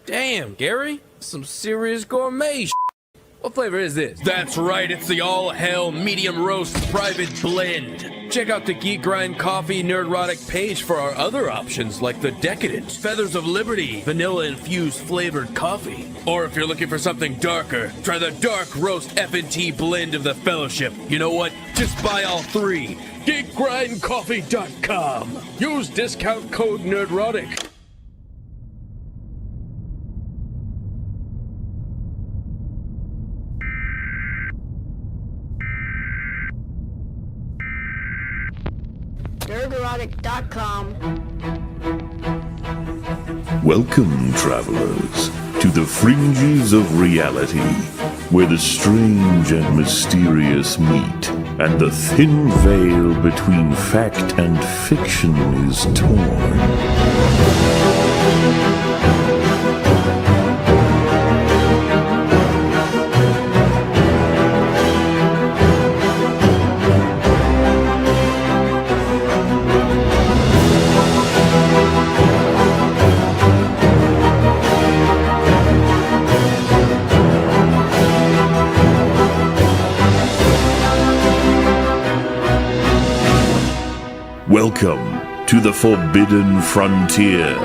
Damn, Gary, some serious gourmet shit. What flavor is this? That's right, it's the all-hell medium roast private blend. Check out the Geek Coffee Nerdrotic page for our other options like the Decadent, Feathers of Liberty, vanilla-infused flavored coffee. Or if you're looking for something darker, try the Dark Roast FNT blend of the Fellowship. You know what? Just buy all three. GeekGrindCoffee.com. Use discount code Nerdrotic. Nerdrotic.com. Welcome, travelers, to the fringes of reality, where the strange and mysterious meet, and the thin veil between fact and fiction is torn. Welcome to the Forbidden Frontier.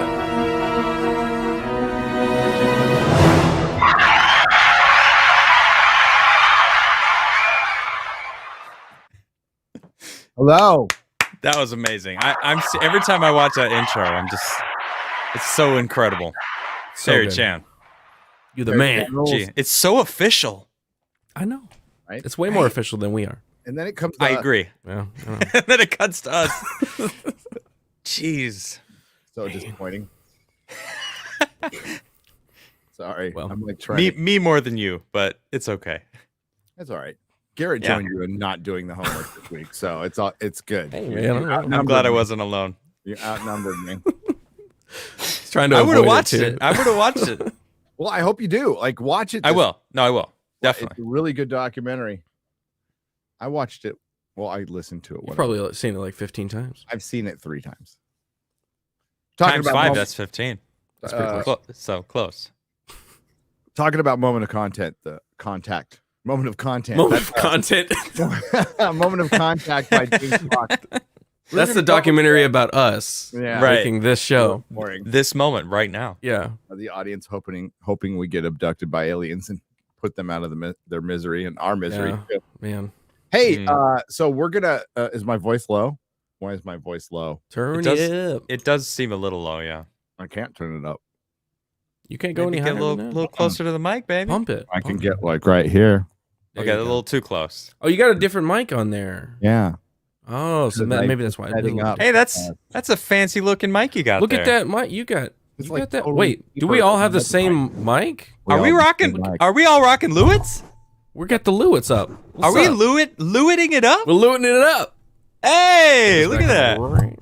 Hello. That was amazing. I'm every time I watch that intro, it's so incredible. So Terry good. Chan. You're the man. Gee, it's so official. I know. Right? It's way more official than we are. And then it comes to I agree. Yeah. And then it cuts to us. Jeez. So disappointing. Sorry. Well, I'm like trying Me more than you, but it's okay. That's all right. Garrett Yeah. joined you in not doing the homework this week, so it's good. Hey, man. I'm glad I wasn't alone. You outnumbered me. He's trying to I would have avoid watched too. it. I would have watched it. Well, I hope you do. Like, watch it. I will. No, I will. It's Definitely. a really good documentary. I watched it. Well, I listened to it. You've whatever. probably seen it like 15 times. I've seen it 3 times. Times 5, moment- that's 15. That's pretty Uh, close. So close. talking about moment of content, the contact. Moment of content. Moment of content. Moment of contact by James Fox. That's the documentary about us Yeah. Right. making this show. Boring. This moment right now. Yeah. The audience hoping we get abducted by aliens and put them out of their misery and our misery. Yeah. too. Man. Hey, so we're gonna. Is my voice low? Why is my voice low? Turn It does- it up. It does seem a little low, yeah. I can't turn it up. You can't go Maybe any get higher a little, than that. little closer to the mic, baby. Pump it. I can Pump it. get like right here. There Okay, you a go. little too close. Oh, you got a different mic on there. Yeah. Oh, so Because I maybe that's why. it setting doesn't- up. Hey, that's a fancy looking mic you got Look there. at that mic. You got. It's You like got that. totally Wait, do cheaper we all than have the another same mic? Are we all rocking? have the same mic. Are we all rocking Lewits? We got the Lewits up. Are What's we up? Lewiting it up? We're lewing it up. Hey, look at that. Right.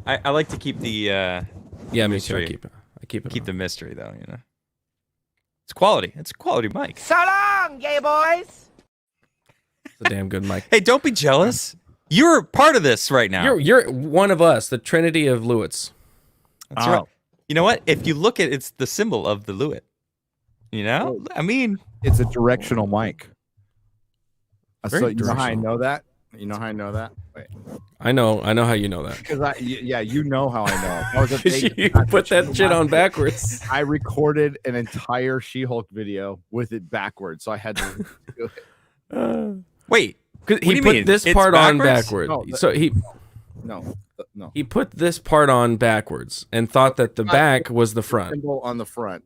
I like to keep the Yeah, me too. I Mystery. keep it. I keep it. keep on. the mystery though, you know. It's quality. It's a quality mic. So long, gay boys! It's a damn good mic. Hey, don't be jealous. You're part of this right now. You're one of us, the Trinity of Lewits. That's Oh. right. You know what? If you look at it's the symbol of the Lewitt. You know? I mean, It's a directional mic. Very So you know how I directional. know that? You know how I know that? Wait. I know how you know that. Because yeah, you know how I know. That was a big- you put that shit on backwards. I recorded an entire She-Hulk video with it backwards, so I had to do it. wait. He do you put mean? this It's part on backwards? backward. No, So he No. he put this part on backwards and thought that the back was the front. Symbol on the front.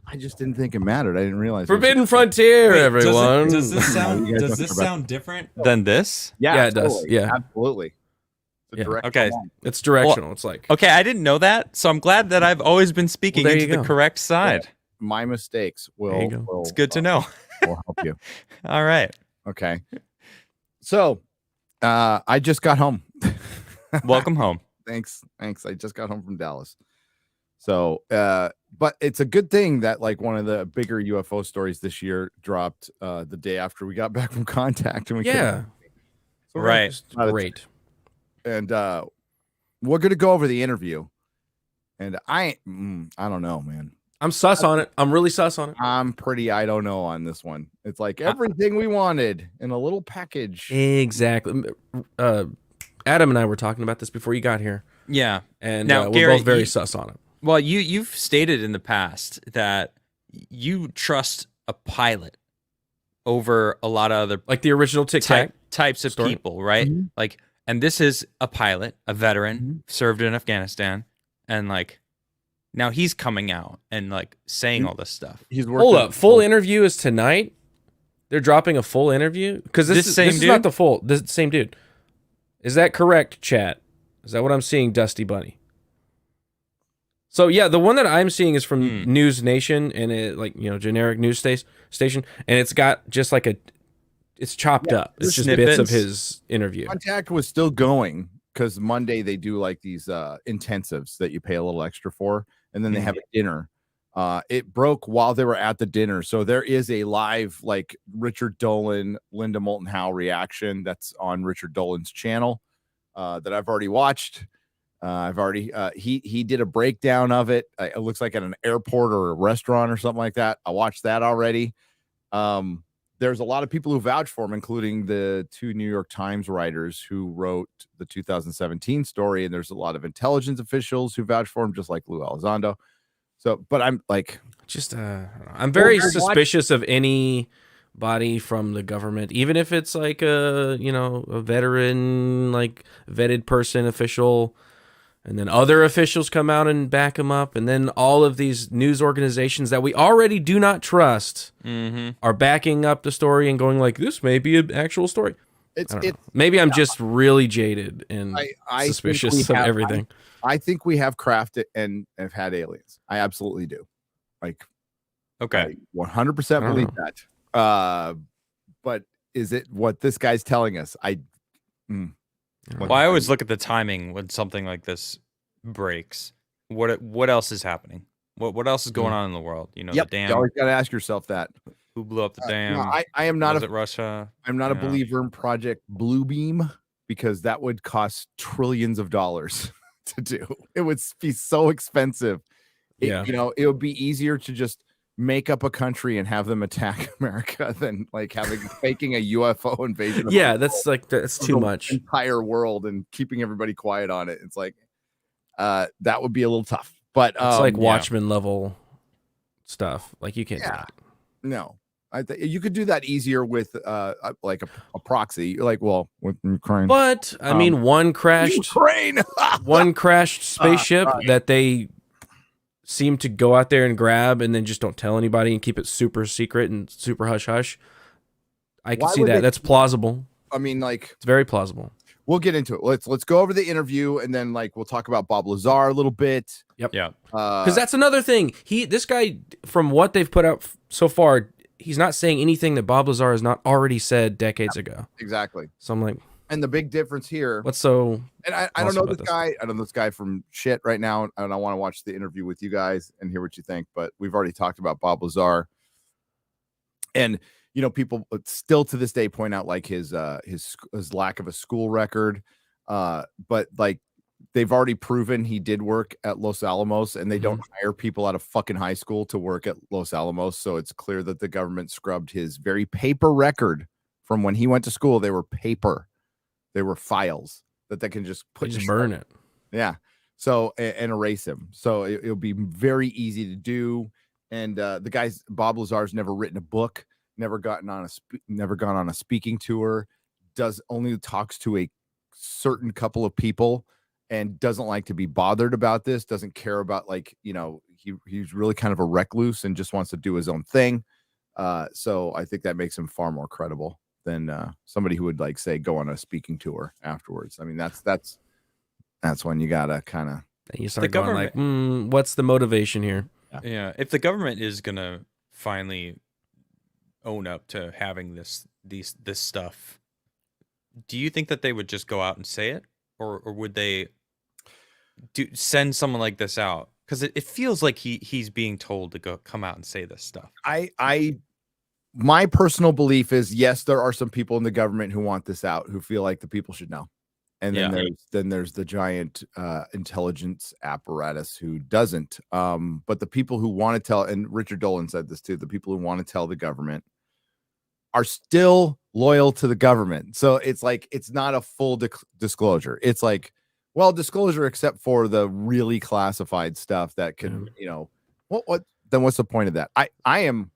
I just didn't think it mattered. I didn't realize. it was- Forbidden Frontier, everyone. Does this sound You guys does don't this care about- sound different than this? Yeah, it does. totally. Yeah. Absolutely. It's a Yeah. direct Okay. line. It's directional. It's like Okay, I didn't know that, so I'm glad that I've always been speaking Well, there into you the go. correct side. My mistakes There you will. go. It's good to know. Will help you. All right. Okay. So, I just got home. Welcome home. Thanks. I just got home from Dallas. So, but it's a good thing that like one of the bigger UFO stories this year dropped the day after we got back from contact, and we yeah, So Right. just Not a- great. and we're gonna go over the interview. And I don't know, man. I'm sus on it. I'm really sus on it. I'm pretty I don't know on this one. It's like everything we wanted in a little package. Exactly. Adam and I were talking about this before you got here, Yeah. and Now, we're Gary, both very sus on it. Well, you've stated in the past that you trust a pilot over a lot of other Like the original Tic Tac. types of story. people, right? Mhm. Like, and this is a pilot, a veteran, Mhm. served in Afghanistan, and like now he's coming out and like saying all this stuff. He's working. Hold up. Full interview is tonight. They're dropping a full interview because This same is dude? not the full. This same dude. Is that correct, chat? Is that what I'm seeing, Dusty Bunny? So yeah, the one that I'm seeing is from News Nation, and it like generic news station, and it's got just like it's chopped up. It's just bits of snippets. his interview. Contact was still going because Monday they do like these intensives that you pay a little extra for, and then they have a dinner. It broke while they were at the dinner, so there is a live like Richard Dolan, Linda Moulton Howe reaction that's on Richard Dolan's channel that I've already watched. He did a breakdown of it. It looks like at an airport or a restaurant or something like that. I watched that already. There's a lot of people who vouch for him, including the 2 New York Times writers who wrote the 2017 story, and there's a lot of intelligence officials who vouch for him, just like Lou Elizondo. So, but I'm like, just I'm very suspicious of anybody from the government, even if it's like a veteran, like vetted person, official, and then other officials come out and back him up, and then all of these news organizations that we already do not trust are backing up the story and going like, this may be an actual story. Maybe I'm just really jaded and I suspicious of everything. I think we have crafted and have had aliens. I absolutely do. Like, Okay. I 100% believe that. But is it what this guy's telling us? Well, I always look at the timing when something like this breaks. What else is happening? What else is going on in the world? The You dam. always got to ask yourself that. Who blew up the dam? No, I am not Was it Russia? I'm not a believer in Project Bluebeam because that would cost trillions of dollars to do. It would be so expensive. It would be easier to just make up a country and have them attack America than like faking a UFO invasion. Yeah, that's too much. Entire world and keeping everybody quiet on it. It's like that would be a little tough. But it's like Watchmen level stuff. Like you can't do that. No. You could do that easier with like a proxy, like with Ukraine. But I mean, one crashed spaceship that they seem to go out there and grab, and then just don't tell anybody and keep it super secret and super hush hush. I can see that. That's plausible. I mean, like it's very plausible. We'll get into it. Let's go over the interview, and then like we'll talk about Bob Lazar a little bit. Yep. Yeah. Because that's another thing. This guy, from what they've put out so far, he's not saying anything that Bob Lazar has not already said decades ago. Exactly. So I'm like, and the big difference here. What's so? And I don't know this guy. I don't know this guy from shit right now, and I want to watch the interview with you guys and hear what you think. But we've already talked about Bob Lazar, and people still to this day point out like his lack of a school record. But like they've already proven he did work at Los Alamos, and they don't hire people out of fucking high school to work at Los Alamos. So it's clear that the government scrubbed his very paper record from when he went to school. They were paper. They were files that they can just burn it. Yeah. So and erase him. So it'll be very easy to do. And the Bob Lazar's never written a book, never gone on a speaking tour, only talks to a certain couple of people, and doesn't like to be bothered about this. Doesn't care about he's really kind of a recluse and just wants to do his own thing. So I think that makes him far more credible than somebody who would like say go on a speaking tour afterwards. I mean, that's when you gotta kind of you start going like, what's the motivation here? Yeah, if the government is gonna finally own up to having this stuff, do you think that they would just go out and say it, or would they send someone like this out? Because it feels like he's being told to come out and say this stuff. My personal belief is, yes, there are some people in the government who want this out, who feel like the people should know. And then there's the giant intelligence apparatus who doesn't. But the people who want to tell, and Richard Dolan said this too, the people who want to tell the government are still loyal to the government. So it's like, it's not a full disclosure. It's like, well, disclosure except for the really classified stuff that can, then what's the point of that? I am.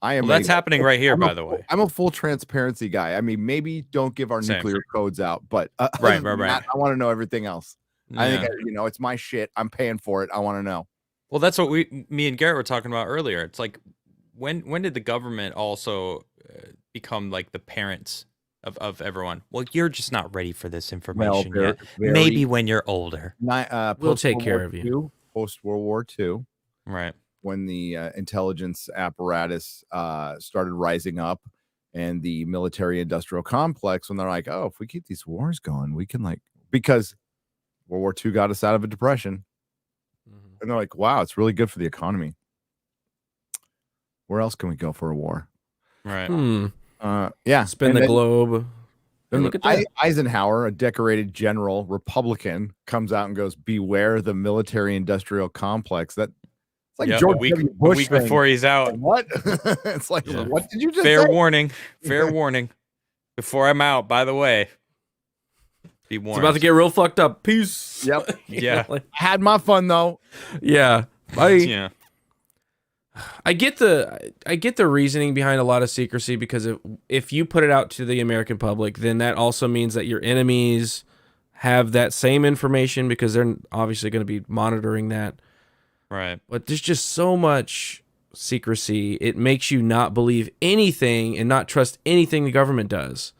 Well, that's happening right here, by the way. I'm a full transparency guy. I mean, maybe don't give our nuclear codes out, but right. I want to know everything else. Yeah. I think, it's my shit. I'm paying for it. I want to know. Well, that's what me and Garrett were talking about earlier. It's like, when did the government also become like the parents of everyone? Well, you're just not ready for this information yet. Maybe when you're older. We'll take care of you. Post World War II. Right. When the intelligence apparatus started rising up and the military industrial complex, when they're like, oh, if we keep these wars going, we can because World War II got us out of a depression. Mm-hmm. And they're like, wow, it's really good for the economy. Where else can we go for a war? Right. Spin the globe. And look at that. Eisenhower, a decorated general, Republican, comes out and goes, beware the military industrial complex. It's like George W. Bush a week before he's out. What? It's like, what did you just say? Warning. Fair warning. Before I'm out, by the way. Be warned. It's about to get real fucked up. Peace. Yep. Yeah. I had my fun though. Yeah. Yeah. I get the reasoning behind a lot of secrecy, because if you put it out to the American public, then that also means that your enemies have that same information, because they're obviously going to be monitoring that. Right. But there's just so much secrecy. It makes you not believe anything and not trust anything the government does.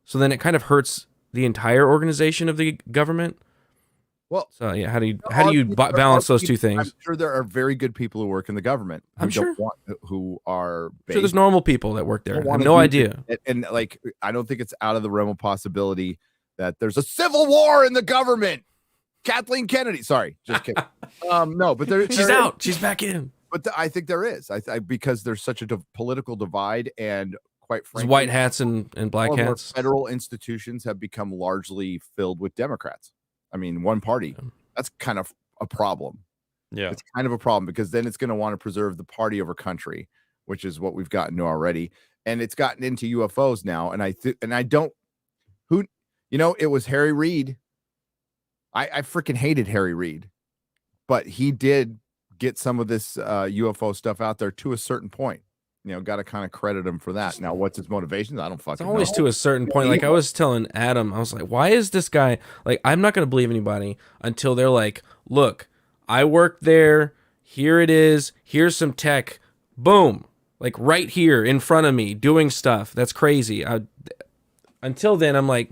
So then it kind of hurts the entire organization of the government. Well, so yeah, how do you balance those two things? I'm sure there are very good people who work in the government. Who are sure there's normal people that work there. I have no idea. And I don't think it's out of the realm of possibility that there's a civil war in the government. Kathleen Kennedy. Sorry, just kidding. No, but she's out. She's back in. But I think there is. I because there's such a political divide, and quite frankly, there's white hats and black hats. Federal institutions have become largely filled with Democrats. I mean, one party. That's kind of a problem. Yeah, it's kind of a problem, because then it's going to want to preserve the party over country, which is what we've gotten to already, and it's gotten into UFOs now. And it was Harry Reid. I freaking hated Harry Reid, but he did get some of this UFO stuff out there to a certain point. Got to kind of credit him for that. Now, what's his motivations? I don't fucking know. It's always to a certain point. Like I was telling Adam, I was like, why is this guy, I'm not going to believe anybody until they're like, look, I worked there. Here it is. Here's some tech. Boom. Like right here in front of me doing stuff. That's crazy. Until then, I'm like,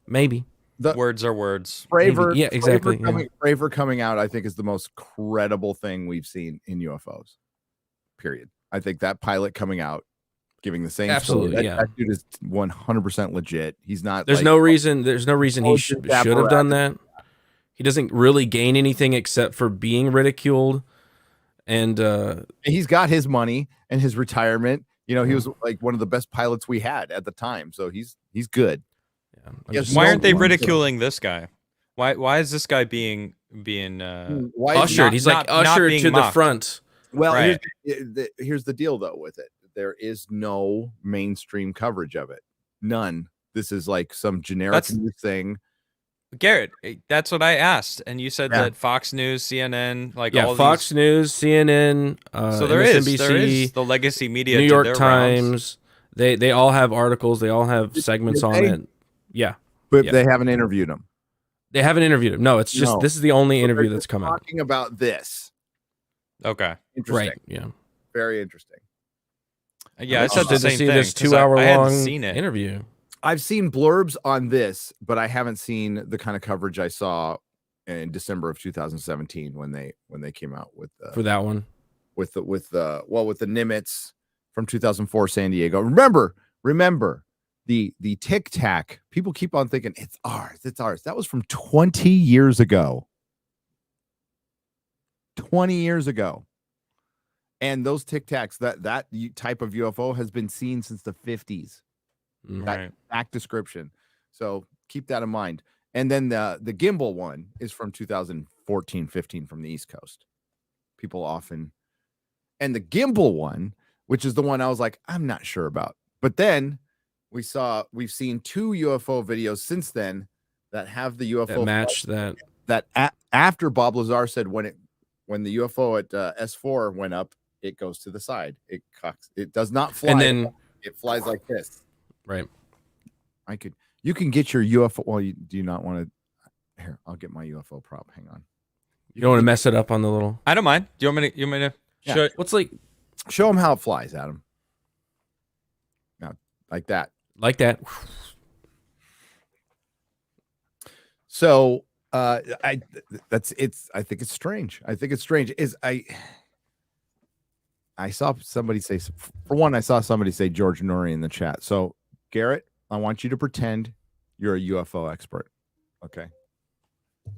maybe. The words are words. Fravor, yeah, exactly. Fravor coming out, I think, is the most credible thing we've seen in UFOs. Period. I think that pilot coming out, giving the same absolutely, story, that dude is 100% legit. He's not. There's no reason he should have done that. He doesn't really gain anything except for being ridiculed, and he's got his money and his retirement. He was like one of the best pilots we had at the time, so he's good. Yeah, why aren't they ridiculing this guy? Why is this guy being ushered? He's like ushered to the front. Well, right. Here's the deal, though, with it. There is no mainstream coverage of it. None. This is like some generic news thing. Garrett, that's what I asked. And you said that Fox News, CNN, all Fox News, CNN, so there is the legacy media, New York Times. They all have articles. They all have segments on it. Yeah. But they haven't interviewed him. They haven't interviewed him. No, it's just this is the only interview that's come out. Talking about this. Okay. Interesting. Right. Yeah. Very interesting. Yeah, I said the same thing. This 2-hour long interview. I've seen blurbs on this, but I haven't seen the kind of coverage I saw in December of 2017 when they came out with for that one with the Nimitz from 2004 San Diego. Remember the Tic Tac. People keep on thinking it's ours. That was from 20 years ago. 20 years ago. And those Tic Tacs, that type of UFO has been seen since the 50s. Right. That description. So keep that in mind. And then the gimbal one is from 2014, 15 from the East Coast. People often, and the gimbal one, which is the one I was like, I'm not sure about. But then we've seen 2 UFO videos since then that have the UFO That match that. After Bob Lazar said when the UFO at S4 went up, it goes to the side. It does not fly. And then it flies like this. Right. You can get your UFO. Well, do you not want to? Here, I'll get my UFO prop. Hang on. You don't want to mess it up on the little. I don't mind. Do you want me to Yeah. show it? What's like Show them how it flies, Adam. Now, like that. like that? So, I think it's strange. I think it's strange. I saw somebody say, for one, I saw somebody say George Norrie in the chat. So, Garrett, I want you to pretend you're a UFO expert. Okay.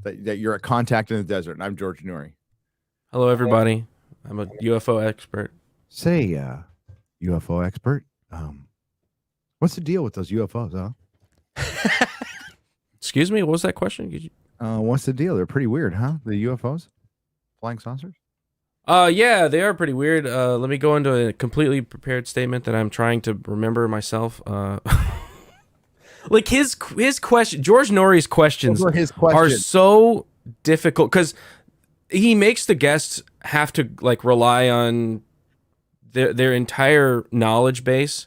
That you're a contact in the desert, and I'm George Norrie. Hello, everybody. I'm a UFO expert. Say, UFO expert. What's the deal with those UFOs, huh? Excuse me. What was that question? Could you... What's the deal? They're pretty weird, huh? The UFOs, flying saucers. Yeah, they are pretty weird. Let me go into a completely prepared statement that I'm trying to remember myself. Like his question, George Norrie's questions are so difficult because he makes the guests have to like rely on their entire knowledge base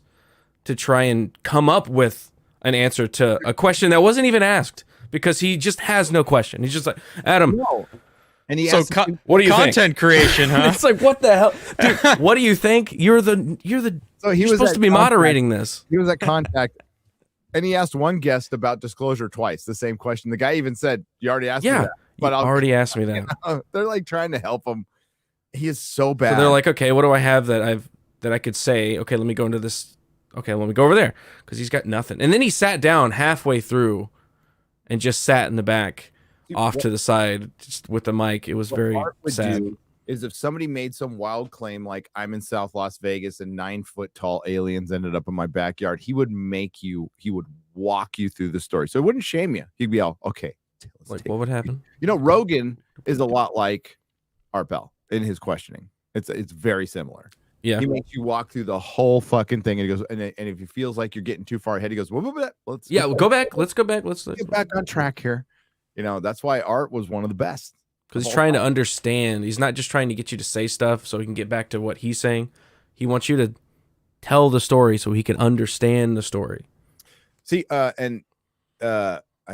to try and come up with an answer to a question that wasn't even asked because he just has no question. He's just like, Adam. No. And he So what do you content think? creation, huh? It's like, what the hell, dude? What do you think? You're So he you're was supposed to be moderating this. He was at Contact, and he asked one guest about disclosure twice. The same question. The guy even said, "You already asked me that." But you already asked me that. They're like trying to help him. He is so bad. So they're like, okay, what do I have that I could say? Okay, let me go into this. Okay, let me go over there because he's got nothing. And then he sat down halfway through, and just sat in the back, off to the side, just with the mic. It was very sad. Is if somebody made some wild claim like I'm in South Las Vegas and 9-foot tall aliens ended up in my backyard, he would walk you through the story. So it wouldn't shame you. He'd be all, okay. Like, what would happen? You know, Rogan is a lot like Art Bell in his questioning. It's very similar. Yeah. He makes you walk through the whole fucking thing, and he goes, and if he feels like you're getting too far ahead, he goes, let's go back. Let's go back. Let's get back on track here. You know, that's why Art was one of the best. Because he's trying to understand. He's not just trying to get you to say stuff so he can get back to what he's saying. He wants you to tell the story so he can understand the story. See, I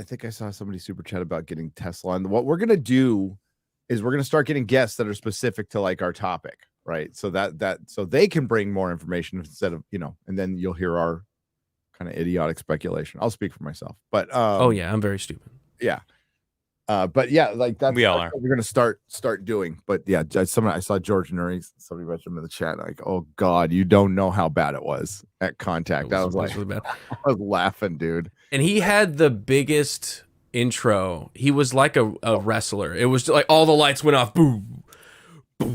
think I saw somebody super chat about getting Tesla. And what we're going to do is we're going to start getting guests that are specific to like our topic, right? So so they can bring more information instead of, and then you'll hear our kind of idiotic speculation. I'll speak for myself. But oh yeah, I'm very stupid. Yeah. But yeah, like that's we all are. What we're gonna start doing. But yeah, I saw George Norrie. Somebody mentioned him in the chat. Like, oh God, you don't know how bad it was at Contact. I was like, really bad. I was laughing, dude. And he had the biggest intro. He was like a wrestler. It was like all the lights went off. Boom. It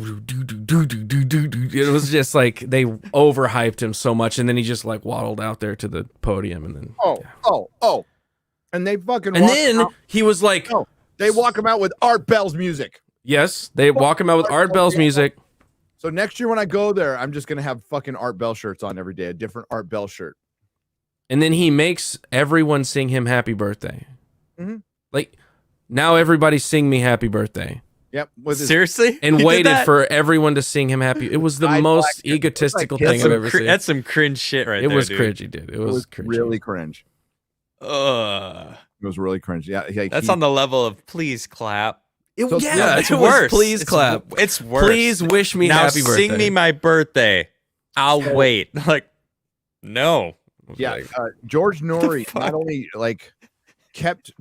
was just like they overhyped him so much, and then he just like waddled out there to the podium, and then and they fucking he was like. They walk him out with Art Bell's music. Yes, they walk him out with Art Bell's music. So next year when I go there, I'm just going to have fucking Art Bell shirts on every day, a different Art Bell shirt. And then he makes everyone sing him happy birthday. Mm-hmm. Like, now everybody sing me happy birthday. Yep. Seriously? And waited for everyone to sing him happy. It was the most egotistical thing I've ever seen. That's some cringe shit right there, It was dude. cringy, dude. It was cringy. Really cringe. It was really cringe. Yeah, that's on the level of please clap. It's worse. Please clap. It's worse. Please wish me now happy birthday. Sing me my birthday. I'll wait. Like, no. Yeah, George Norrie not only like kept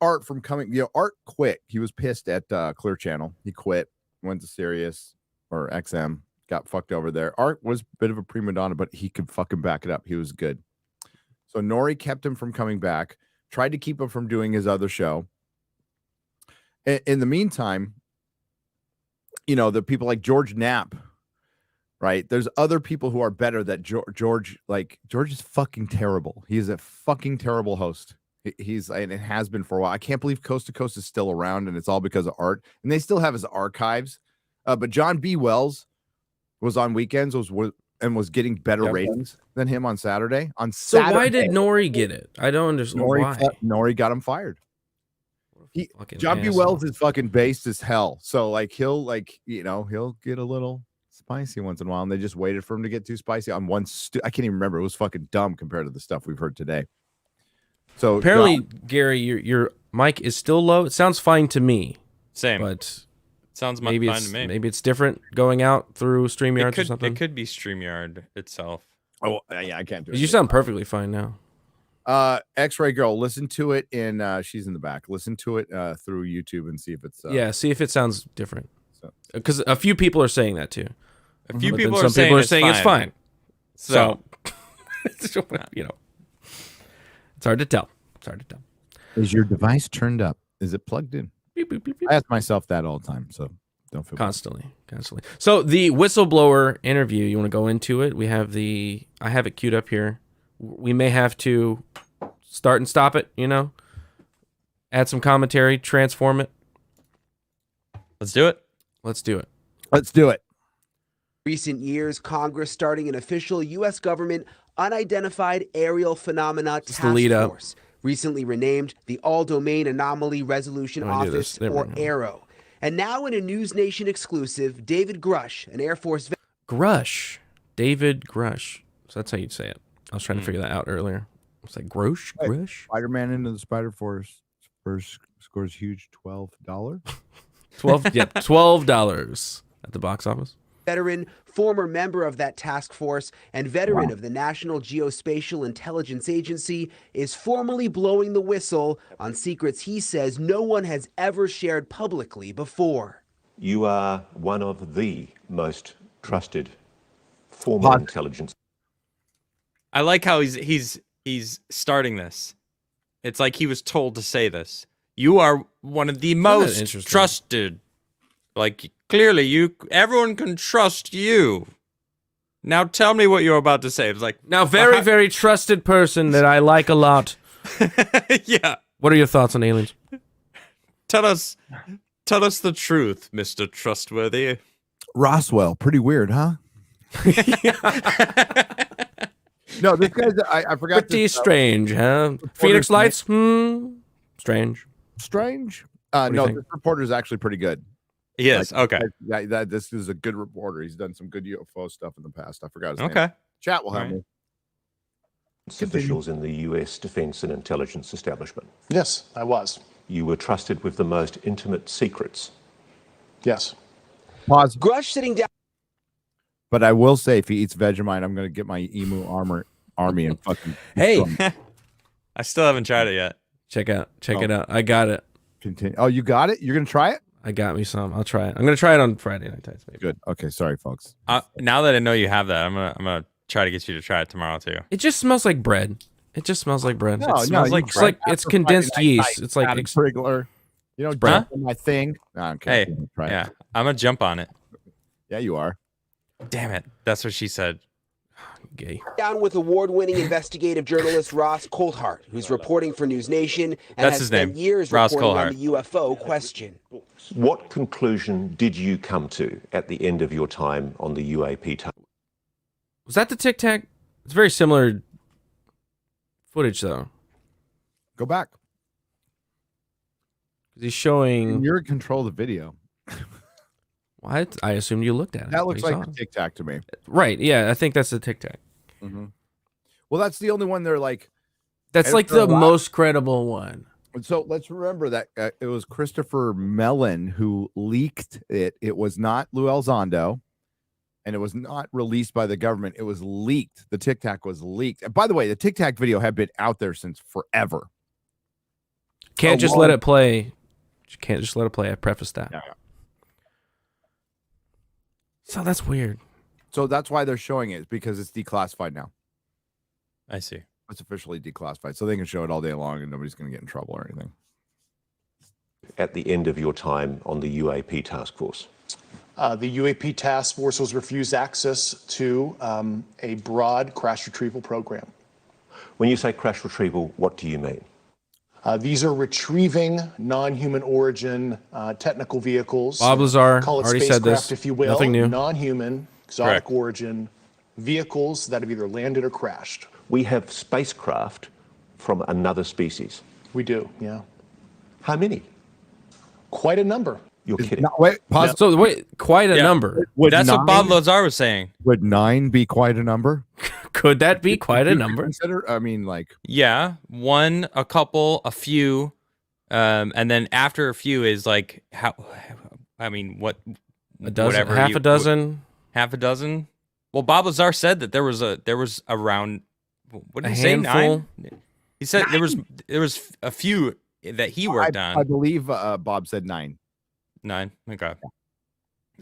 Art from coming. Art quit. He was pissed at Clear Channel. He quit. Went to Sirius or XM. Got fucked over there. Art was a bit of a prima donna, but he could fucking back it up. He was good. So Norrie kept him from coming back, tried to keep him from doing his other show. In the meantime, the people like George Knapp, right? There's other people who are better that George is fucking terrible. He is a fucking terrible host. He's and it has been for a while. I can't believe Coast to Coast is still around, and it's all because of art. And they still have his archives. But John B. Wells was on weekends was getting better ratings than him on Saturday. So why did Nori get it? I don't understand why. Nori got him fired. John B. Wells is fucking based as hell. So like he'll get a little spicy once in a while, and they just waited for him to get too spicy on one. I can't even remember. It was fucking dumb compared to the stuff we've heard today. So apparently, Gary, your mic is still low. It sounds fine to me. Same, but sounds fine to me. Maybe it's different going out through StreamYard or something. It could be StreamYard itself. Oh yeah, I can't do it. You sound perfectly fine now. X-Ray Girl, listen to it in she's in the back. Listen to it through YouTube and see if it's see if it sounds different. Because a few people are saying that too. A few people are saying it's fine. So you know, it's hard to tell. Is your device turned up? Is it plugged in? Beep, beep, beep, beep. I ask myself that all the time, so don't feel constantly. So the whistleblower interview, you want to go into it? I have it queued up here. We may have to start and stop it, add some commentary, transform it. Let's do it. Recent years, Congress starting an official U.S. government unidentified aerial phenomena task force, recently renamed the All-Domain Anomaly Resolution Office, or AARO. And now in a News Nation exclusive, David Grush, an Air Force David Grush. So that's how you'd say it. I was trying to figure that out earlier. It's like Grush. Spider-Man into the Spider Force first scores huge $12. $12 at the box office. Veteran, former member of that task force, and veteran of the National Geospatial Intelligence Agency, is formally blowing the whistle on secrets he says no one has ever shared publicly before. You are one of the most trusted former intelligence. I like how he's starting this. It's like he was told to say this. You are one of the most trusted. Like, clearly, everyone can trust you. Now tell me what you're about to say. It's like, now, very trusted person that I like a lot. Yeah. What are your thoughts on aliens? Tell us the truth, Mr. Trustworthy. Roswell, pretty weird, huh? No, this guy's, I forgot. Pretty strange, huh? Phoenix Lights? Strange. No, this reporter is actually pretty good. He is. Okay. This is a good reporter. He's done some good UFO stuff in the past. I forgot his name. Okay. Chat will help me. Officials in the U.S. defense and intelligence establishment. Yes, I was. You were trusted with the most intimate secrets. Yes. Pause. Grush sitting down. But I will say, if he eats Vegemite, I'm going to get my emu army and fucking. Hey, I still haven't tried it yet. Check it out. I got it. Continue. Oh, you got it? You're going to try it? I got me some. I'll try it. I'm going to try it on Friday Night Tights. Maybe. Good. Okay. Sorry, folks. Now that I know you have that, I'm gonna try to get you to try it tomorrow too. It just smells like bread. It smells like It's like it's condensed yeast. It's like Crigler. You know, bread. My thing. Okay. Hey, yeah, I'm gonna jump on it. Yeah, you are. Damn it. That's what she said. Gay. Down with award-winning investigative journalist Ross Coulthart, who's reporting for News Nation and has spent years reporting on the UFO question. What conclusion did you come to at the end of your time on the UAP task? Was that the Tic Tac? It's very similar footage, though. Go back. He's showing. You're in control of the video. What? I assumed you looked at it. That looks like a Tic Tac to me. Right. Yeah, I think that's the Tic Tac. Mm-hmm. Well, that's the only one they're like. That's like the most credible one. So let's remember that it was Christopher Mellon who leaked it. It was not Lou Elizondo, and it was not released by the government. It was leaked. The Tic Tac was leaked. And by the way, the Tic Tac video had been out there since forever. Can't just let it play. You can't just let it play. I prefaced that. Yeah. So that's weird. So that's why they're showing it, because it's declassified now. I see. It's officially declassified, so they can show it all day long and nobody's going to get in trouble or anything. At the end of your time on the UAP task force? The UAP task force was refused access to a broad crash retrieval program. When you say crash retrieval, what do you mean? These are retrieving non-human origin technical vehicles. Bob Lazar Call it already said spacecraft, this. if you will. Nothing new. Non-human, exotic Correct. origin vehicles that have either landed or crashed. We have spacecraft from another species. We do, yeah. How many? Quite a number. You're kidding. No, wait, pause. So wait, quite a Yeah. number. Would That's what Bob 9 Lazar was saying. Would 9 be quite a number? Could that be quite a Would you number? Consider. I mean, like, Yeah, one, a couple, a few, and then after a few is like how? I mean, what? A dozen, whatever half a dozen, half a dozen. Well, Bob Lazar said that there was around. What did A he say? handful? 9? He said there was a few that he worked on. I believe Bob said 9. 9. Okay.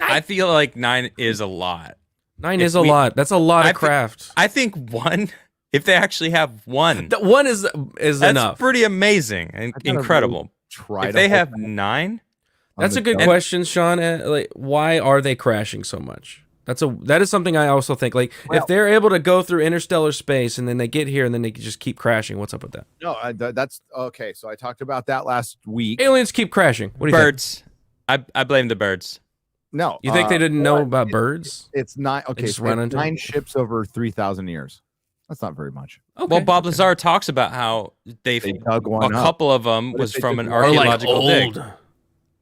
I feel like 9 is a lot. 9 If is a we- lot. That's a lot I of thi- craft. I think 1. If they actually have 1, That one is that's enough. pretty amazing and I gotta incredible. Try. If to they hold have that 9, on That's the a good dome. question, Sean. Like, why are they crashing so much? That is something I also think. Like, if they're able to go through interstellar space and then they get here and then they just keep crashing, what's up with that? No, that's okay. So I talked about that last week. Aliens keep crashing. What do you think? birds. I blame the birds. No, You think they didn't know but about birds? It's not okay. just So run it's into 9 it? ships over 3,000 years. That's not very much. Okay. Well, Bob Lazar talks about how They dug a one up. couple of them What if was they from just an were, Or like archaeological dig. old.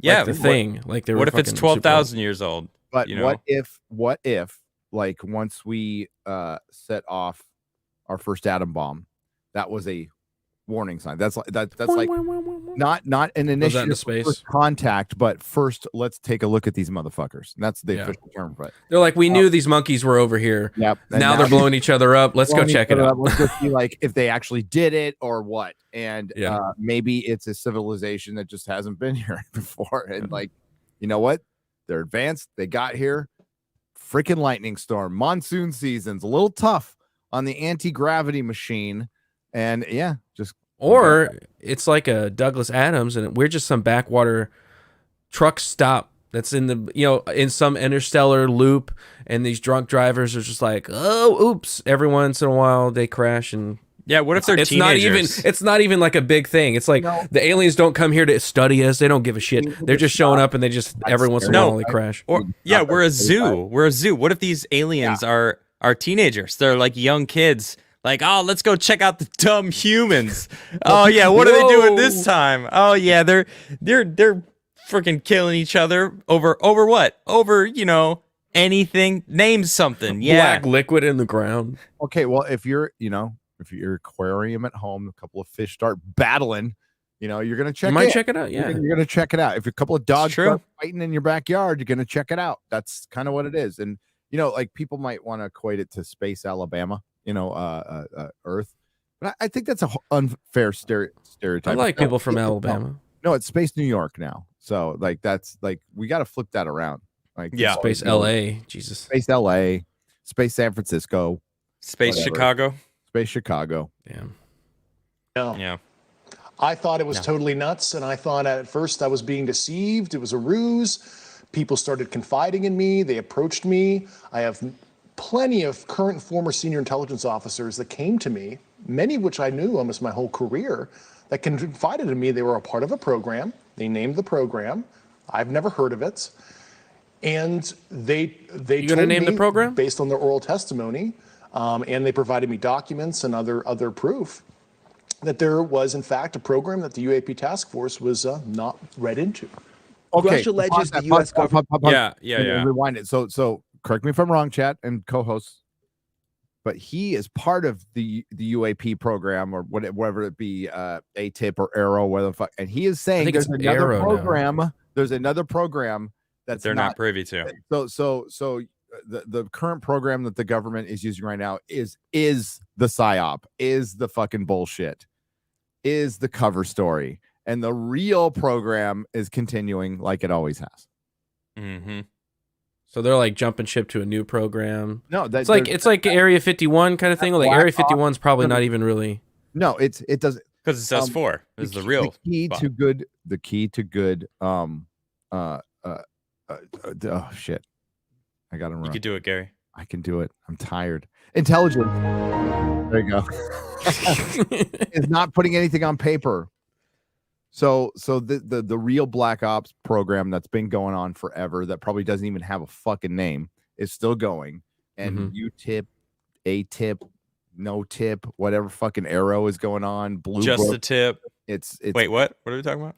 Yeah, Like the thing. Like they were what if it's fucking super 12,000 years old? But you know? what if like once we set off our first atom bomb, that was a warning sign. That's like that's like not an Goes out initiative into for space. first contact, but first let's take a look at these motherfuckers. And that's the Yeah. official term for it. They're like, we knew these monkeys were over here. Yep. And Now they're blowing each other up. Let's go blowing check each it other out. up. Let's go see like if they actually did it or what. And Yeah. maybe it's a civilization that just hasn't been here before. And like, you know what? They're advanced. They got here. Freaking lightning storm, monsoon season's a little tough on the anti-gravity machine. And yeah, just Or it's like a Douglas Adams, and we're just some backwater truck stop that's in the in some interstellar loop, and these drunk drivers are just like, oh, oops. Every once in a while they crash, and Yeah, what if they're it's teenagers? not even like a big thing. It's like the aliens don't come here to study us. They don't give a shit. They're just showing up, and they just every once in a while they crash. Or yeah, we're a zoo. We're a zoo. What if these aliens are teenagers? They're like young kids. Like, oh, let's go check out the dumb humans. Oh yeah, what are they doing this time? Oh yeah, they're freaking killing each other over what? Over anything. Name something. Yeah. Black liquid in the ground. okay. Well, if you're if your aquarium at home, a couple of fish start battling, you're gonna check. You might it. check it out. Yeah. You're gonna check it out. If a couple of dogs true. start fighting in your backyard, you're gonna check it out. That's kind of what it is. And like people might want to equate it to Space Alabama, Earth, but I think that's a unfair stereotype. I like people from Alabama. No, it's Space New York now. So like that's like we got to flip that around. Like Yeah. Space LA. Jesus. Space LA, Space San Francisco, Space Whatever. Chicago. Space Chicago. Damn. No. Yeah. I thought it was totally nuts, and I thought at first I was being deceived. It was a ruse. People started confiding in me. They approached me. I have plenty of current and former senior intelligence officers that came to me, many of which I knew almost my whole career, that confided in me they were a part of a program. They named the program. I've never heard of it. And they You gonna told name the me, program? based on their oral testimony, and they provided me documents and other proof that there was, in fact, a program that the UAP task force was not read into. Rush alleges pause the that, U.S. pause, government. pause, pause, Yeah. Rewind it. So correct me if I'm wrong, chat and co-hosts, but he is part of the UAP program or whatever it be, ATIP or Arrow, whatever the fuck. And he is saying think there's it's another Arrow now. program. There's another program that's They're not privy to. So the current program that the government is using right now is the psyop, is the fucking bullshit, is the cover story, and the real program is continuing like it always has. Mm-hmm. So they're like jumping ship to a new program. No, It's like Area 51 kind of thing. Like Area 51 is probably not even really. no, it doesn't. Because it's S4. This is the real. The key spot. to good. The key to good. Oh shit! I got him You wrong. could do it, Gary. I can do it. I'm tired. Intelligence. There you go. Is not putting anything on paper. So the real Black Ops program that's been going on forever, that probably doesn't even have a fucking name, is still going. And U-tip, A-tip, no tip, whatever fucking arrow is going on, blue. Just the tip. It's wait, what? What are we talking about?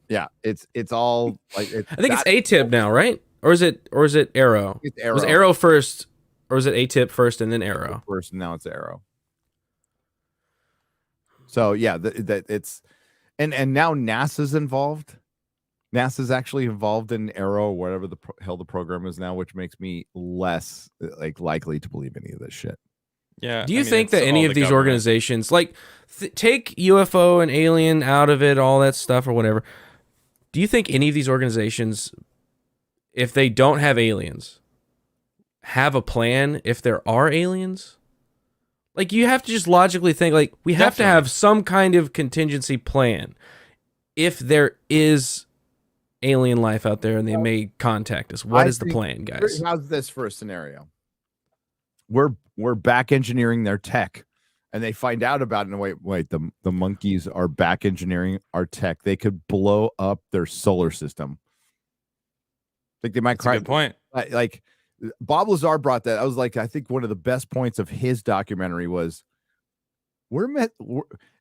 Yeah, it's all like I think it's A-tip now, right? Or is it arrow? It's arrow. Was arrow first, or was it A-tip first and then arrow? First, and now it's arrow. So yeah, that it's and now NASA's involved. NASA's actually involved in Arrow, whatever the hell the program is now, which makes me less likely to believe any of this shit. Yeah. Do you think that any of these organizations, like take UFO and alien out of it, all that stuff or whatever, do you think any of these organizations, if they don't have aliens, have a plan if there are aliens? Like, you have to just logically think, like, we have to have some kind of contingency plan if there is alien life out there and they may contact us. What is the plan, guys? How's this for a scenario? We're back engineering their tech, and they find out about it. And wait, the monkeys are back engineering our tech. They could blow up their solar system. Like, they might cry. Good point. Like Bob Lazar brought that. I was like, I think one of the best points of his documentary was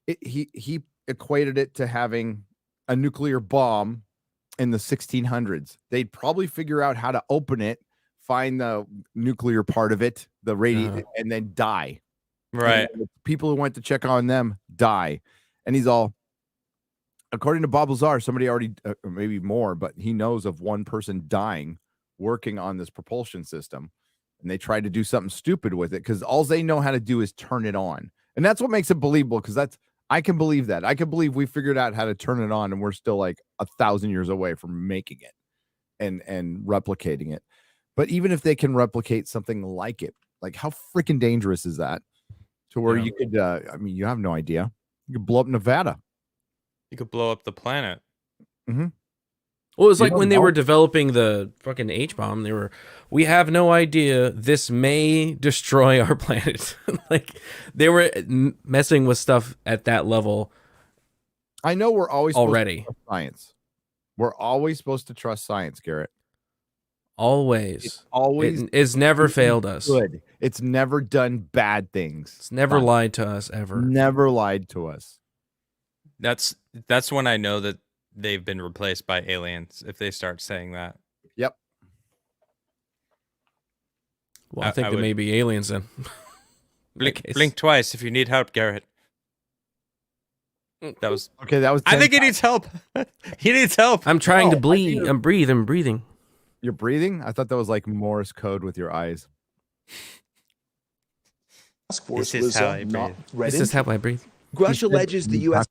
he equated it to having a nuclear bomb in the 1600s. They'd probably figure out how to open it, find the nuclear part of it, the radiation, and then die. Right. And the people who went to check on them die. And he's all, according to Bob Lazar, somebody already, maybe more, but he knows of one person dying working on this propulsion system. And they tried to do something stupid with it because all they know how to do is turn it on. And that's what makes it believable, because I can believe that. I can believe we figured out how to turn it on and we're still like 1,000 years away from making it and replicating it. But even if they can replicate something like it, like, how freaking dangerous is that? To where you could, I mean, you have no idea. You could blow up Nevada. You could blow up the planet. Mm-hmm. Well, it was like when they were developing the fucking H-bomb, we have no idea, this may destroy our planet. Like, they were messing with stuff at that level. I know we're always already supposed to trust science. We're always supposed to trust science, Garrett. Always. It's never failed us. Good. It's never done bad things. It's never lied to us, ever. Never lied to us. That's when I know that they've been replaced by aliens, if they start saying that. Yep. Well, I think there may be aliens then. Blink twice if you need help, Garrett. That was okay. That was. I think he needs help. He needs help. I'm trying to bleed. I'm breathing. You're breathing? I thought that was like Morse code with your eyes. This is how I breathe. This is how I breathe. Grush alleges the U.S.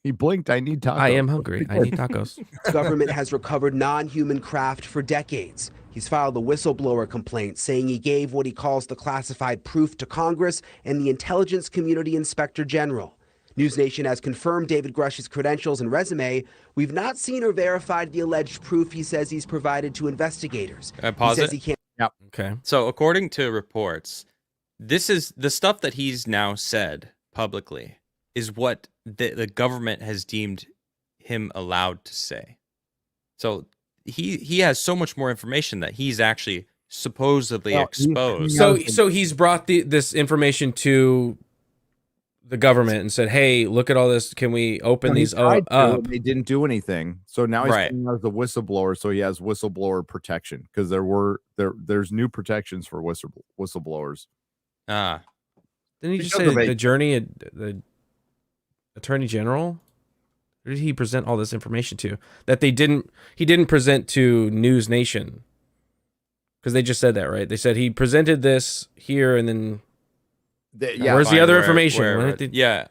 He blinked. I need tacos. I am hungry. I need tacos. Government has recovered non-human craft for decades. He's filed a whistleblower complaint saying he gave what he calls the classified proof to Congress and the Intelligence Community Inspector General. News Nation has confirmed David Grush's credentials and resume. We've not seen or verified the alleged proof he says he's provided to investigators. Pause he says he can't. Yep. Okay. So according to reports, this is the stuff that he's now said publicly is what the government has deemed him allowed to say. So he has so much more information that he's actually supposedly exposed. So he's brought this information to the government and said, "Hey, look at all this. Can we open these up?" They didn't do anything. So now he's coming out as a whistleblower. So he has whistleblower protection, because there's new protections for whistleblowers. Ah, didn't he just say the Attorney General? Who did he present all this information to? That he didn't present to News Nation, because they just said that, right? They said he presented this here, and then. Where's the other information?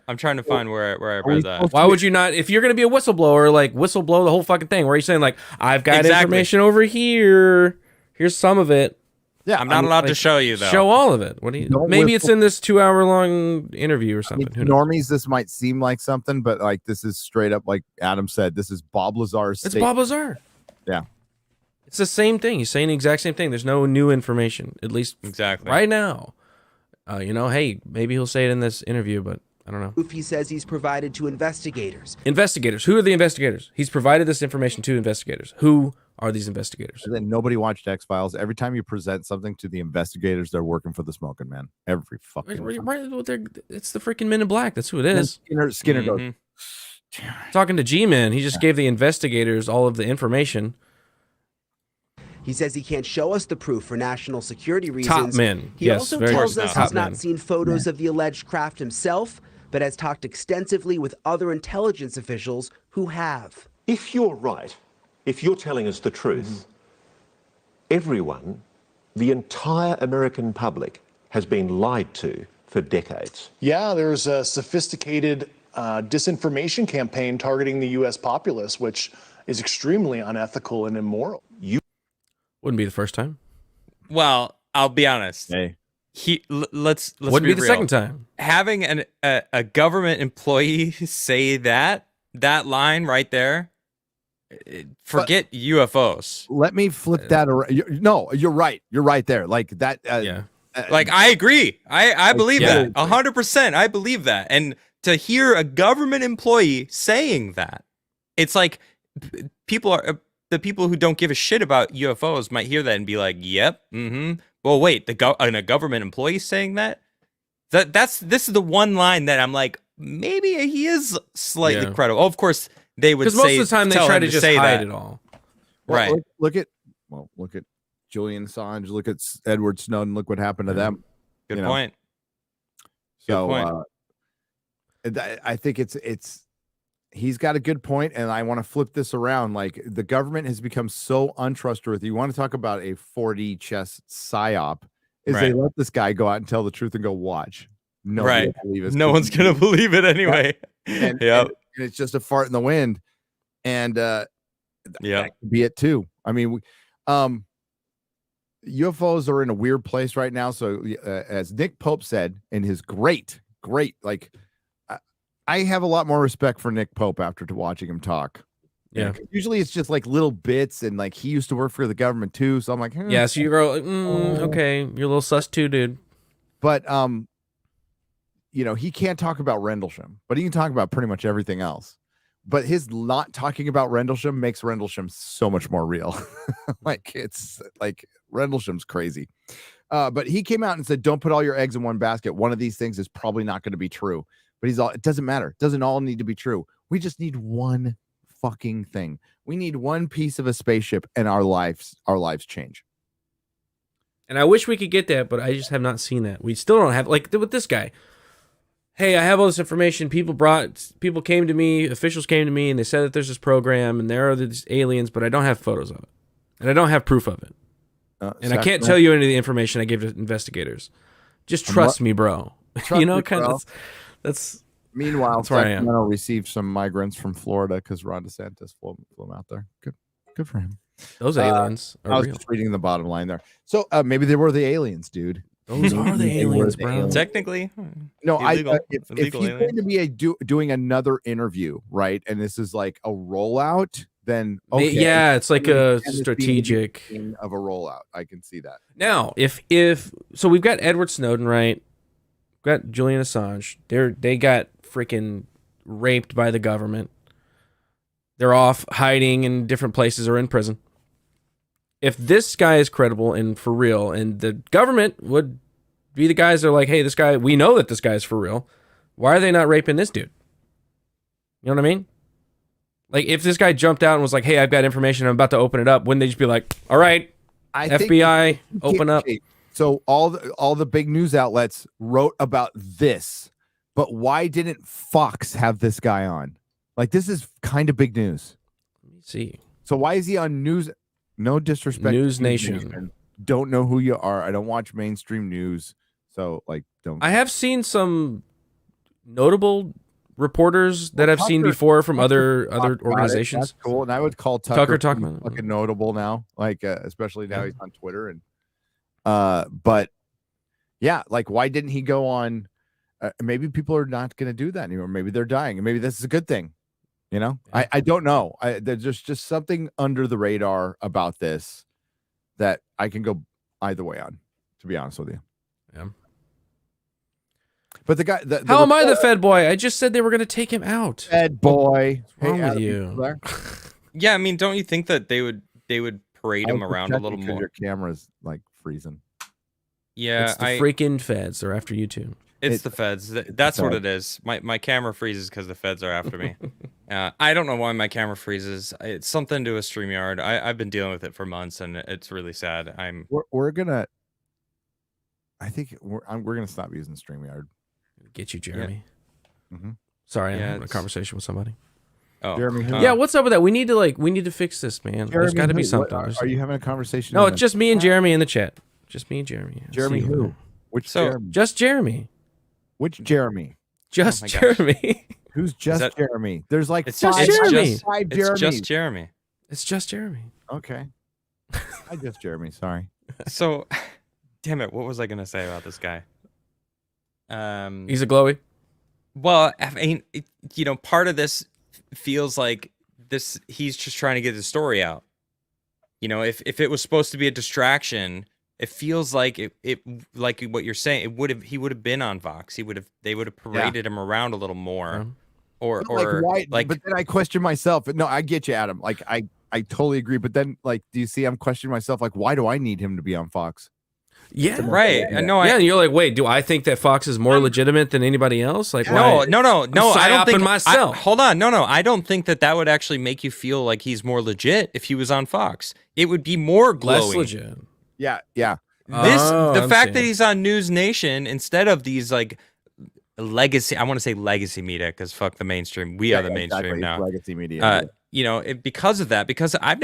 I'm trying to find where I read that. Why would you not? If you're going to be a whistleblower, like, whistleblow the whole fucking thing. Where are you saying, like, I've got information over here. Here's some of it. Yeah, I'm not allowed to show you, though. Show all of it. What do you? Maybe it's in this 2-hour-long interview or something. Who normies, this might seem like something, but like, this is straight up, like Adam said, this is Bob Lazar's. It's Bob Lazar. Yeah, it's the same thing. He's saying the exact same thing. There's no new information, at least exactly right now. Hey, maybe he'll say it in this interview, but I don't know. Proof he says he's provided to investigators. Investigators. Who are the investigators? He's provided this information to investigators. Who are these investigators? And then nobody watched X-Files. Every time you present something to the investigators, they're working for the smoking man. Every fucking time. It's the freaking Men in Black. That's who it is. Skinner goes, talking to G-Man. He just gave the investigators all of the information. He says he can't show us the proof for national security reasons. Top men. He Yes, also very tells us top he's not men. seen photos of the alleged craft himself, but has talked extensively with other intelligence officials who have. If you're right, if you're telling us the truth, everyone, the entire American public, has been lied to for decades. Yeah, there's a sophisticated disinformation campaign targeting the U.S. populace, which is extremely unethical and immoral. Wouldn't be the first time. Well, I'll be honest. Hey. Let's Wouldn't be the real. second time. Having a government employee say that line right there, forget UFOs. let me flip that around. No, you're right. You're right there. Like that. Like, I agree. I believe that 100%. I believe that. And to hear a government employee saying that, it's like the people who don't give a shit about UFOs might hear that and be like, "Yep, Well, wait, a government employee saying that? This is the one line that I'm like, maybe he is slightly credible. Oh, of course, they would say, because most of the time they try to just hide that. it all. Right. Look at Julian Assange. Look at Edward Snowden. Look what happened to them. Good point. So I think he's got a good point, and I want to flip this around. Like, the government has become so untrustworthy. You want to talk about a 4D chess psyop? They let this guy go out and tell the truth and go watch. No one's gonna believe it anyway. And it's just a fart in the wind, and that could be it too. I mean, UFOs are in a weird place right now. So as Nick Pope said in his great, like, I have a lot more respect for Nick Pope after watching him talk. Yeah. Usually it's just like little bits, and like he used to work for the government too. So I'm like, yeah. So you go, okay, you're a little sus too, dude. But he can't talk about Rendlesham, but he can talk about pretty much everything else. But his not talking about Rendlesham makes Rendlesham so much more real. Like, it's like Rendlesham's crazy. But he came out and said, don't put all your eggs in one basket. One of these things is probably not going to be true. But it doesn't matter. It doesn't all need to be true. We just need one fucking thing. We need one piece of a spaceship, and our lives change. And I wish we could get that, but I just have not seen that. We still don't have, like with this guy. Hey, I have all this information. People came to me, officials came to me, and they said that there's this program, and there are these aliens, but I don't have photos of it, and I don't have proof of it, and I can't tell you any of the information I gave to investigators. Just trust me, bro. That's. Meanwhile, that's where I am. Sacramento received some migrants from Florida because Ron DeSantis flew them out there. Good for him. Those aliens are I was real. just reading the bottom line there. So maybe they were the aliens, dude. Those are the aliens, bro. Technically, no. Illegal. If he's going to be doing another interview, right, and this is like a rollout, then okay. Yeah, it's like a strategic of a rollout. I can see that. Now, if so, we've got Edward Snowden, right? We've got Julian Assange. They got freaking raped by the government. They're off hiding in different places or in prison. If this guy is credible and for real, and the government would be the guys that are like, hey, this guy, we know that this guy's for real. Why are they not raping this dude? You know what I mean? Like, if this guy jumped out and was like, hey, I've got information, I'm about to open it up, wouldn't they just be like, all right, FBI, open up? So all the big news outlets wrote about this, but why didn't Fox have this guy on? Like, this is kind of big news. Let me see. So why is he on news? No disrespect. News Nation. Don't know who you are. I don't watch mainstream news. So, like, don't. I have seen some notable reporters that I've seen before from other organizations. That's cool. And I would call Tucker talking fucking notable now, like especially now he's on Twitter. And but yeah, like, why didn't he go on? Maybe people are not going to do that anymore. Maybe they're dying, and maybe this is a good thing. You know, I don't know. There's just something under the radar about this that I can go either way on, to be honest with you. Yeah. But the guy, How am I the Fed boy? I just said they were going to take him out. Fed boy? What's wrong with Adam, you? there? Yeah, I mean, don't you think that they would parade him around a little more? Your camera's like freezing. Yeah, It's the freaking feds. They're after you too. It's the feds. That's what it is. My camera freezes because the feds are after me. I don't know why my camera freezes. It's something to a StreamYard. I've been dealing with it for months, and it's really sad. We're gonna. I think we're gonna stop using StreamYard. Get you, Jeremy. Yeah. Mm-hmm. Sorry, I'm having a conversation with somebody. Oh, Jeremy, yeah. What's up with that? We need to fix this, man. Jeremy, There's got to be something. Are you having a conversation? No, it's just me and Jeremy in the chat. Just me and Jeremy. Jeremy who? Which Jeremy? Just Jeremy. Which Jeremy? Just Jeremy. Who's just Jeremy? There's like it's just Jeremy. It's just Jeremy. It's just Jeremy. Okay. I just Jeremy. Sorry. So, damn it. What was I gonna say about this guy? He's a glowy. Well, I mean, part of this feels like this. He's just trying to get the story out. If it was supposed to be a distraction, it feels like it like what you're saying. He would have been on Vox. They would have paraded him around a little more, or why? But then I question myself. No, I get you, Adam. Like I totally agree. But then, like, do you see? I'm questioning myself. Like, why do I need him to be on Fox? Yeah, right. No, and you're like, wait, do I think that Fox is more legitimate than anybody else? Like, no. I'm I don't think myself. Hold on, no. I don't think that would actually make you feel like he's more legit if he was on Fox. It would be more glowing. Less legit. Yeah. The fact that he's on News Nation instead of these like legacy, I want to say legacy media because fuck the mainstream. We are the mainstream now. Legacy media. Because of that, because I'll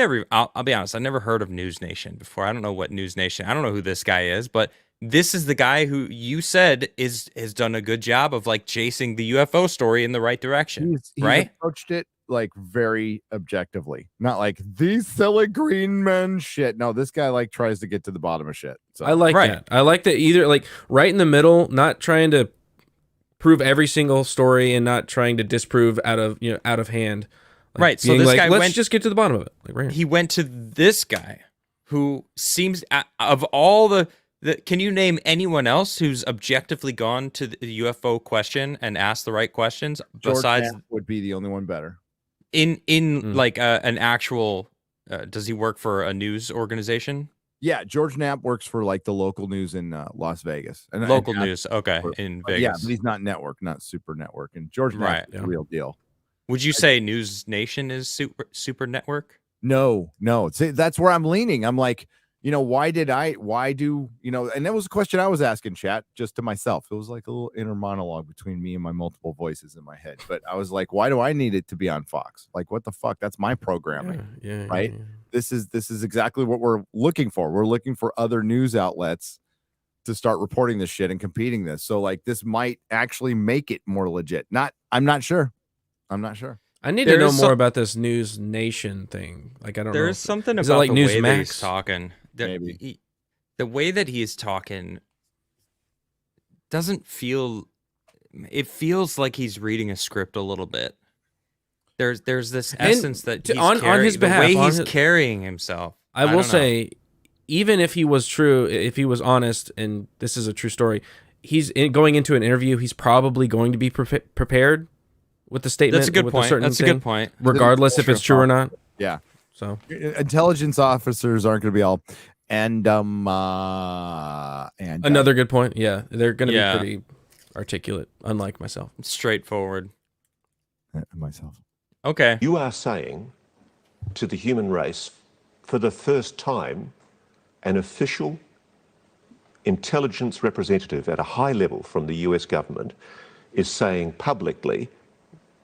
be honest, I've never heard of News Nation before. I don't know what News Nation, I don't know who this guy is, but this is the guy who you said has done a good job of like chasing the UFO story in the right direction, right? Approached it like very objectively, not like these silly green men shit. No, this guy like tries to get to the bottom of shit. So I like that. I like that either like right in the middle, not trying to prove every single story and not trying to disprove out of hand. Like, right. So this guy let's just get to the bottom of it. Like, right here. He went to this guy who seems of all the can you name anyone else who's objectively gone to the UFO question and asked the right questions besides Knapp would be the only one better like an actual does he work for a news organization? Yeah, George Knapp works for like the local news in Las Vegas. And local news, okay, in Vegas. Yeah, but he's not network, not super network. And George Knapp is the real deal. Would you say News Nation is super network? No. See, that's where I'm leaning. I'm like, why do, and that was a question I was asking chat just to myself. It was like a little inner monologue between me and my multiple voices in my head. But I was like, why do I need it to be on Fox? Like, what the fuck? That's my programming. Yeah, right. Yeah. This is exactly what we're looking for. We're looking for other news outlets to start reporting this shit and competing this. So like this might actually make it more legit. I'm not sure. I need to know more about this News Nation thing. Like, I don't know. There is something about like the News way Max? that he's talking. Maybe. The way that he's talking doesn't feel... It feels like he's reading a script a little bit. There's this essence that he's on his behalf, the way he's carrying himself. I will say, even if he was true, if he was honest, and this is a true story, going into an interview, he's probably going to be prepared with the statement. That's a good point. That's a good point. Regardless if it's true or not. Yeah. So intelligence officers aren't going to be all and another good point. Yeah, they're going to be pretty articulate, unlike myself. Straightforward. Myself. Okay. You are saying to the human race, for the first time, an official intelligence representative at a high level from the US government is saying publicly,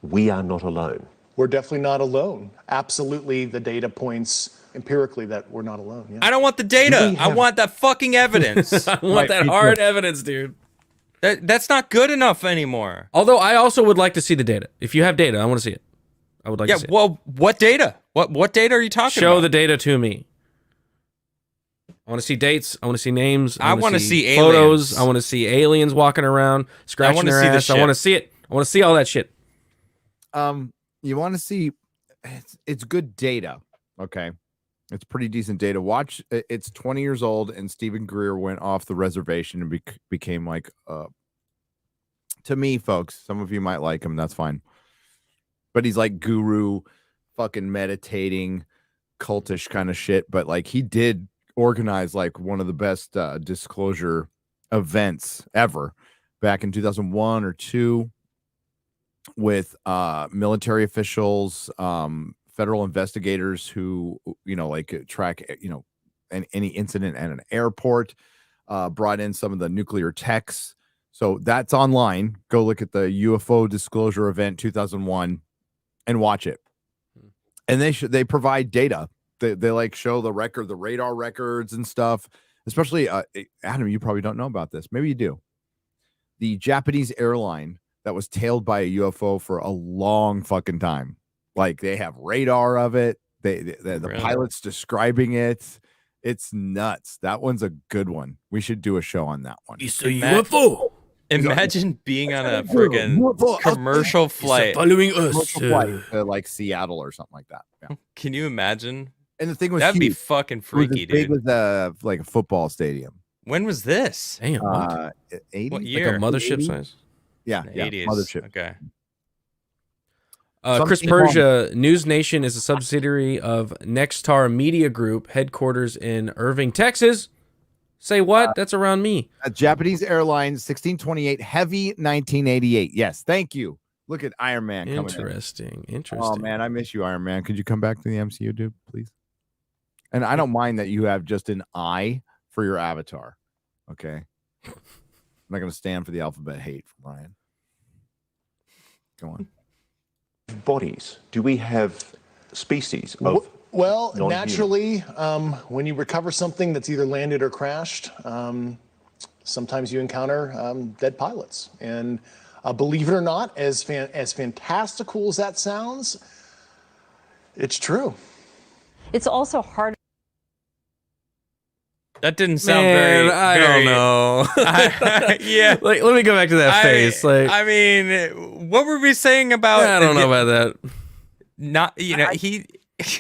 we are not alone. We're definitely not alone. Absolutely, the data points empirically that we're not alone. Yeah. I don't want the data. I want that fucking evidence. I want that hard evidence, dude. That's not good enough anymore. Although I also would like to see the data. If you have data, I want to see it. I would like to see it. Well, what data? What data are you talking about? Show the data to me. I want to see dates. I want to see names. I want to see photos. aliens. I want to see aliens walking around, scratching their ass. I want to see it. I want to see all that shit. You want to see it's good data. Okay. It's pretty decent data. Watch, it's 20 years old, and Stephen Greer went off the reservation and became like To me, folks, some of you might like him. That's fine. But he's like guru, fucking meditating, cultish kind of shit. But like he did organize like one of the best disclosure events ever back in 2001 or 2 with military officials, federal investigators who, you know, like track, you know, any incident at an airport, brought in some of the nuclear techs. So that's online. Go look at the UFO disclosure event 2001 and watch it. And they provide data. They like show the radar records and stuff. Especially Adam, you probably don't know about this. Maybe you do. The Japanese airline that was tailed by a UFO for a long fucking time. Like they have radar of it. The pilot's describing it. It's nuts. That one's a good one. We should do a show on that one. It's a UFO. Imagine being on a friggin' commercial flight. Following us. To like Seattle or something like that. Yeah. Can you imagine? And the thing was, that'd be huge. fucking freaky, It was as big dude. as like a football stadium. When was this? Damn, what? 80? What year? Like a mothership size? Yeah, The yeah, 80s. mothership. Okay. Chris Persia, News Nation is a subsidiary of Nextar Media Group, headquarters in Irving, Texas. Say what? That's around me. Japanese Airlines, 1628, heavy 1988. Yes, thank you. Look at Iron Man coming in. Interesting. Oh, man, I miss you, Iron Man. Could you come back to the MCU, dude, please? And I don't mind that you have just an I for your avatar. Okay. I'm not going to stand for the alphabet hate from Ryan. Go on. Bodies? Do we have species of Well, non-human? naturally, when you recover something that's either landed or crashed, sometimes you encounter dead pilots. And believe it or not, as fantastical as that sounds, it's true. It's also hard. That didn't sound Man, very. I don't know. Yeah. Like, let me go back to that face. Like, I mean, what were we saying about? I don't know about that. Not, you know, he.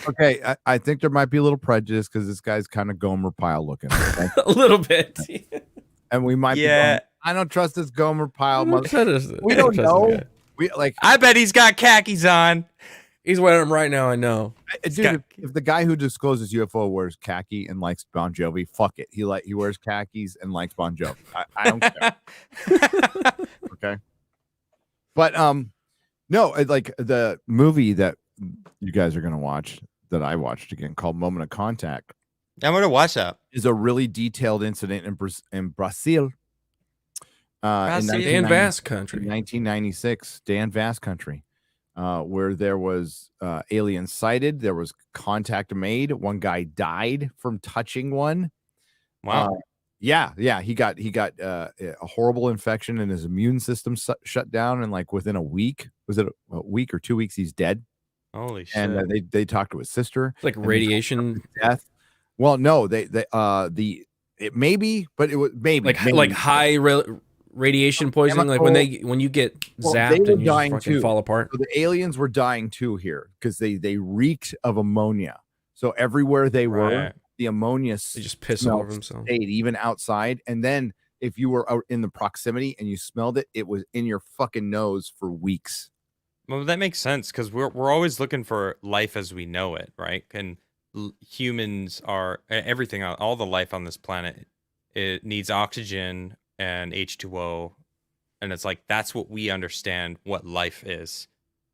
Okay, I think there might be a little prejudice because this guy's kind of Gomer Pyle looking. Okay? A little bit. And we might be going, I don't trust this Gomer Pyle. We don't know. We like. I bet he's got khakis on. He's wearing them right now. I know. Dude, if the guy who discloses UFO wears khaki and likes Bon Jovi, fuck it. He wears khakis and likes Bon Jovi. I don't care. Okay. But no, like the movie that you guys are gonna watch that I watched again called Moment of Contact. I'm gonna watch that. Is a really detailed incident in Brazil. Dan Vass country. 1996, Dan Vass country. Where there was aliens sighted, there was contact made. One guy died from touching one. Wow. Yeah, he got a horrible infection and his immune system shut down. And like within a week, was it a week or 2 weeks? He's dead. Holy shit! And they talked to his sister. Like radiation death. Well, no, it may be, but it was maybe like high radiation poisoning, like when you get zapped and you just fucking fall apart. So the aliens were dying too here because they reeked of ammonia. So everywhere they were, the ammonia they just piss all over themselves. Stayed even outside, and then if you were out in the proximity and you smelled it, it was in your fucking nose for weeks. Well, that makes sense because we're always looking for life as we know it, right? And humans are everything, all the life on this planet. It needs oxygen and H2O, and it's like that's what we understand what life is.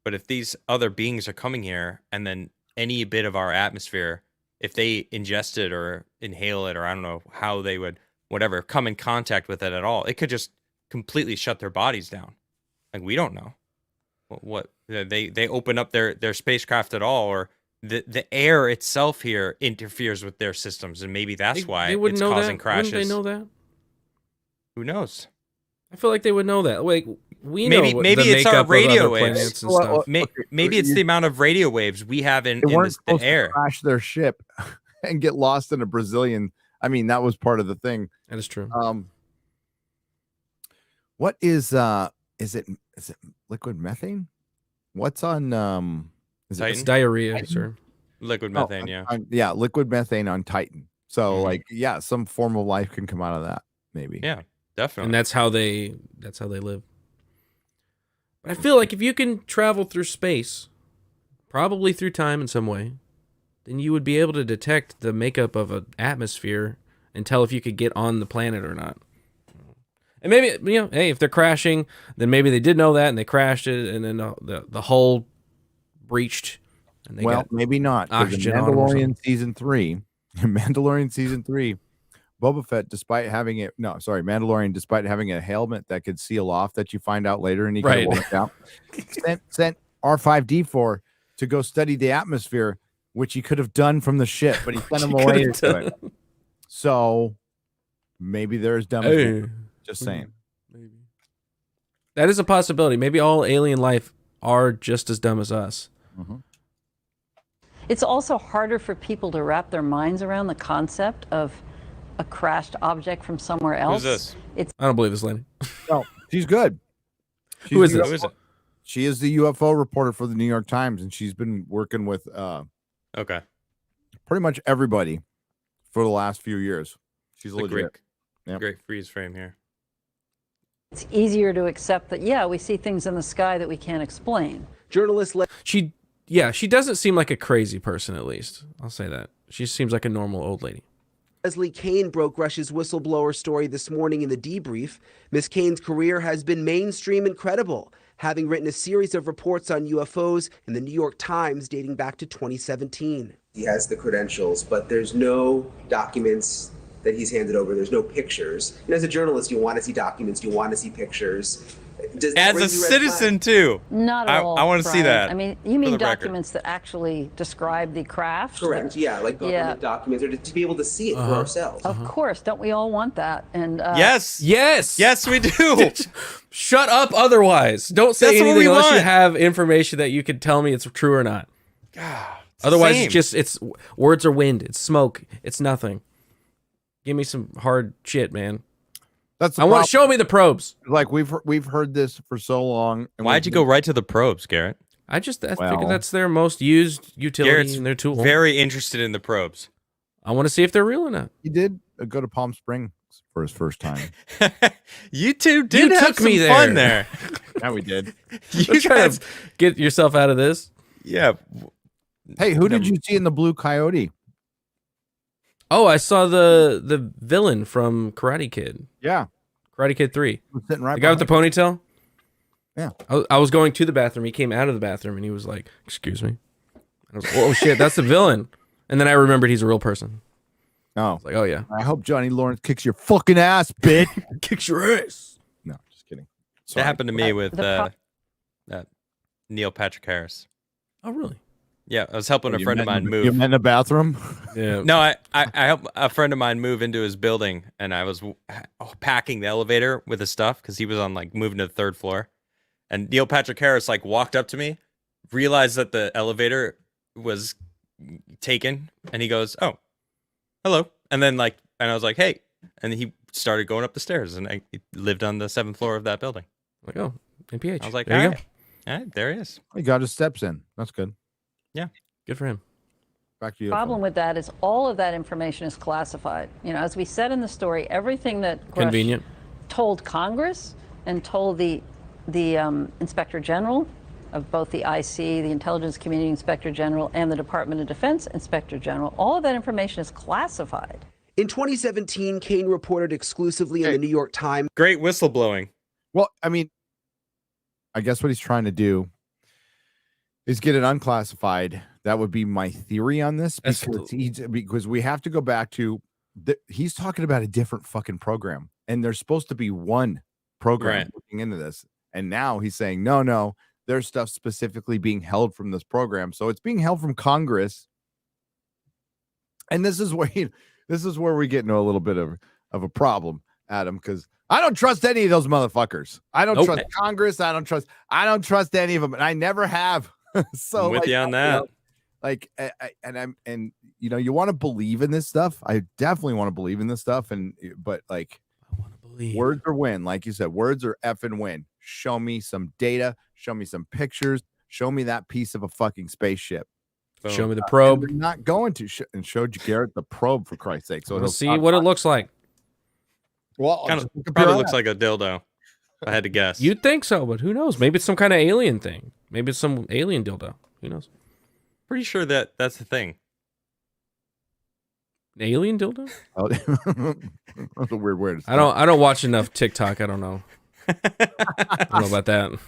But if these other beings are coming here and then any bit of our atmosphere, if they ingest it or inhale it, or I don't know how they would whatever come in contact with it at all, it could just completely shut their bodies down. Like we don't know what they open up their spacecraft at all, or the air itself here interferes with their systems, and maybe that's why it's causing crashes. Wouldn't they know that? Who knows? I feel like they would know that. Like maybe it's our radio waves. And stuff. Maybe it's the amount of radio waves we have in the air. To crash their ship and get lost in a Brazilian. I mean, that was part of the thing. That is true. What is it liquid methane? What's on it's diarrhea, Titan? sir. Liquid methane, yeah, liquid methane on Titan. So like, yeah, some form of life can come out of that, maybe. Yeah, definitely. And that's how they live. But I feel like if you can travel through space, probably through time in some way, then you would be able to detect the makeup of an atmosphere and tell if you could get on the planet or not. And maybe, hey, if they're crashing, then maybe they did know that and they crashed it, and then the hull breached. And they got maybe not. Oxygen Mandalorian season 3, Boba Fett, Mandalorian, despite having a helmet that could seal off that you find out later, and he could have worked out, sent R5D4 to go study the atmosphere, which he could have done from the ship, but he sent him away to do it. So maybe they're as dumb as me. Just saying. Maybe. That is a possibility. Maybe all alien life are just as dumb as us. Mm-hmm. It's also harder for people to wrap their minds around the concept of a crashed object from somewhere else. Who's this? I don't believe this lady. No, she's good. Who is this? Who is it? She is the UFO reporter for the New York Times, and she's been working with Okay. pretty much everybody for the last few years. She's It's a legit. great freeze frame here. It's easier to accept that, yeah, we see things in the sky that we can't explain. Journalist She doesn't seem like a crazy person, at least. I'll say that. She seems like a normal old lady. Leslie Kane broke Rush's whistleblower story this morning in the debrief. Miss Kane's career has been mainstream and credible, having written a series of reports on UFOs in the New York Times dating back to 2017. He has the credentials, but there's no documents that he's handed over. There's no pictures. And as a journalist, you want to see documents, you want to see pictures. As a citizen, too. Not at all. I want to see Brian. that. I mean, you for mean the record. documents that actually describe the craft? Correct, yeah, like government documents, or to be able to see it for ourselves. Of course. Don't we all want that? And Yes, we do. Shut up otherwise. Don't say That's what anything we unless you want. have information that you can tell me it's true or not. God, Otherwise, it's words are wind. It's smoke. It's nothing. Give me some hard shit, man. That's I want to show me the probes. Like we've heard this for so long. And Why'd you go right to the probes, Garrett? I figure that's their most used utility Garrett's in their tool. very interested in the probes. I want to see if they're real or not. He did go to Palm Springs for his first time. You two did You have took some me fun there. there. Yeah, we did. You Try guys, to get yourself out of this. yeah. Hey, who did you see in the Blue Coyote? Oh, I saw the villain from Karate Kid. Yeah, Karate Kid 3. he was sitting right The guy with the behind ponytail? Yeah. I was going to the bathroom. He came out of the bathroom and he was like, "Excuse me." I was like, "Oh shit, that's the villain." And then I remembered he's a real person. you. Oh, Like, oh yeah. I hope Johnny Lawrence kicks your fucking ass, bitch. Kicks your ass. No, just kidding. That Sorry. happened to me with The Neil Patrick Harris. Oh really? Yeah, I was helping a You friend of met in mine the- move. You met in the bathroom? Yeah. No, I helped a friend of mine move into his building, and I was packing the elevator with his stuff because he was on like moving to the third floor. And Neil Patrick Harris like walked up to me, realized that the elevator was taken, and he goes, "Oh, hello," and then and I was like, "Hey," and he started going up the stairs, and I lived on the 7th floor of that building. Like, oh, NPH. I was like, there you "All go. right, all right, there he is." He got his steps in. That's good. Good for him. Back to you. problem with that is all of that information is classified. You know, as we said in the story, everything that Grush Convenient. told Congress and told the Inspector General of both the IC, the Intelligence Community Inspector General, and the Department of Defense Inspector General, all of that information is classified. In 2017, Kane reported exclusively in the New York Times. Great whistleblowing. Well, I mean, I guess what he's trying to do is get it unclassified. That would be my theory on this, because we have to go back to he's talking about a different fucking program, and there's supposed to be one program Right. looking into this, and now he's saying no, there's stuff specifically being held from this program, so it's being held from Congress, and this is where we get into a little bit of a problem, Adam, because I don't trust any of those motherfuckers. I don't Nope. trust Congress. I don't trust any of them, and I never have. So I'm with you on that. You want to believe in this stuff. I definitely want to believe in this stuff, but I want to believe. words are win, like you said. Words are effing win. Show me some data. Show me some pictures. Show me that piece of a fucking spaceship. Show me the And probe. they're not going to and showed Garrett the probe, for Christ's sake. So We'll he'll see talk what it about looks like. Well, Kind just of look up probably your looks ass. like a dildo. I had to guess. You'd think so, but who knows? Maybe it's some kind of alien thing. Maybe it's some alien dildo. Who knows? Pretty sure that that's the thing. An alien dildo? Oh, that's a weird word. I don't watch enough TikTok. I don't know. I don't know about that.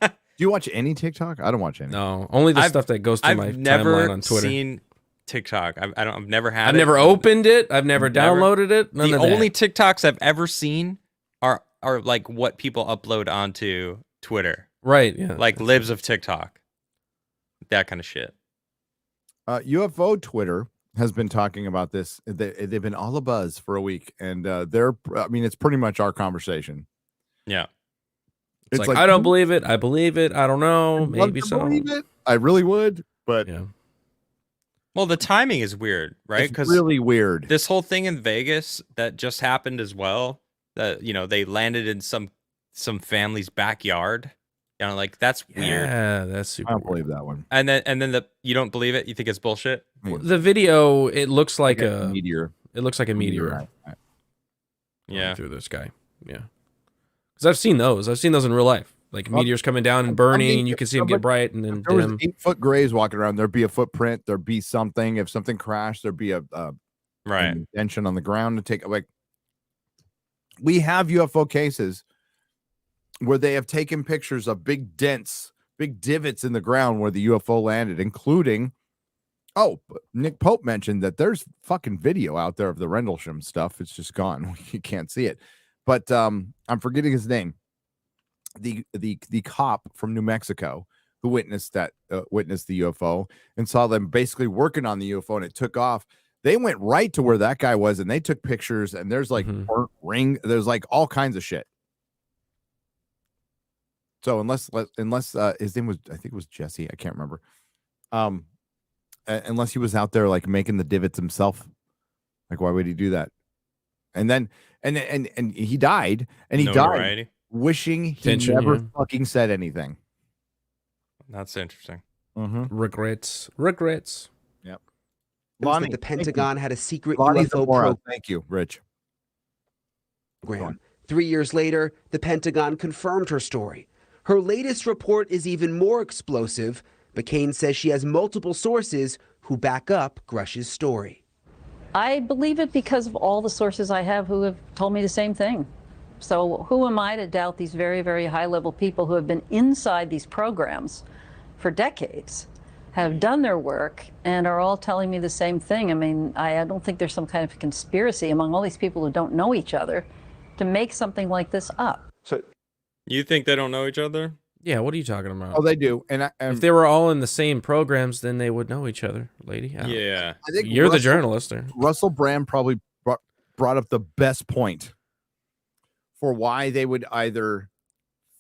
Do you watch any TikTok? I don't watch any. No, only the stuff that goes through my timeline on Twitter. I've never seen TikTok. I've never had. I've never opened it. I've never downloaded it. None the of that. only TikToks I've ever seen are like what people upload onto Twitter. Right. Yeah. Like libs of TikTok. That kind of shit. UFO Twitter has been talking about this. They've been all abuzz for a week, and it's pretty much our conversation. Yeah. It's like, I don't believe it. I believe it. I don't know. Maybe so. Believe it. I really would, but yeah. Well, the timing is weird, right? It's really weird. This whole thing in Vegas that just happened as well. That they landed in some family's backyard. Like that's weird. Yeah, that's super. I don't weird. believe that one. And then you don't believe it? You think it's bullshit? The video, it looks like a meteor. It looks like a meteor. Right. Yeah. Through the sky. Yeah. Because I've seen those. I've seen those in real life. Like meteors coming down and burning, and you can see them get bright and then there was dim. 8-foot grays walking around. There'd be a footprint. There'd be something. If something crashed, there'd be an indention on the ground to take. Like, we have UFO cases where they have taken pictures of big dents, big divots in the ground where the UFO landed, including. Oh, Nick Pope mentioned that there's fucking video out there of the Rendlesham stuff. It's just gone. You can't see it. But I'm forgetting his name. The cop from New Mexico who witnessed the UFO and saw them basically working on the UFO, and it took off. They went right to where that guy was, and they took pictures, and there's like burnt ring. There's like all kinds of shit. So unless his name was, I think it was Jesse. I can't remember. Unless he was out there like making the divots himself. Like, why would he do that? And then and he died, and he died wishing he never fucking said anything. That's interesting. Regrets. Yep. Lonnie, the Pentagon had a secret Lonnie UFO program. Thank you, Rich. 3 years later, the Pentagon confirmed her story. Her latest report is even more explosive. McCain says she has multiple sources who back up Grush's story. I believe it because of all the sources I have who have told me the same thing. So who am I to doubt these very, very high-level people who have been inside these programs for decades, have done their work, and are all telling me the same thing? I mean, I don't think there's some kind of conspiracy among all these people who don't know each other to make something like this up. So, you think they don't know each other? Yeah, what are you talking about? Oh, they do. And if they were all in the same programs, then they would know each other, lady. Yeah. I think you're the journalist there. Russell Brand probably brought up the best point for why they would either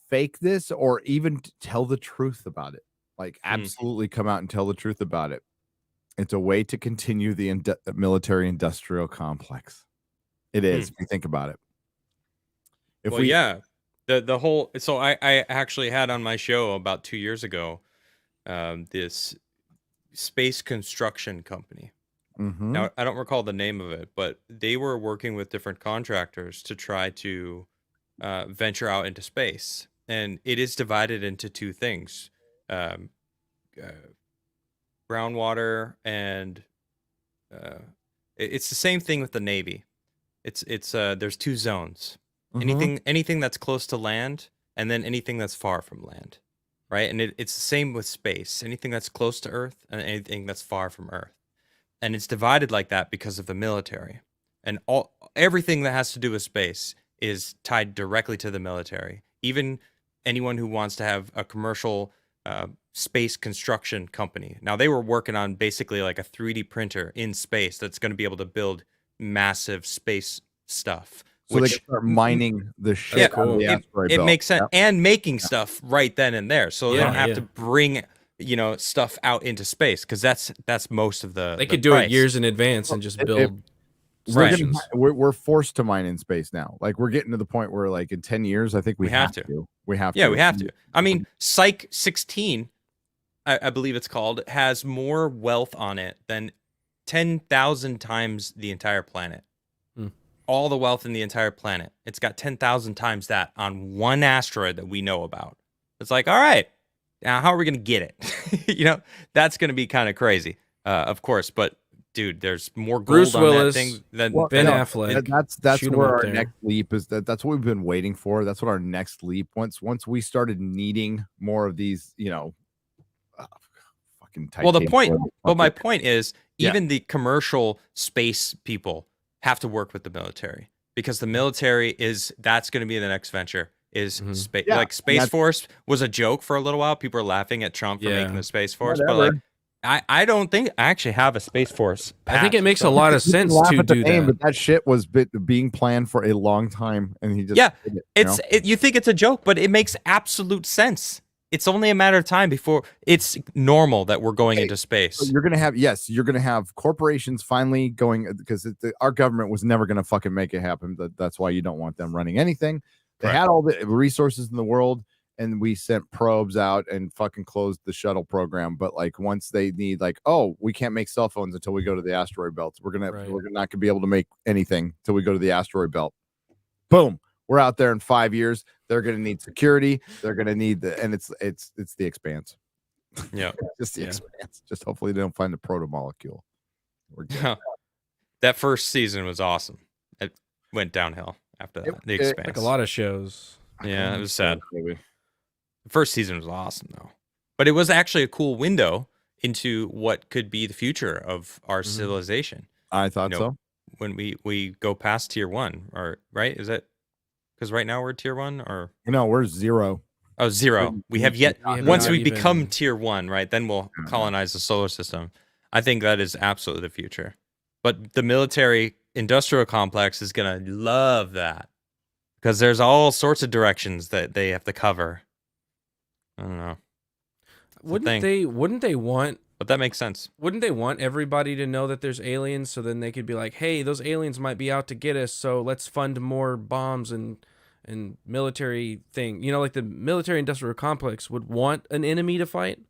fake this or even tell the truth about it. Like, absolutely come out and tell the truth about it. It's a way to continue the military industrial complex. It is, if you think about it. The whole, so I actually had on my show about 2 years ago this space construction company. Now, I don't recall the name of it, but they were working with different contractors to try to venture out into space. And it is divided into two things. Groundwater and it's the same thing with the Navy. It's there's two zones. Anything that's close to land, and then anything that's far from land, right? And it's the same with space. Anything that's close to Earth and anything that's far from Earth. And it's divided like that because of the military. And everything that has to do with space is tied directly to the military. Even anyone who wants to have a commercial space construction company. Now, they were working on basically like a 3D printer in space that's going to be able to build massive space stuff. So they can start mining the shit. Yeah, it makes sense. Yep. And making stuff right then and there. So they don't have to bring, stuff out into space, because that's most of the They could do it years in advance and just build stations. We're forced to mine in space now. Like, we're getting to the point where, like, in 10 years, I think we have to. We have to. Yeah, we have to. I mean, Psych 16, I believe it's called, has more wealth on it than 10,000 times the entire planet. all the wealth in the entire planet. It's got 10,000 times that on one asteroid that we know about. It's like, all right, now how are we going to get it? That's going to be kind of crazy, of course. But dude, there's more gold Bruce on Willis, that thing than Ben than- Affleck. That's Shoot 'em where up our there. next leap is. That's what we've been waiting for. That's what our next leap. Once we started needing more of these, fucking. Well, the titanium point. oil, Well, my fucking- point is, Yeah. even the commercial space people have to work with the military because the military that's going to be the next venture. Is space Yeah, like Space that's- Force was a joke for a little while. People were laughing at Trump for Yeah. making the Space Force, Whatever. but like I don't think I actually have a Space Force. I think it patch, makes so- a lot of You can sense laugh to at the do name, that. but that shit was being planned for a long time, and he just Yeah, did it, you know? you think it's a joke, but it makes absolute sense. It's only a matter of time before it's normal that we're going into space. So you're gonna have corporations finally going because our government was never gonna fucking make it happen. That's why you don't want them running anything. They Correct. had all the resources in the world, and we sent probes out and fucking closed the shuttle program. But like once they need we can't make cell phones until we go to the asteroid belts. We're not gonna be able to make anything until we go to the asteroid belt. Boom. We're out there in 5 years. They're going to need security. They're going to need it's the expanse. Yeah. Just the Yeah. expanse. Just hopefully they don't find the proto-molecule. We're good. That first season was awesome. It went downhill after that. The Expanse. Like a lot of shows. Yeah, it was sad. The first season was awesome though, but it was actually a cool window into what could be the future of our civilization. I thought You know, so. When we go past tier 1, or right? Is it because right now we're tier 1 or We're 0. oh 0? We have yet We have once not we even- become tier 1, right? Then we'll colonize the solar system. I think that is absolutely the future. But the military industrial complex is gonna love that because there's all sorts of directions that they have to cover. I don't know. Wouldn't they want But that makes sense. Wouldn't they want everybody to know that there's aliens so then they could be like, hey, those aliens might be out to get us, so let's fund more bombs and military thing. Like the military industrial complex would want an enemy to fight.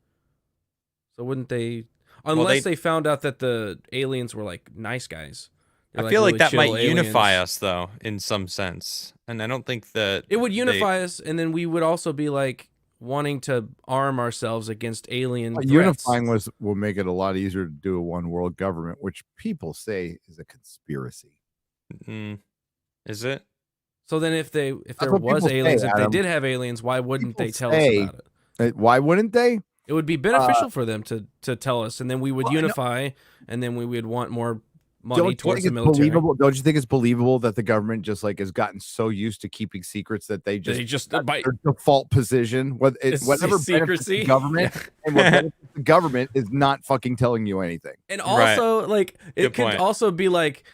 So wouldn't they? Unless they found out that the aliens were like nice guys. They're, I feel really like that chill might unify aliens. us though, in some sense. And I don't think that It would unify us, and then we would also be like wanting to arm ourselves against alien threats. Unifying will make it a lot easier to do a one world government, which people say is a conspiracy. Is it? So then if there what was people say, aliens, if Adam. they did have aliens, why wouldn't they People tell us say- about it? Why wouldn't they? It would be beneficial for them to tell us, and then we would Well, I know- unify, and then we would want more money Don't you towards think the it's military. believable? Don't you think it's believable that the government just has gotten so used to keeping secrets that they just by their default position, whatever benefits secrecy. the government and what benefits the government is not fucking telling you anything. And also, like, it Good could point. also be like,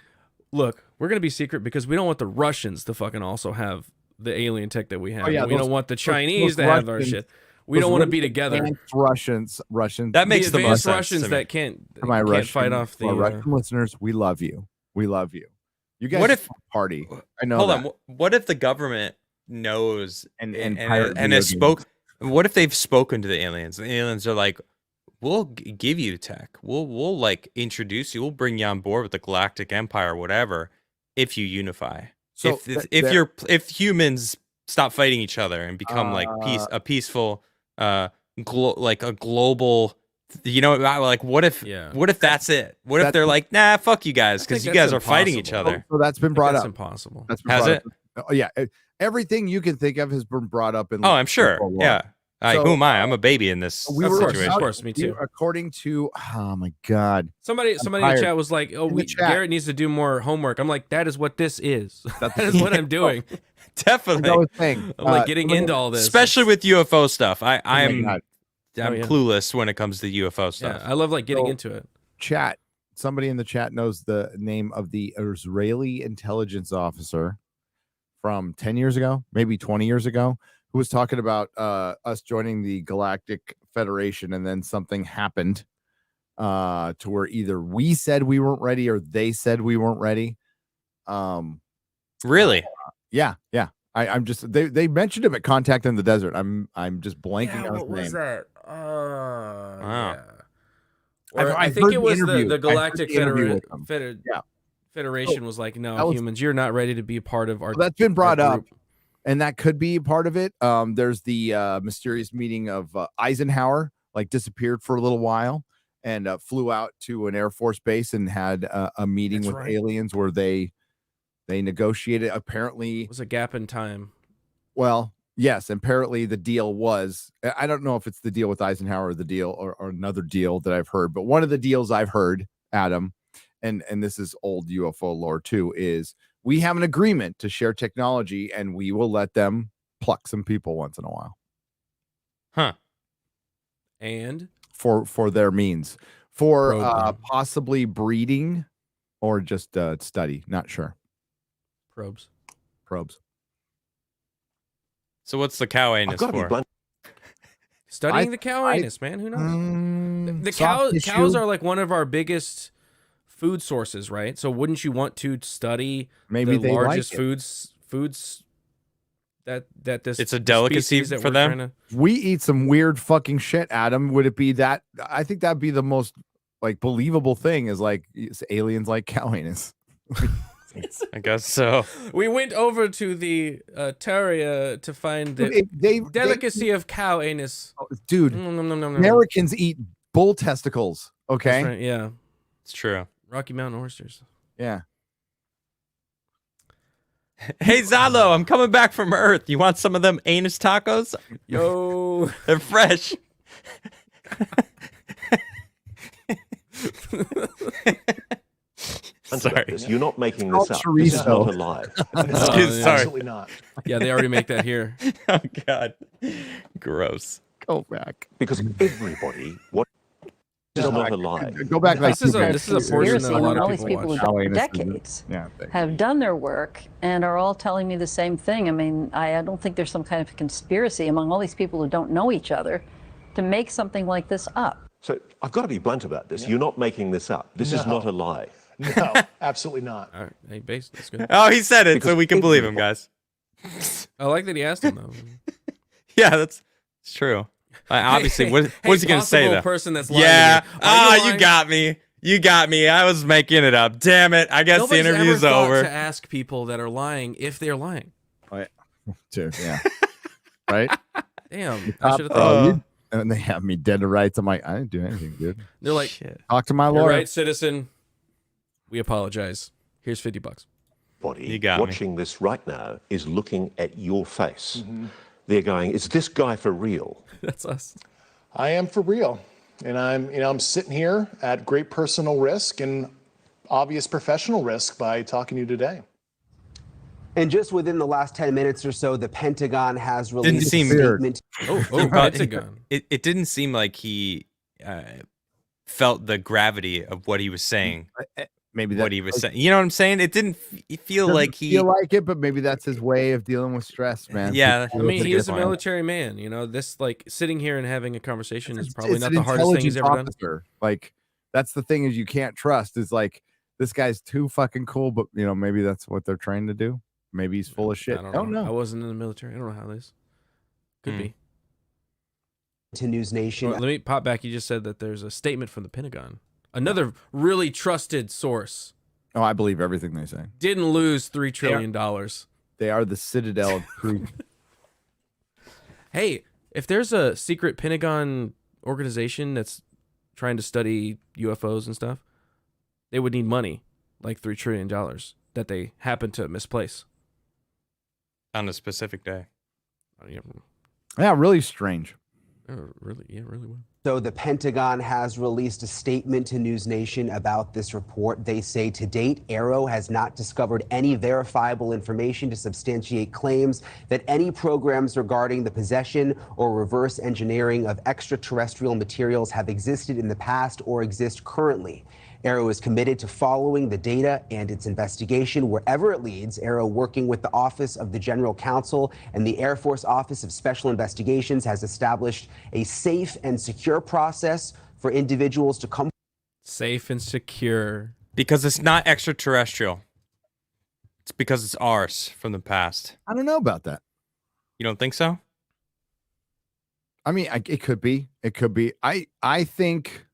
look, we're gonna be secret because we don't want the Russians to fucking also have the alien tech that we have. Oh, yeah, we those- don't want the those Chinese to have our Russians- shit. We don't want to be together. Russians. That makes the the most advanced sense Russians to me. that can't My Russian, fight off the. our Russian listeners, we love you. We love you. You guys What if- party? I know. Hold that. on. What if the government knows And has pirate video spoke? What if they've spoken to the aliens? The aliens are like, "We'll give you tech. We'll like introduce you. We'll bring you on board with the Galactic Empire, or whatever, if you unify. So if humans stop fighting each other and become like a peaceful, like a global." Like what if that's it? What if they're like, nah, fuck you guys, because you guys are fighting each other. So that's been brought That's up. impossible. That's been Has brought it? up. Oh, yeah, everything you can think of has been brought up in. Oh, I'm sure. World War. Yeah. So, who am I? I'm a baby in this we were situation. Of course, me too. According to, oh my god, Somebody in the tired. chat was like, "Oh, In the chat. Garrett needs to do more homework." I'm like, "That is what this is. that is what I'm doing. Definitely. I was saying, I'm like getting into all this, Especially with UFO stuff. I'm God. I'm Oh, yeah. clueless when it comes to UFO Yeah, stuff. I love like getting So- into it. Chat. Somebody in the chat knows the name of the Israeli intelligence officer from 10 years ago, maybe 20 years ago, who was talking about us joining the Galactic Federation, and then something happened to where either we said we weren't ready or they said we weren't ready. Really? Yeah. I'm just they mentioned him at Contact in the Desert. I'm just blanking on his name. that? Wow. Or I've I think heard it the was interview. the I've heard Galactic the interview with him. Federation. Yeah. Federation was like, no, humans, you're not ready to be a part of our. That's been brought our up, and that could be part of it. There's the mysterious meeting of Eisenhower, like disappeared for a little while, and flew out to an Air Force base and had a meeting with aliens where they negotiated. Apparently, It was a gap in time. well, yes, apparently the deal was. I don't know if it's the deal with Eisenhower or the deal or another deal that I've heard, but one of the deals I've heard, Adam, and this is old UFO lore too, is we have an agreement to share technology and we will let them pluck some people once in a while. Huh. And for their means, for Program. possibly breeding or just study, not sure. Probes. So what's the cow anus for? Studying the cow anus, man. Who knows? The cows are like one of our biggest food sources, right? So wouldn't you want to study maybe the they largest like it. foods that this It's a delicacy species that for we're them? trying to- We eat some weird fucking shit, Adam. Would it be that? I think that'd be the most like believable thing is like aliens like cow anus. I guess so. We went over to the terrier to find the Dude, delicacy of cow anus. Dude, Nom, nom, nom, nom, nom. Americans eat bull testicles. Okay, That's right, yeah. It's true. Rocky Mountain oysters. yeah. Hey Zalo, I'm coming back from Earth. You want some of them anus tacos? Yo, They're fresh. Sorry. You're not making this up. Chorizo. This is not a lie. Sorry. Absolutely not. yeah, they already make that here. Oh God. Gross. Go back. Because everybody, what is not a lie. Go back like This is two a minutes. this is a portion that Conspiracy a lot among all of these people people watch. who Anus for is- decades Yeah, have done their work and are all telling me the same thing. I mean, I don't think there's some kind of conspiracy among all these people who don't know each other to make something like this up. So I've got to be blunt about this. You're not making this up. This is No. not a lie. No, absolutely not. All right, hey, base, that's good. Oh, he said it, so Because we can believe him, guys. I like that he asked him though. Yeah, that's it's true. Obviously, what's he gonna say possible though? person that's lying Yeah. to me. Are You lying? got me. You got me. I was making it up. Damn it. I guess Nobody's the interview's ever thought over. to ask people that are lying if they're lying. Dude, yeah. Right? Damn, I should have Uh, thought. And they have me dead to rights. I'm like, I didn't do anything, dude. They're like, Shit. Talk to my "You're lawyer. right, citizen. We apologize. Here's $50." Everybody You got me. watching this right now is looking at your face. They're going, is this guy for real? That's us. I am for real. And I'm sitting here at great personal risk and obvious professional risk by talking to you today. And just within the last 10 minutes or so, the Pentagon has Didn't released a seem statement. Oh, Pentagon. It didn't seem like he felt the gravity of what he was saying. Maybe What he was saying. You know what I'm saying? It didn't feel doesn't like he. feel like it, but maybe that's his way of dealing with stress, man. Yeah, I mean, That's a he good is a point. military man. You know, this like sitting here and having a conversation is probably It's not an the hardest thing he's ever intelligence done. officer. Like that's the thing is you can't trust. Is like this guy's too fucking cool, but you know maybe that's what they're trying to do. Maybe he's full of shit. I I don't don't I know. wasn't in the military. I don't know how this could be. To News Nation. Well, let me pop back. You just said that there's a statement from the Pentagon. Another really trusted source Oh, I believe everything they say. didn't lose $3 trillion. They are the citadel of truth. Hey, if there's a secret Pentagon organization that's trying to study UFOs and stuff, they would need money, like $3 trillion that they happen to misplace. On a specific day. Yeah, really strange. Really would. So the Pentagon has released a statement to News Nation about this report. They say to date, Arrow has not discovered any verifiable information to substantiate claims that any programs regarding the possession or reverse engineering of extraterrestrial materials have existed in the past or exist currently. Arrow is committed to following the data and its investigation wherever it leads. Arrow, working with the Office of the General Counsel and the Air Force Office of Special Investigations, has established a safe and secure process for individuals to come. Safe and secure. Because it's not extraterrestrial. It's because it's ours from the past. I don't know about that. You don't think so? I mean, it could be. It could be. I think.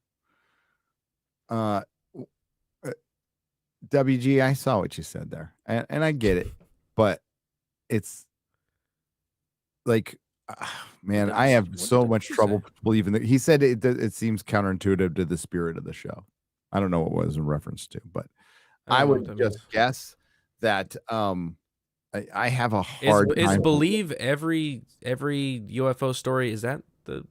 WG, I saw what you said there, and I get it, but it's like, man, I have so much trouble believing that. He said it seems counterintuitive to the spirit of the show. I don't know what it was in reference to, but I would just guess that I have a hard time. Is believe every UFO story, is that the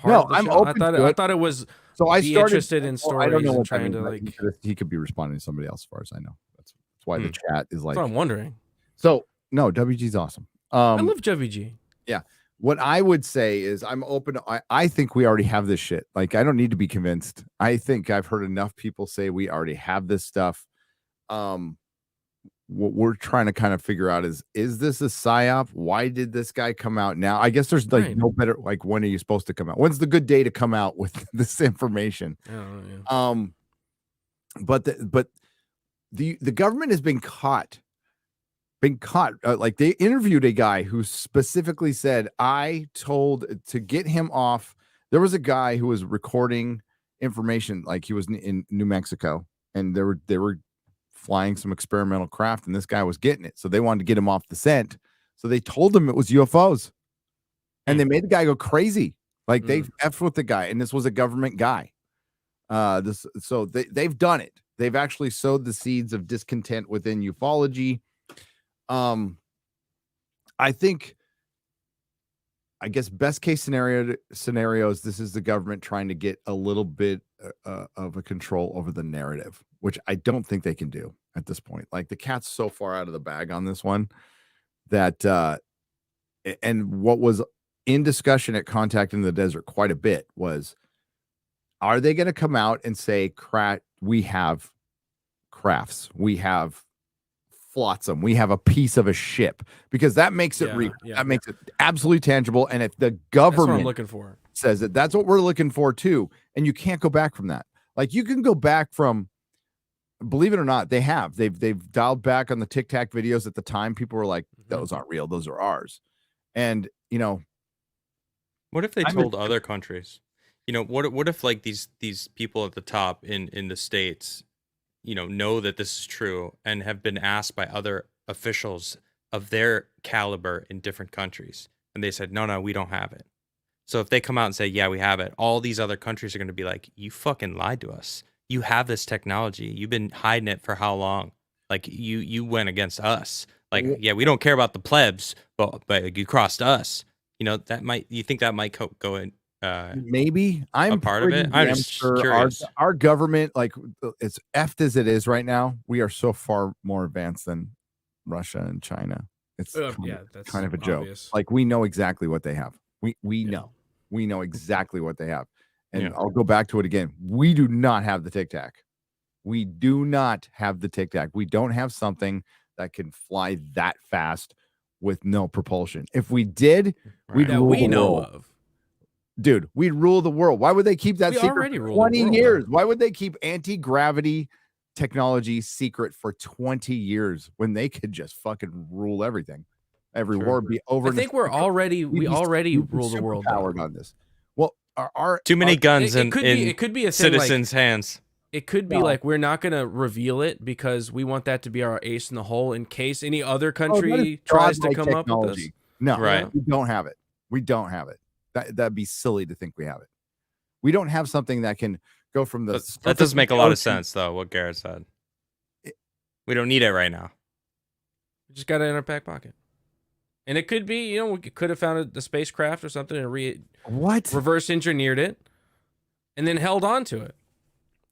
No, I'm open to it. I thought it was. So I started interested in stories. I don't know what trying that to means, like. he could be responding to somebody else, as far as I know. That's why the chat is like. That's what I'm wondering. So no, WG's awesome. I love WG. Yeah. What I would say is I'm open. I think we already have this shit. Like, I don't need to be convinced. I think I've heard enough people say we already have this stuff. What we're trying to kind of figure out is this a psyop? Why did this guy come out now? I guess there's like no better, like, when are you supposed to come out? When's the good day to come out with this information? But the government has been caught. Like, they interviewed a guy who specifically said, I told to get him off. There was a guy who was recording information, like he was in New Mexico, and they were flying some experimental craft, and this guy was getting it. So they wanted to get him off the scent. So they told him it was UFOs, and they made the guy go crazy. Like, they effed with the guy, and this was a government guy. So they've done it. They've actually sowed the seeds of discontent within ufology. I guess best case scenarios, this is the government trying to get a little bit of a control over the narrative, which I don't think they can do at this point. Like, the cat's so far out of the bag on this one that and what was in discussion at Contact in the Desert quite a bit was, are they going to come out and say, we have crafts, we have flotsam, we have a piece of a ship, because that makes it real. That makes it absolutely tangible. And if the government, that's what I'm looking for, says that, that's what we're looking for too. And you can't go back from that. Like, you can go back from, believe it or not, they've dialed back on the Tic Tac videos. At the time, people were like, those aren't real, those are ours. And what if they told other countries? What if, like, these people at the top in the States, know that this is true and have been asked by other officials of their caliber in different countries, and they said, no, we don't have it. So if they come out and say, yeah, we have it, all these other countries are going to be like, you fucking lied to us. You have this technology. You've been hiding it for how long? Like, you went against us. Like, yeah, we don't care about the plebs, but you crossed us. You think that might go in? Maybe I'm a part of it. I'm just curious. Our government, like, it's effed as it is right now. We are so far more advanced than Russia and China. It's that's kind of a obvious. joke. Like, we know exactly what they have. We know exactly what they have. And I'll go back to it again. We do not have the Tic Tac. We do not have the Tic Tac. We don't have something that can fly that fast with no propulsion. If we did, we'd rule the world. Dude, we'd rule the world. Why would they keep that secret for 20 years? Why would they keep anti-gravity technology secret for 20 years when they could just fucking rule everything? Every war would be over. I think we already rule the world on this. Well, our too many guns it could be a thing, citizens' hands. It could be like, we're not going to reveal it because we want that to be our ace in the hole in case any other country tries to come up with this. No, we don't have it. We don't have it. That'd be silly to think we have it. We don't have something that can go from the. That does make a lot of sense, though. What Garrett said. We don't need it right now. We just got it in our back pocket, and it could be, we could have found the spacecraft or something and reverse engineered it, and then held on to it.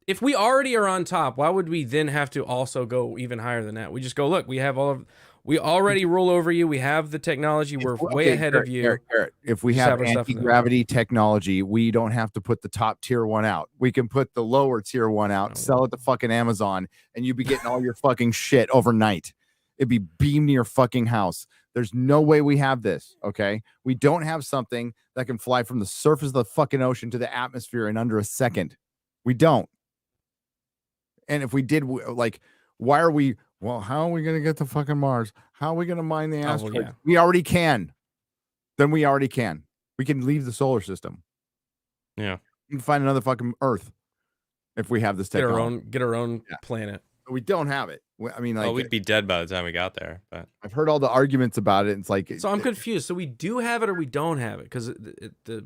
If we already are on top, why would we then have to also go even higher than that? We just go, look, we already rule over you. We have the technology. We're way ahead of you. Garrett, if we have anti-gravity technology, we don't have to put the top tier one out. We can put the lower tier one out, sell it to fucking Amazon, and you'd be getting all your fucking shit overnight. It'd be beamed to your fucking house. There's no way we have this, okay? We don't have something that can fly from the surface of the fucking ocean to the atmosphere in under a second. We don't. And if we did, like, why are we... Well, how are we going to get to fucking Mars? How are we going to mine the asteroids? We already can. Then we already can. We can leave the solar system. Yeah. We can find another fucking Earth if we have this technology. Get our own planet. We don't have it. I mean, like, we'd be dead by the time we got there. But I've heard all the arguments about it. It's like, So I'm confused. So we do have it or we don't have it? Because the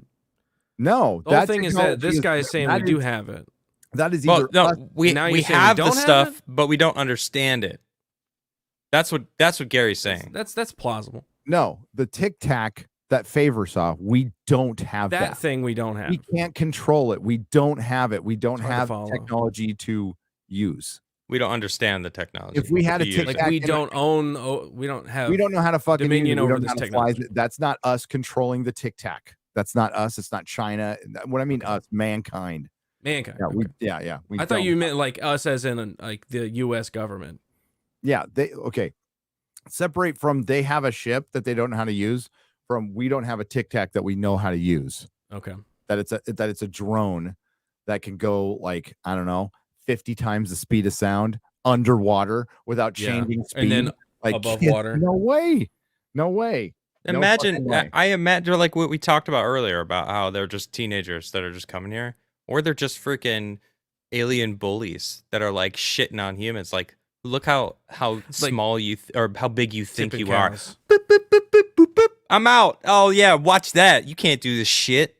no, whole thing is that this guy is saying we do have it. That is either we Now you're saying we have the don't have stuff, it? but we don't understand it. That's what Gary's saying. That's plausible. no, the Tic Tac that Favor saw, we don't have That thing we don't have. We can't control it. We don't have it. We don't It's hard to have follow. technology to use. We don't understand the technology. If we had a to Tic use Like it. Tac, we don't own. We don't have. we don't know how to fucking dominion use it. We over don't know this how to fly technology. it. That's not us controlling the Tic Tac. That's not us. It's not China. What I mean, us, mankind. Mankind. Yeah, Okay. yeah. We I thought don't. you meant like us, as in like the U.S. government. Yeah, okay. Separate from they have a ship that they don't know how to use from we don't have a Tic Tac that we know how to use. Okay. That it's a drone that can go like, I don't know, 50 times the speed of sound underwater without Yeah. changing speed. And then like above kids, water. No way. No way. No Imagine, fucking way. I imagine like what we talked about earlier about how they're just teenagers that are just coming here, or they're just freaking alien bullies that are like shitting on humans. Like, look how small you or how big you think Tipping you are. cows. Boop, boop, boop, boop, boop, boop. I'm out. Oh yeah, watch that. You can't do this shit.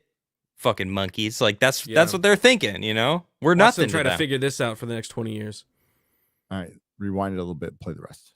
Fucking monkeys. Like that's what they're thinking. You know, we're Watch nothing. them try to to them. figure this out for the next 20 years. All right, rewind it a little bit, play the rest.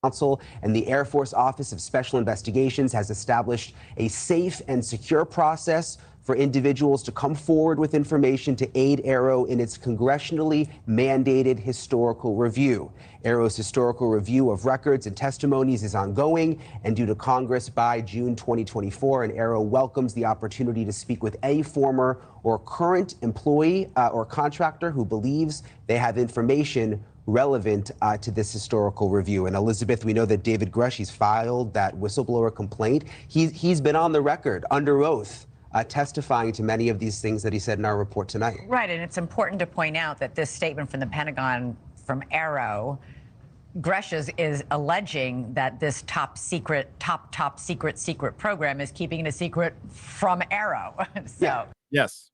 Council and the Air Force Office of Special Investigations has established a safe and secure process for individuals to come forward with information to aid AARO in its congressionally mandated historical review. AARO's historical review of records and testimonies is ongoing and due to Congress by June 2024, and AARO welcomes the opportunity to speak with any former or current employee or contractor who believes they have information relevant to this historical review. And Elizabeth, we know that David Grush, he's filed that whistleblower complaint. He's been on the record under oath testifying to many of these things that he said in our report tonight. Right, and it's important to point out that this statement from the Pentagon from AARO, Grush is alleging that this top secret program is keeping it a secret from AARO. So. Yeah. Yes.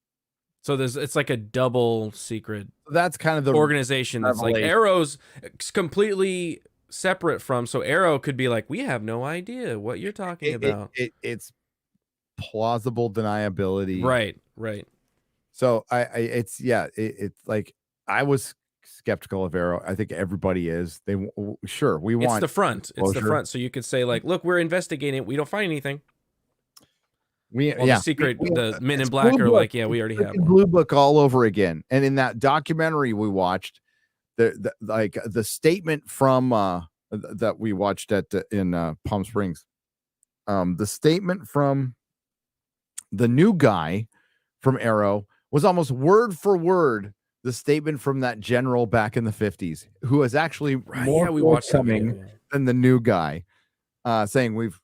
So it's like a double secret That's kind of the organization that's like revelation. Arrow's completely separate from. So Arrow could be like, we have no idea what you're talking about. It's plausible deniability. Right. So it's like I was skeptical of Arrow. I think everybody is. We It's want the front. It's the closure. front. So you could say like, look, we're investigating it. We don't find anything. The Men in it's Black Blue are Book. like, yeah, we already have Freaking one. Blue Book all over again. And in that documentary we watched, the statement from that we watched in Palm Springs, the statement from the new guy from Arrow was almost word for word the statement from that general back in the 50s, who is actually more we watched that forthcoming video, yeah. than the new guy, saying we've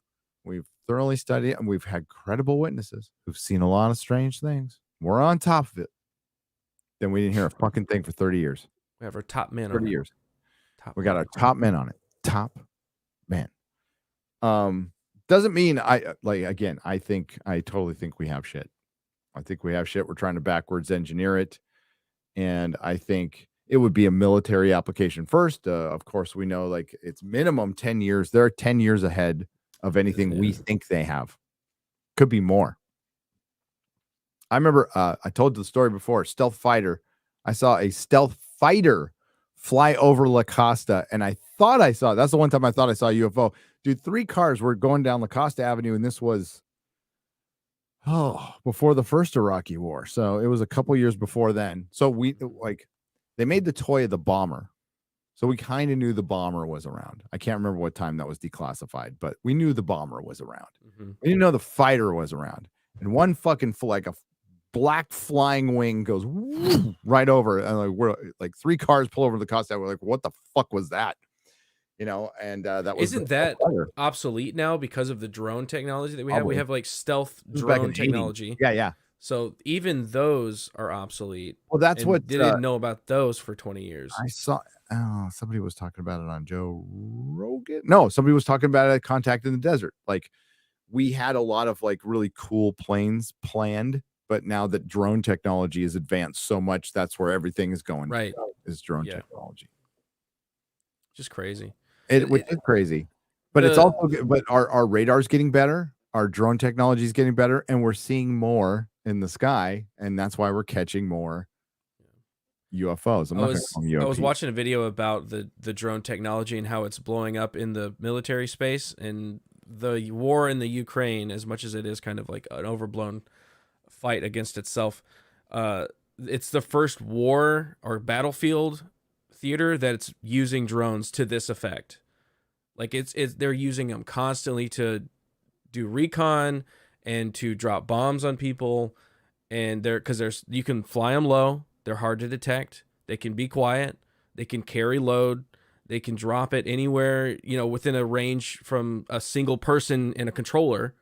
thoroughly studied it and we've had credible witnesses who've seen a lot of strange things. We're on top of it. Then we didn't hear a fucking thing for 30 years. We have our top men on 30 it. years. Top We got men. our top men on it. Top man. Doesn't mean I totally think we have shit. I think we have shit. We're trying to backwards engineer it. And I think it would be a military application first. Of course, we know like it's minimum 10 years. They're 10 years ahead of anything we think they have. Could be more. I remember I told the story before, stealth fighter. I saw a stealth fighter fly over La Costa, and I thought I saw, that's the one time I thought I saw a UFO. Dude, 3 cars were going down La Costa Avenue, and this was before the first Iraqi war. So it was a couple years before then. So they made the toy of the bomber. So we kind of knew the bomber was around. I can't remember what time that was declassified, but we knew the bomber was around. Mm-hmm. We didn't know the fighter was around. And one fucking like a black flying wing goes right over, and we're like 3 cars pull over the Costa. We're like, what the fuck was that? You know, and that was Isn't that obsolete now because of the drone technology that we have? Probably. We have like stealth This was back in drone the 80s. technology. Yeah. So even those are obsolete. Well, that's and what didn't know about those for 20 years. I saw. Somebody was talking about it on Joe Rogan. No, somebody was talking about it at Contact in the Desert. Like we had a lot of like really cool planes planned but now that drone technology is advanced so much, that's where everything is going. Right. Is drone technology. Just crazy. Which is crazy. But it's also good. But our radar's getting better. Our drone technology is getting better, and we're seeing more in the sky, and that's why we're catching more UFOs. I was watching a video about the drone technology and how it's blowing up in the military space, and the war in the Ukraine, as much as it is kind of like an overblown fight against itself, it's the first war or battlefield theater that's using drones to this effect. Like they're using them constantly to do recon and to drop bombs on people, and you can fly them low. They're hard to detect. They can be quiet. They can carry load. They can drop it anywhere, within a range from a single person in a controller.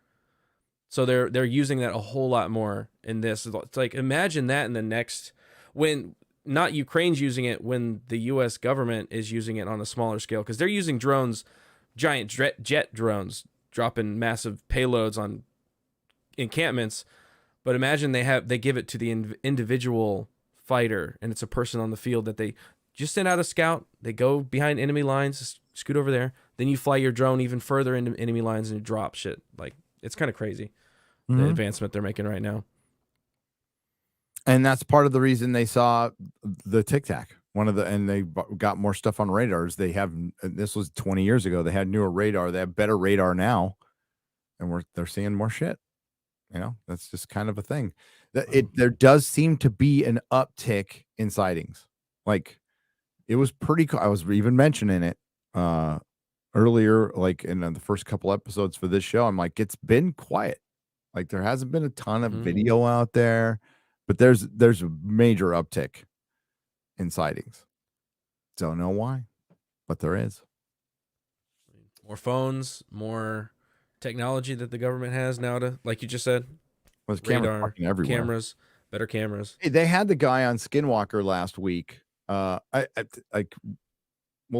So they're using that a whole lot more in this. It's like, imagine that in the next, when not Ukraine's using it, when the U.S. government is using it on a smaller scale, because they're using drones, giant jet drones, dropping massive payloads on encampments. But imagine they give it to the individual fighter, and it's a person on the field that they just send out a scout. They go behind enemy lines, scoot over there. Then you fly your drone even further into enemy lines and you drop shit. Like, it's kind of crazy, the advancement they're making right now. And that's part of the reason they saw the Tic Tac. And they got more stuff on radars. This was 20 years ago. They had newer radar. They have better radar now, and they're seeing more shit. That's just kind of a thing. There does seem to be an uptick in sightings. Like, it was pretty cool. I was even mentioning it earlier, like in the first couple episodes for this show. I'm like, it's been quiet. Like, there hasn't been a ton of video out there, but there's a major uptick in sightings. Don't know why, but there is. More phones, more technology that the government has now to, like you just said, radar, cameras, better cameras. Hey, they had the guy on Skinwalker last week. We'll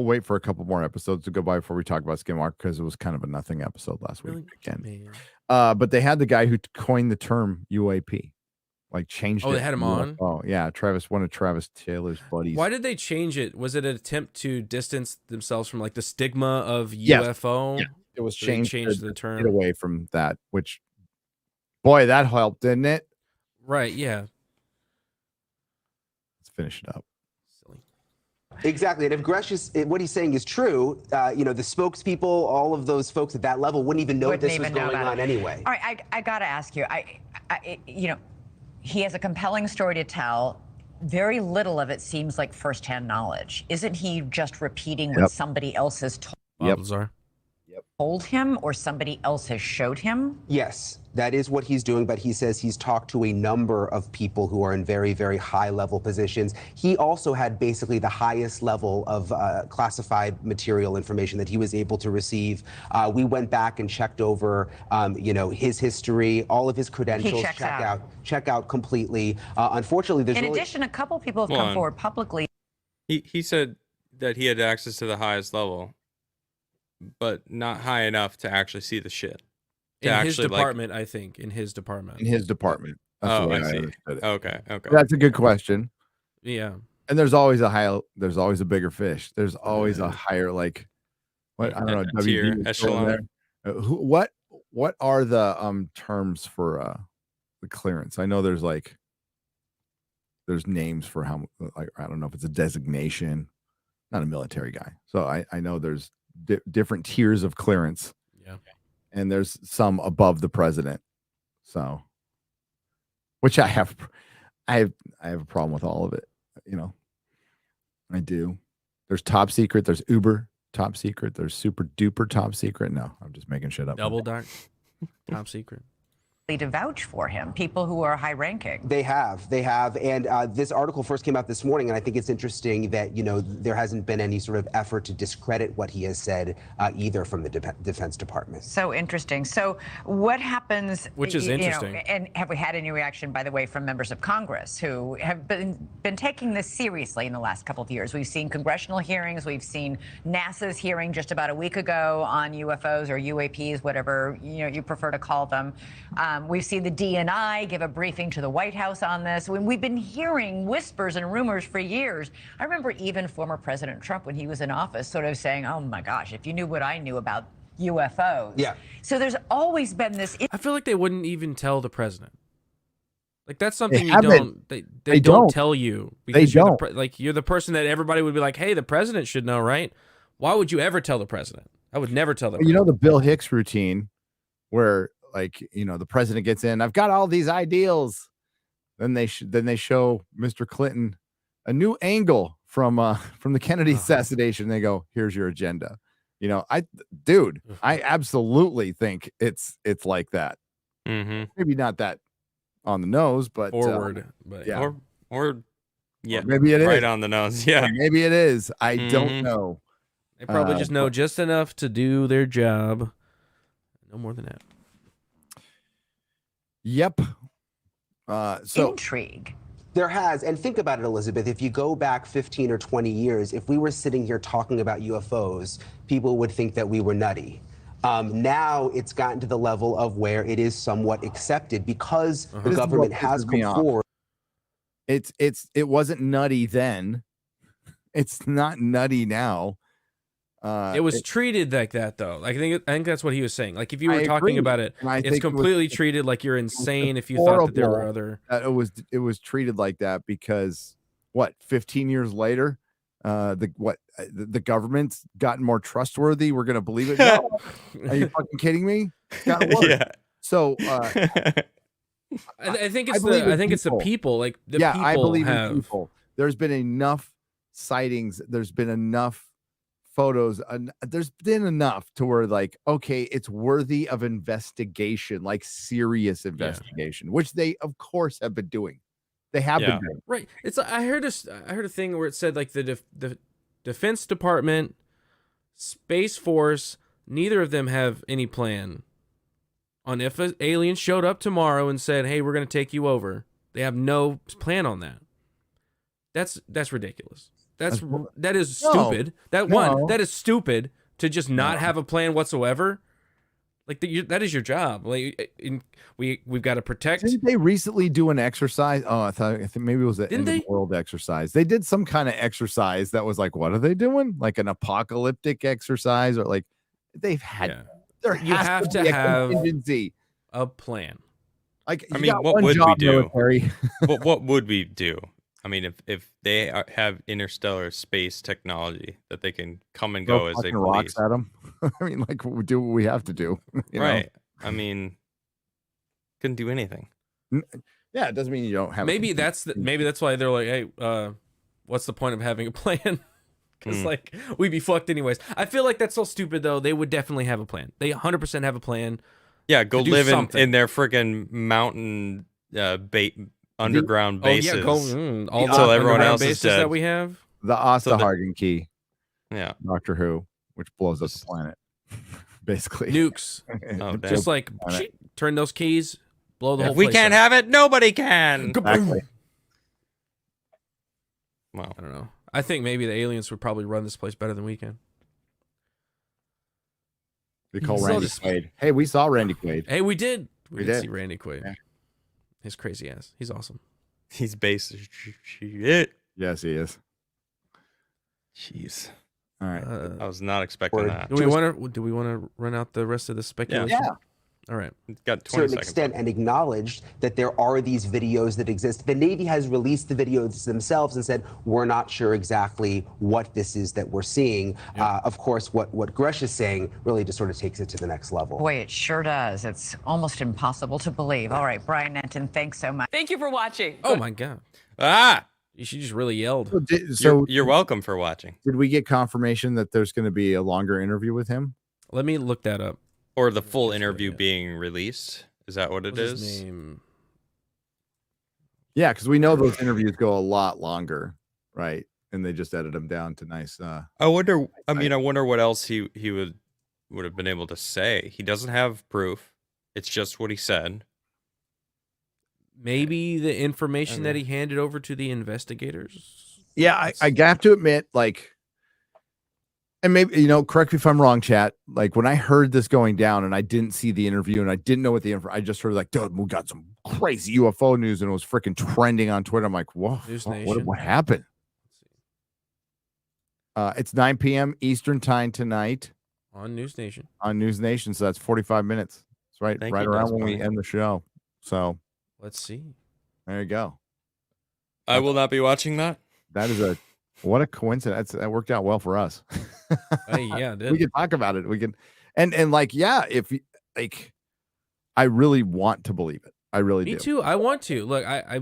wait for a couple more episodes to go by before we talk about Skinwalker, because it was kind of a nothing episode last week again. But they had the guy who coined the term UAP. Like, changed it. Oh, they had him on? Oh, yeah. One of Travis Taylor's buddies. Why did they change it? Was it an attempt to distance themselves from, like, the stigma of UFO? Yeah. It was So changed the term. Get away from that, which, boy, that helped, didn't it? Right, yeah. Let's finish it up. Exactly. And if what he's saying is true, the spokespeople, all of those folks at that level wouldn't even know this was going on anyway. All right, I got to ask you, he has a compelling story to tell. Very little of it seems like firsthand knowledge. Isn't he just repeating what somebody else has told him, or somebody else has showed him? Yes, that is what he's doing, but he says he's talked to a number of people who are in very, very high level positions. He also had basically the highest level of classified material information that he was able to receive. We went back and checked over, his history, all of his credentials, check out completely. Unfortunately, there's in addition, a couple people have come forward publicly. He said that he had access to the highest level, but not high enough to actually see the shit. In his department, I think. In his department. That's the way I see. understood it. Okay. That's a good question. Yeah. And there's always a bigger fish. There's always a higher, like, what, I don't know, tier, echelon. What are the terms for the clearance? I know there's names for how, like, I don't know if it's a designation. Not a military guy. So I know there's different tiers of clearance. Yeah. And there's some above the president. So, which I have a problem with all of it. I do. There's top secret. There's uber top secret. There's super duper top secret. No, I'm just making shit up. Double dark top secret. To vouch for him, people who are high ranking. They have. And this article first came out this morning, and I think it's interesting that, there hasn't been any sort of effort to discredit what he has said either from the Defense Department. So interesting. So what happens? Which is interesting. And have we had any reaction, by the way, from members of Congress who have been taking this seriously in the last couple of years? We've seen congressional hearings. We've seen NASA's hearing just about a week ago on UFOs or UAPs, whatever you prefer to call them. We've seen the DNI give a briefing to the White House on this. We've been hearing whispers and rumors for years. I remember even former President Trump, when he was in office, sort of saying, oh my gosh, if you knew what I knew about UFOs. Yeah. So there's always been this. I feel like they wouldn't even tell the president. Like that's They something you haven't. don't. They don't don't. tell you They because you're don't. like you're the person that everybody would be like, hey, the president should know, right? Why would you ever tell the president? I would never tell the You president. know the Bill Hicks routine, where like the president gets in. I've got all these ideals. Then they show Mr. Clinton a new angle from the Kennedy assassination. They go, here's your agenda. I absolutely think it's like that. Mm-hmm. Maybe not that on the nose, but forward, but yeah, or yeah, or maybe it is right on the nose. Yeah, or maybe it is. I don't know. They probably just know just enough to do their job. No more than that. Yep. So intrigue. There has, and think about it, Elizabeth, if you go back 15 or 20 years, if we were sitting here talking about UFOs, people would think that we were nutty. Now it's gotten to the level of where it is somewhat accepted because the government has come forward. It wasn't nutty then. It's not nutty now. It was treated like that, though. Like, I think that's what he was saying. Like, if you were I talking agree. about it, And I it's think completely treated like you're insane if you thought that there were other. It was treated like that because 15 years later, the government's gotten more trustworthy. We're gonna believe it. No. Are you fucking kidding me? It's gotten worse. Yeah. So I think it's the people. Like the people I believe have. in people. There's been enough sightings. There's been enough photos. There's been enough to where like, okay, it's worthy of investigation, like serious investigation, which they of course have been doing. They have been doing. Right. It's I heard a thing where it said like the Defense Department, Space Force, neither of them have any plan on if an alien showed up tomorrow and said, "Hey, we're going to take you over." They have no plan on that. That's ridiculous. That is stupid. That is stupid to just not have a plan whatsoever. Like that is your job. Like we've got to protect. Didn't they recently do an exercise? Oh, I think maybe it was the end of the world exercise. They did some kind of exercise that was like, what are they doing? Like an apocalyptic exercise, or like they've had. You have to have a plan. Like, I mean, what would we do? What would we do? I mean, if they have interstellar space technology that they can come and go as they please. Rocks at them. I mean, like we do what we have to do. Right. I mean, couldn't do anything. Yeah, it doesn't mean you don't have. Maybe that's why they're like, hey, what's the point of having a plan? Because like we'd be fucked anyways. I feel like that's so stupid though. They would definitely have a plan. They 100% have a plan. Yeah, go live in their freaking mountain underground bases. All everyone else bases is dead. That we have the Osterhagen key. Yeah, Doctor Who, which blows up the planet, basically nukes. Just like turn those keys, blow the whole. If we can't have it, nobody can. Exactly. Well, I don't know. I think maybe the aliens would probably run this place better than we can. They call Randy Quaid. Hey, we saw Randy Quaid. Hey, we did. We did see Randy Quaid. Yeah. His crazy ass. He's awesome. He's base shit. Yes, he is. Jeez. All right. I was not expecting that. Do we want to run out the rest of the speculation? Yeah. All right. Got 20 to a certain seconds. extent, and acknowledged that there are these videos that exist. The Navy has released the videos themselves and said, we're not sure exactly what this is that we're seeing. Of course, what Gresh is saying really just sort of takes it to the next level. Boy, it sure does. It's almost impossible to believe. All right, Brian Nenton, thanks so much. Thank you for watching. Oh, my God. She just really yelled. So you're welcome for watching. Did we get confirmation that there's going to be a longer interview with him? Let me look that up. Or the full interview being released? Is that what it is? His name? Yeah, because we know those interviews go a lot longer, right? And they just edit them down to nice. I wonder. I mean, I wonder what else he would have been able to say. He doesn't have proof. It's just what he said. Maybe the information that he handed over to the investigators. Yeah, I have to admit, like, And maybe, correct me if I'm wrong, chat. Like when I heard this going down and I didn't see the interview and I didn't know what the I just heard like, dude, we got some crazy UFO news and it was freaking trending on Twitter. I'm like, whoa, what happened? It's 9 p.m. Eastern time tonight on News Nation. On News Nation, so that's 45 minutes. That's right, right around when we end the show. So let's see. There you go. I will not be watching that. That is what a coincidence. That worked out well for us. Yeah, it did. We can talk about it. We can, and like, yeah, if like, I really want to believe it. I really do. Me too. I want to. Look, I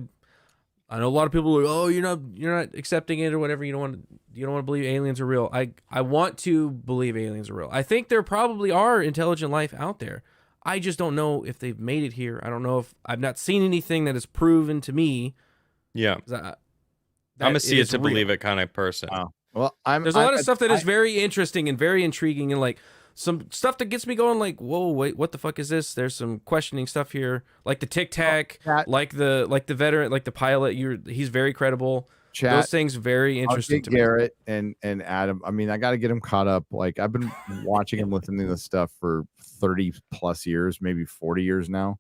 know a lot of people are like, oh, you're not accepting it or whatever. You don't want to believe aliens are real. I want to believe aliens are real. I think there probably are intelligent life out there. I just don't know if they've made it here. I don't know if I've not seen anything that has proven to me. Yeah. I'm a see it to believe it kind of person. Well, there's a lot of stuff that is very interesting and very intriguing, and like some stuff that gets me going. Like, whoa, wait, what the fuck is this? There's some questioning stuff here, like the Tic Tac, like the veteran, like the pilot. He's very credible. Chat, those things very interesting to Garrett me. and Adam. I mean, I got to get him caught up. Like I've been watching and listening to this stuff for 30 plus years, maybe 40 years now,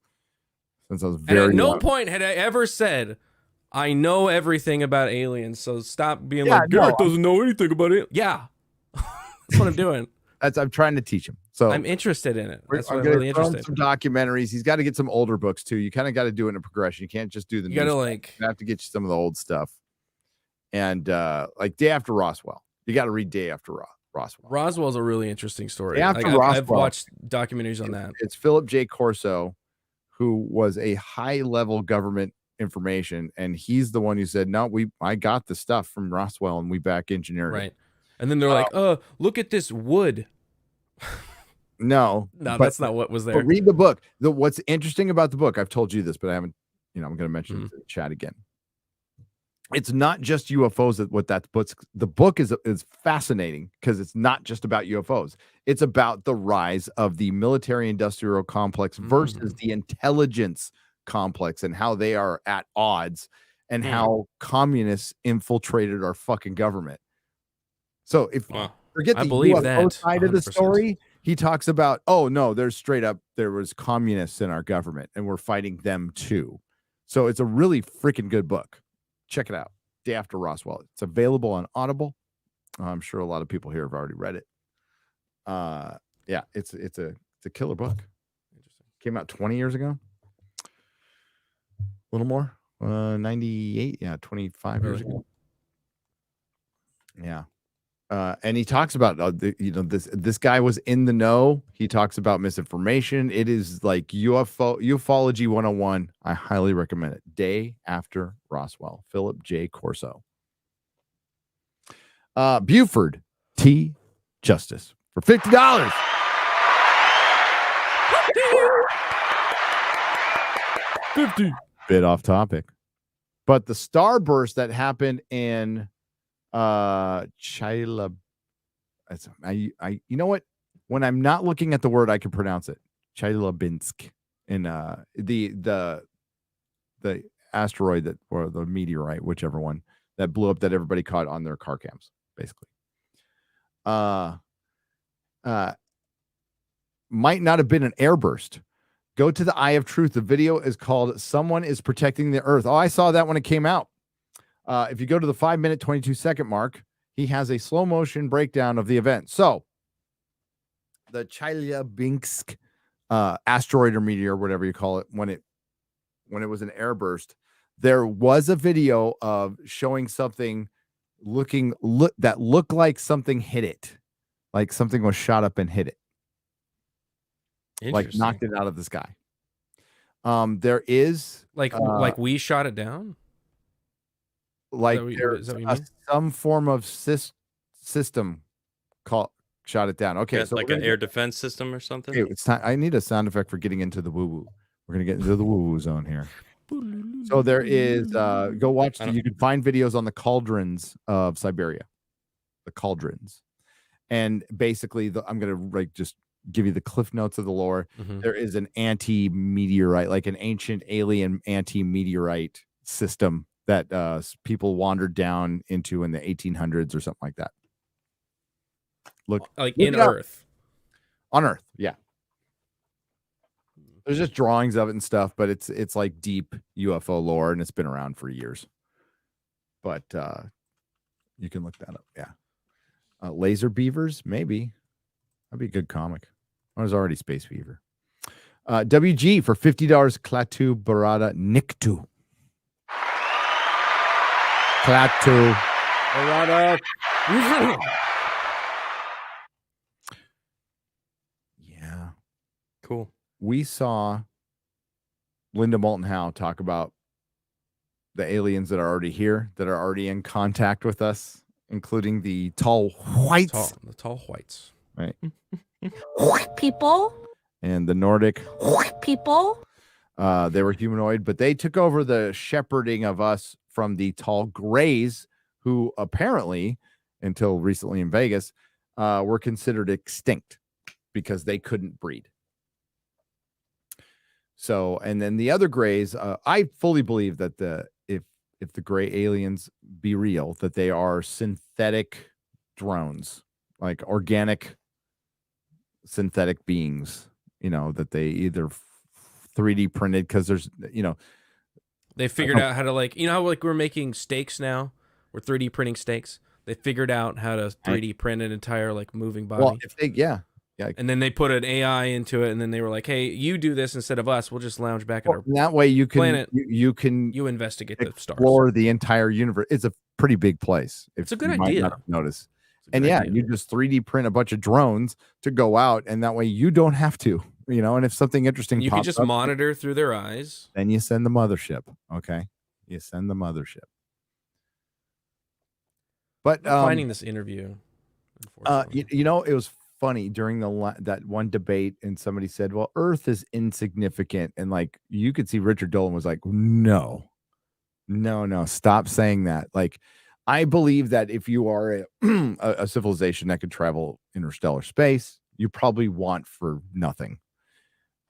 since I was very. And at no point had I ever said, I know everything about aliens, so stop being Garrett doesn't know anything about it. Yeah, that's what I'm doing. I'm trying to teach him. So I'm interested in it. That's I'm what I'm gonna really throw him interested. some documentaries. He's got to get some older books too. You kind of got to do it in a progression. You can't just do the. You got to you have to get you some of the old stuff. And like Day After Roswell, you got to read Day After Roswell. Roswell's a really interesting story. Day After Roswell, I've watched documentaries on that. It's Philip J. Corso, who was a high-level government information, and he's the one who said, "No, I got the stuff from Roswell, and we back engineered right." it." And then they're like, look at this wood." No, that's not what was there. But read the book. What's interesting about the book, I've told you this, but I haven't. I'm going to mention it in the chat again. It's not just UFOs the book is fascinating because it's not just about UFOs. It's about the rise of the military industrial complex versus the intelligence complex and how they are at odds and how communists infiltrated our fucking government. So if forget the UFO side of the story, he talks about, oh no, there was communists in our government and we're fighting them too. So it's a really freaking good book. Check it out. Day After Roswell. It's available on Audible. I'm sure a lot of people here have already read it. Yeah, it's a killer book. Came out 20 years ago. A little more. 98. Yeah, 25 years ago. Yeah. And he talks about this guy was in the know. He talks about misinformation. It is like ufology 101. I highly recommend it. Day After Roswell. Philip J. Corso. Buford T. Justice for $50. $50. Bit off topic, but the starburst that happened in Chelyabinsk. I you know what? When I'm not looking at the word, I can pronounce it. Chelyabinsk in the asteroid or the meteorite, whichever one that blew up that everybody caught on their car cams, basically. Might not have been an airburst. Go to the Eye of Truth. The video is called "Someone is Protecting the Earth." Oh, I saw that when it came out. If you go to the 5-minute, 22-second mark, he has a slow motion breakdown of the event. So the Chelyabinsk asteroid or meteor, whatever you call it, when it was an airburst, there was a video of showing something that looked like something hit it, like something was shot up and hit it, like knocked it out of the sky. There is like we shot it down. Like there's some form of system shot it down. Okay, so like an air defense system or something. Okay, it's time. I need a sound effect for getting into the woo woo. We're gonna get into the woo woo zone here. So there is. Go watch. You can find videos on the cauldrons of Siberia, the cauldrons, and basically I'm gonna just give you the cliff notes of the lore. There is an anti-meteorite, like an ancient alien anti-meteorite system that people wandered down into in the 1800s or something like that. look like look in it up. Earth. On Earth, yeah. There's just drawings of it and stuff, but it's like deep UFO lore, and it's been around for years. But you can look that up. Yeah. Laser Beavers, maybe. That'd be a good comic. I was already Space Beaver. WG for $50. Klaatu Barada Niktu. Klaatu Barada. Yeah. Cool. We saw Linda Moulton Howe talk about the aliens that are already here, that are already in contact with us, including the tall whites. The tall whites. Right. People. And the Nordic People. they were humanoid, but they took over the shepherding of us from the tall grays, who apparently, until recently in Vegas, were considered extinct because they couldn't breed. So, and then the other grays, I fully believe that if the gray aliens be real, that they are synthetic drones, like organic synthetic beings, that they either 3D printed, because there's, they figured out how to, like, how like we're making steaks now, we're 3D printing steaks. They figured out how to 3D print an entire like moving body. Well, if they, yeah. And then they put an AI into it, and then they were like, "Hey, you do this instead of us. We'll just lounge back at our that way you can planet. You investigate the stars, explore the entire universe. It's a pretty big place. It's a good idea. Notice, and yeah, you just 3D print a bunch of drones to go out, and that way you don't have to, And if something interesting, you pops can just up, monitor through their eyes. Then you send the mothership. Okay, you send the mothership. But finding this interview, it was funny during that one debate, and somebody said, well, Earth is insignificant, and like you could see Richard Dolan was like, no, stop saying that. Like, I believe that if you are a civilization that could travel interstellar space, you probably want for nothing,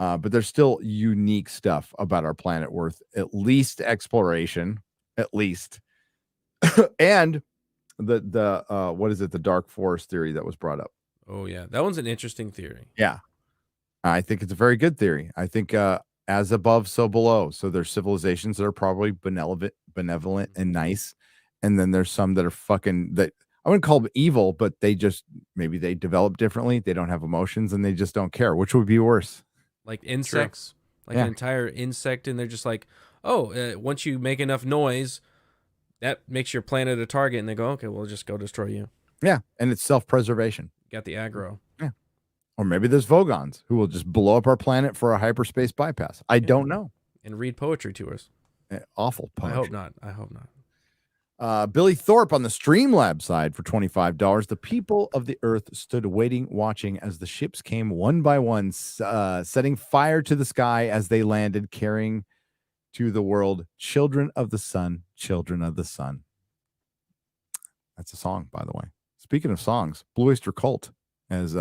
but there's still unique stuff about our planet worth at least exploration, at least. And the what is it, the dark forest theory that was brought up. Oh, yeah. That one's an interesting theory. Yeah. I think it's a very good theory. I think as above, so below. So there's civilizations that are probably benevolent and nice. And then there's some that are fucking, that I wouldn't call them evil, but maybe they develop differently. They don't have emotions and they just don't care. Which would be worse? Like insects, an entire insect. And they're just like, once you make enough noise, that makes your planet a target. And they go, okay, we'll just go destroy you. Yeah. And it's self-preservation. Got the aggro. Yeah. Or maybe there's Vogons who will just blow up our planet for a hyperspace bypass. I don't know. And read poetry to us. Awful poetry. I hope not. Billy Thorpe on the Streamlab side for $25. The people of the earth stood waiting, watching as the ships came one by one, setting fire to the sky as they landed, carrying to the world, children of the sun, children of the sun. That's a song, by the way. Speaking of songs, Blue Oyster Cult has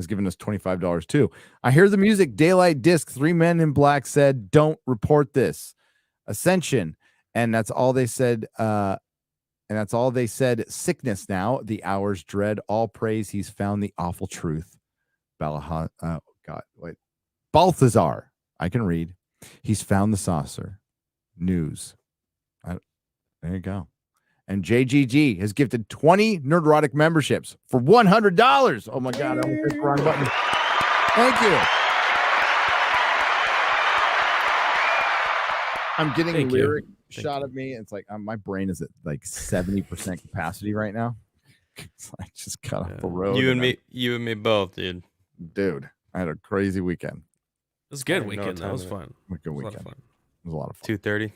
given us $25 too. I hear the music. Daylight Disc. 3 Men in Black said, "Don't report this." Ascension, and that's all they said. Sickness now. The hour's dread. All praise. He's found the awful truth. Balthazar. I can read. He's found the saucer. News. There you go. And JGG has gifted 20 Nerdrotic memberships for $100. Oh my God, I almost hit the wrong button. Thank you. I'm getting a lyric shot of me. It's like my brain is at like 70% capacity right now. I just got off the road. You and me both, dude. Dude, I had a crazy weekend. It was a good weekend. That was fun. Good weekend. It was a lot of fun. 2:30.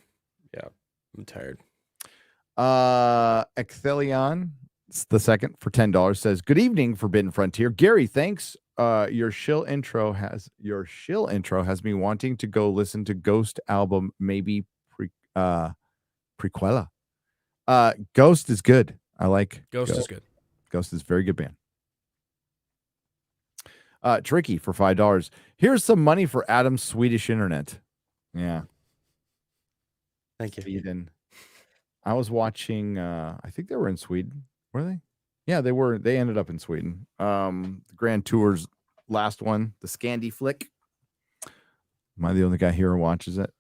Yeah, I'm tired. Ecthelion the second for $10 says, "Good evening, Forbidden Frontier. Gary, thanks. Your shill intro has me wanting to go listen to Ghost album, maybe prequela. Ghost is good. I like Ghost is good. Ghost is a very good band. Tricky for $5. Here's some money for Adam's Swedish internet. Yeah. Thank you. Sweden. I was watching, I think they were in Sweden. Were they? Yeah, they ended up in Sweden. The Grand Tour's last one, the Scandi flick. Am I the only guy here who watches it?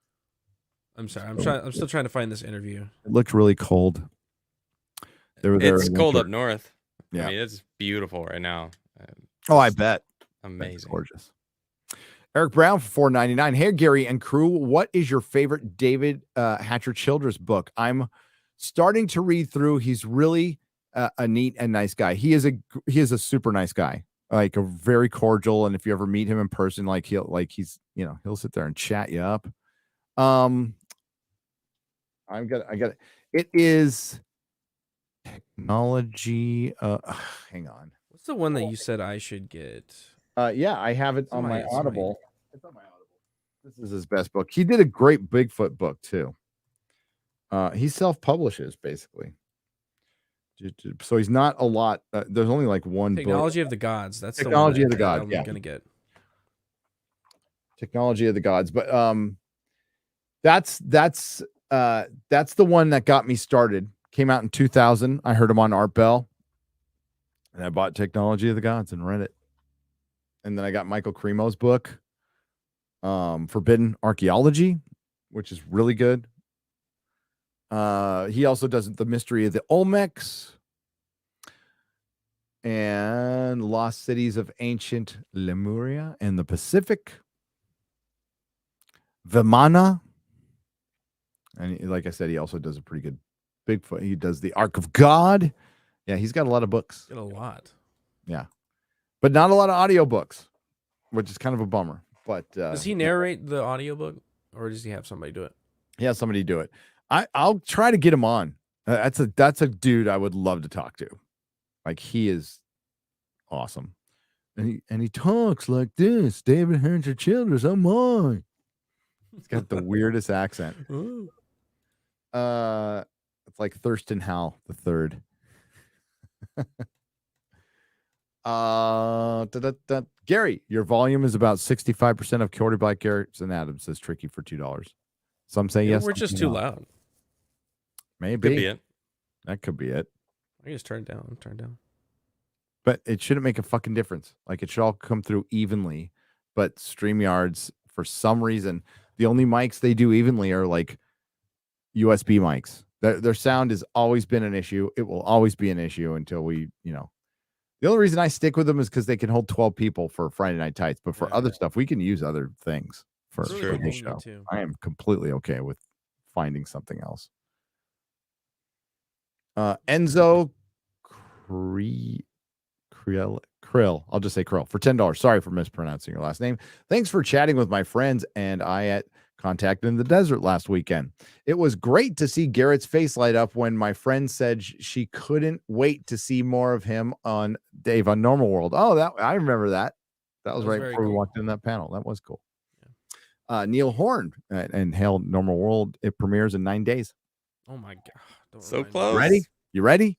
I'm sorry. I'm still trying to find this interview. It looked really cold. They were there. It's cold up north. Yeah. I mean, it's beautiful right now. Oh, I bet. Amazing. That's gorgeous. Eric Brown for $4.99. Hey, Gary and crew, what is your favorite David Hatcher Childress book? I'm starting to read through. He's really a neat and nice guy. He is a super nice guy, like a very cordial. And if you ever meet him in person, he'll sit there and chat you up. I got it. It is Technology. Hang on. What's the one that you said I should get? Yeah, I have it on my Audible. It's on my Audible. This is his best book. He did a great Bigfoot book too. He self-publishes basically. So he's not a lot. There's only like one Technology book. of the Gods. That's Technology the of one the Gods. I'm Yeah, gonna get. Technology of the Gods. But that's the one that got me started. Came out in 2000. I heard him on Art Bell, and I bought Technology of the Gods and read it. And then I got Michael Cremo's book, Forbidden Archeology, which is really good. He also does The Mystery of the Olmecs and Lost Cities of Ancient Lemuria and the Pacific. Vimana. And like I said, he also does a pretty good Bigfoot. He does the Ark of God. Yeah, he's got a lot of books. Got a lot. Yeah. But not a lot of audiobooks, which is kind of a bummer. But does he narrate the audiobook or does he have somebody do it? Yeah, somebody do it. I'll try to get him on. That's a dude I would love to talk to. Like, he is awesome. And he talks like this. David Hatcher Childress, I'm on. He's got the weirdest accent. It's like Thurston Howell the third. Gary, your volume is about 65% of Cordy Black Garrison Adams, says Tricky for $2. Some say yes. We're just too loud. Maybe. Could be it. That could be it. I just turn it down. I'm turned down. But it shouldn't make a fucking difference. Like, it should all come through evenly. But StreamYards, for some reason, the only mics they do evenly are like USB mics. Their sound has always been an issue. It will always be an issue until we, the only reason I stick with them is because they can hold 12 people for Friday Night Tights. But for other stuff, we can use other things for this show. I am completely okay with finding something else. Enzo Krill. I'll just say Krill for $10. Sorry for mispronouncing your last name. Thanks for chatting with my friends and I at Contact in the Desert last weekend. It was great to see Garrett's face light up when my friend said she couldn't wait to see more of him on Dave on Normal World. Oh, I remember that. That was right before we walked in that panel. That was cool. Yeah. Neil Horn and Hail Normal World. It premieres in 9 days. Oh my God. So close. Ready? You ready?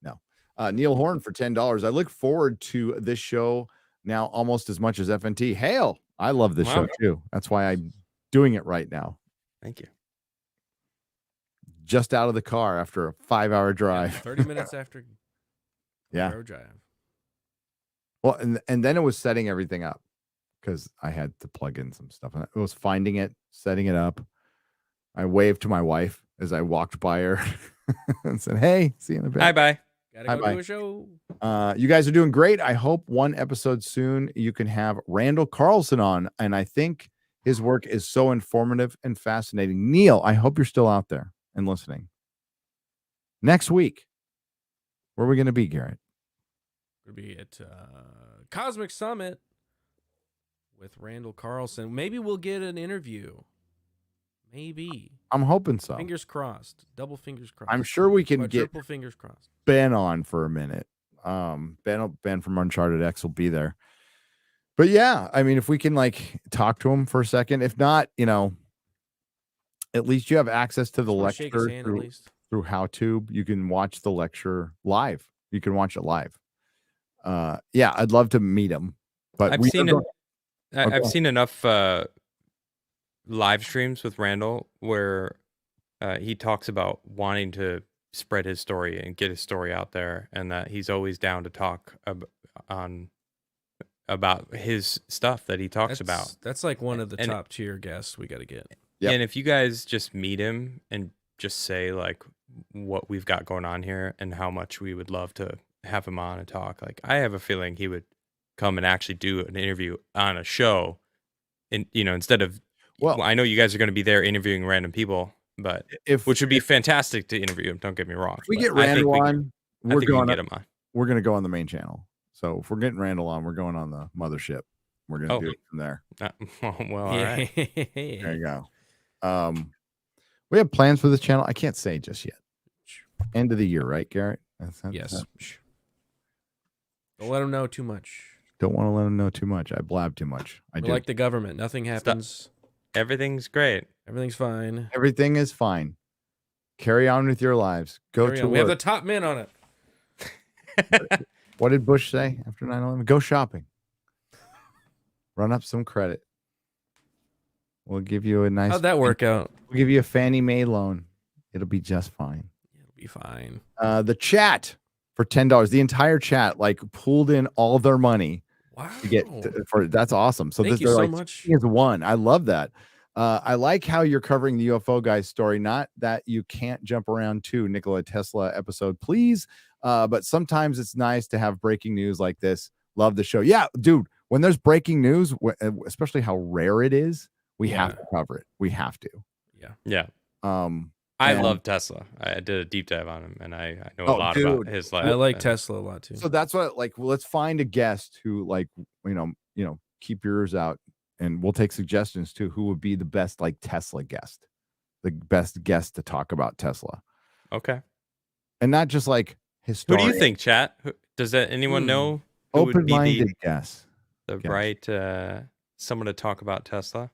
No. Neil Horn for $10. I look forward to this show now almost as much as FNT. Hail. I love this show too. That's why I'm doing it right now. Thank you. Just out of the car after a 5-hour drive. 30 minutes after. Yeah. Drive. Well, and then it was setting everything up because I had to plug in some stuff. And it was finding it, setting it up. I waved to my wife as I walked by her and said, "Hey, see you in a bit." Hi, bye. Gotta go do a show. You guys are doing great. I hope one episode soon you can have Randall Carlson on. And I think his work is so informative and fascinating. Neil, I hope you're still out there and listening. Next week, where are we going to be, Garrett? We're going to be at Cosmic Summit with Randall Carlson. Maybe we'll get an interview. Maybe. I'm hoping so. Fingers crossed. Double fingers crossed. I'm sure we can get triple fingers crossed. Ben on for a minute. Ben from Uncharted X will be there. But yeah, I mean, if we can talk to him for a second, if not, at least you have access to the lecture through HowTube. You can watch the lecture live. You can watch it live. Yeah, I'd love to meet him. But I've seen enough live streams with Randall where he talks about wanting to spread his story and get his story out there, and that he's always down to talk about his stuff that he talks about. That's like one of the top tier guests we got to get. Yep. And if you guys just meet him and just say like what we've got going on here and how much we would love to have him on and talk, like I have a feeling he would come and actually do an interview on a show, and instead of, well, I know you guys are going to be there interviewing random people, but which would be fantastic to interview him. Don't get me wrong. If we get Randall on, we're going to get him on. We're going to go on the main channel. So if we're getting Randall on, we're going on the mothership. We're going to do it from there. Well, all right. There you go. We have plans for this channel. I can't say just yet. End of the year, right, Garrett? Yes. Don't let them know too much. Don't want to let them know too much. I blab too much. I do. Like the government. Nothing happens. Everything's great. Everything's fine. Everything is fine. Carry on with your lives. Go to work. We have the top men on it. What did Bush say after 9/11? Go shopping. Run up some credit. We'll give you a nice. How'd that work out? We'll give you a Fannie Mae loan. It'll be just fine. It'll be fine. The chat for $10. The entire chat pulled in all their money. Wow. To get that's awesome. So Thank you so much. Is one. I love that. I like how you're covering the UFO guy's story. Not that you can't jump around to Nikola Tesla episode, please. But sometimes it's nice to have breaking news like this. Love the show. Yeah, dude. When there's breaking news, especially how rare it is, we have to cover it. We have to. Yeah. I love Tesla. I did a deep dive on him, and I know a lot about his life. I like Tesla a lot too. So that's what let's find a guest who keep your ears out, and we'll take suggestions too. Who would be the best Tesla guest, the best guest to talk about Tesla? Okay. And not just historian. Who do you think, chat? Does anyone know? Who Open-minded would be guess. the right someone to talk about Tesla?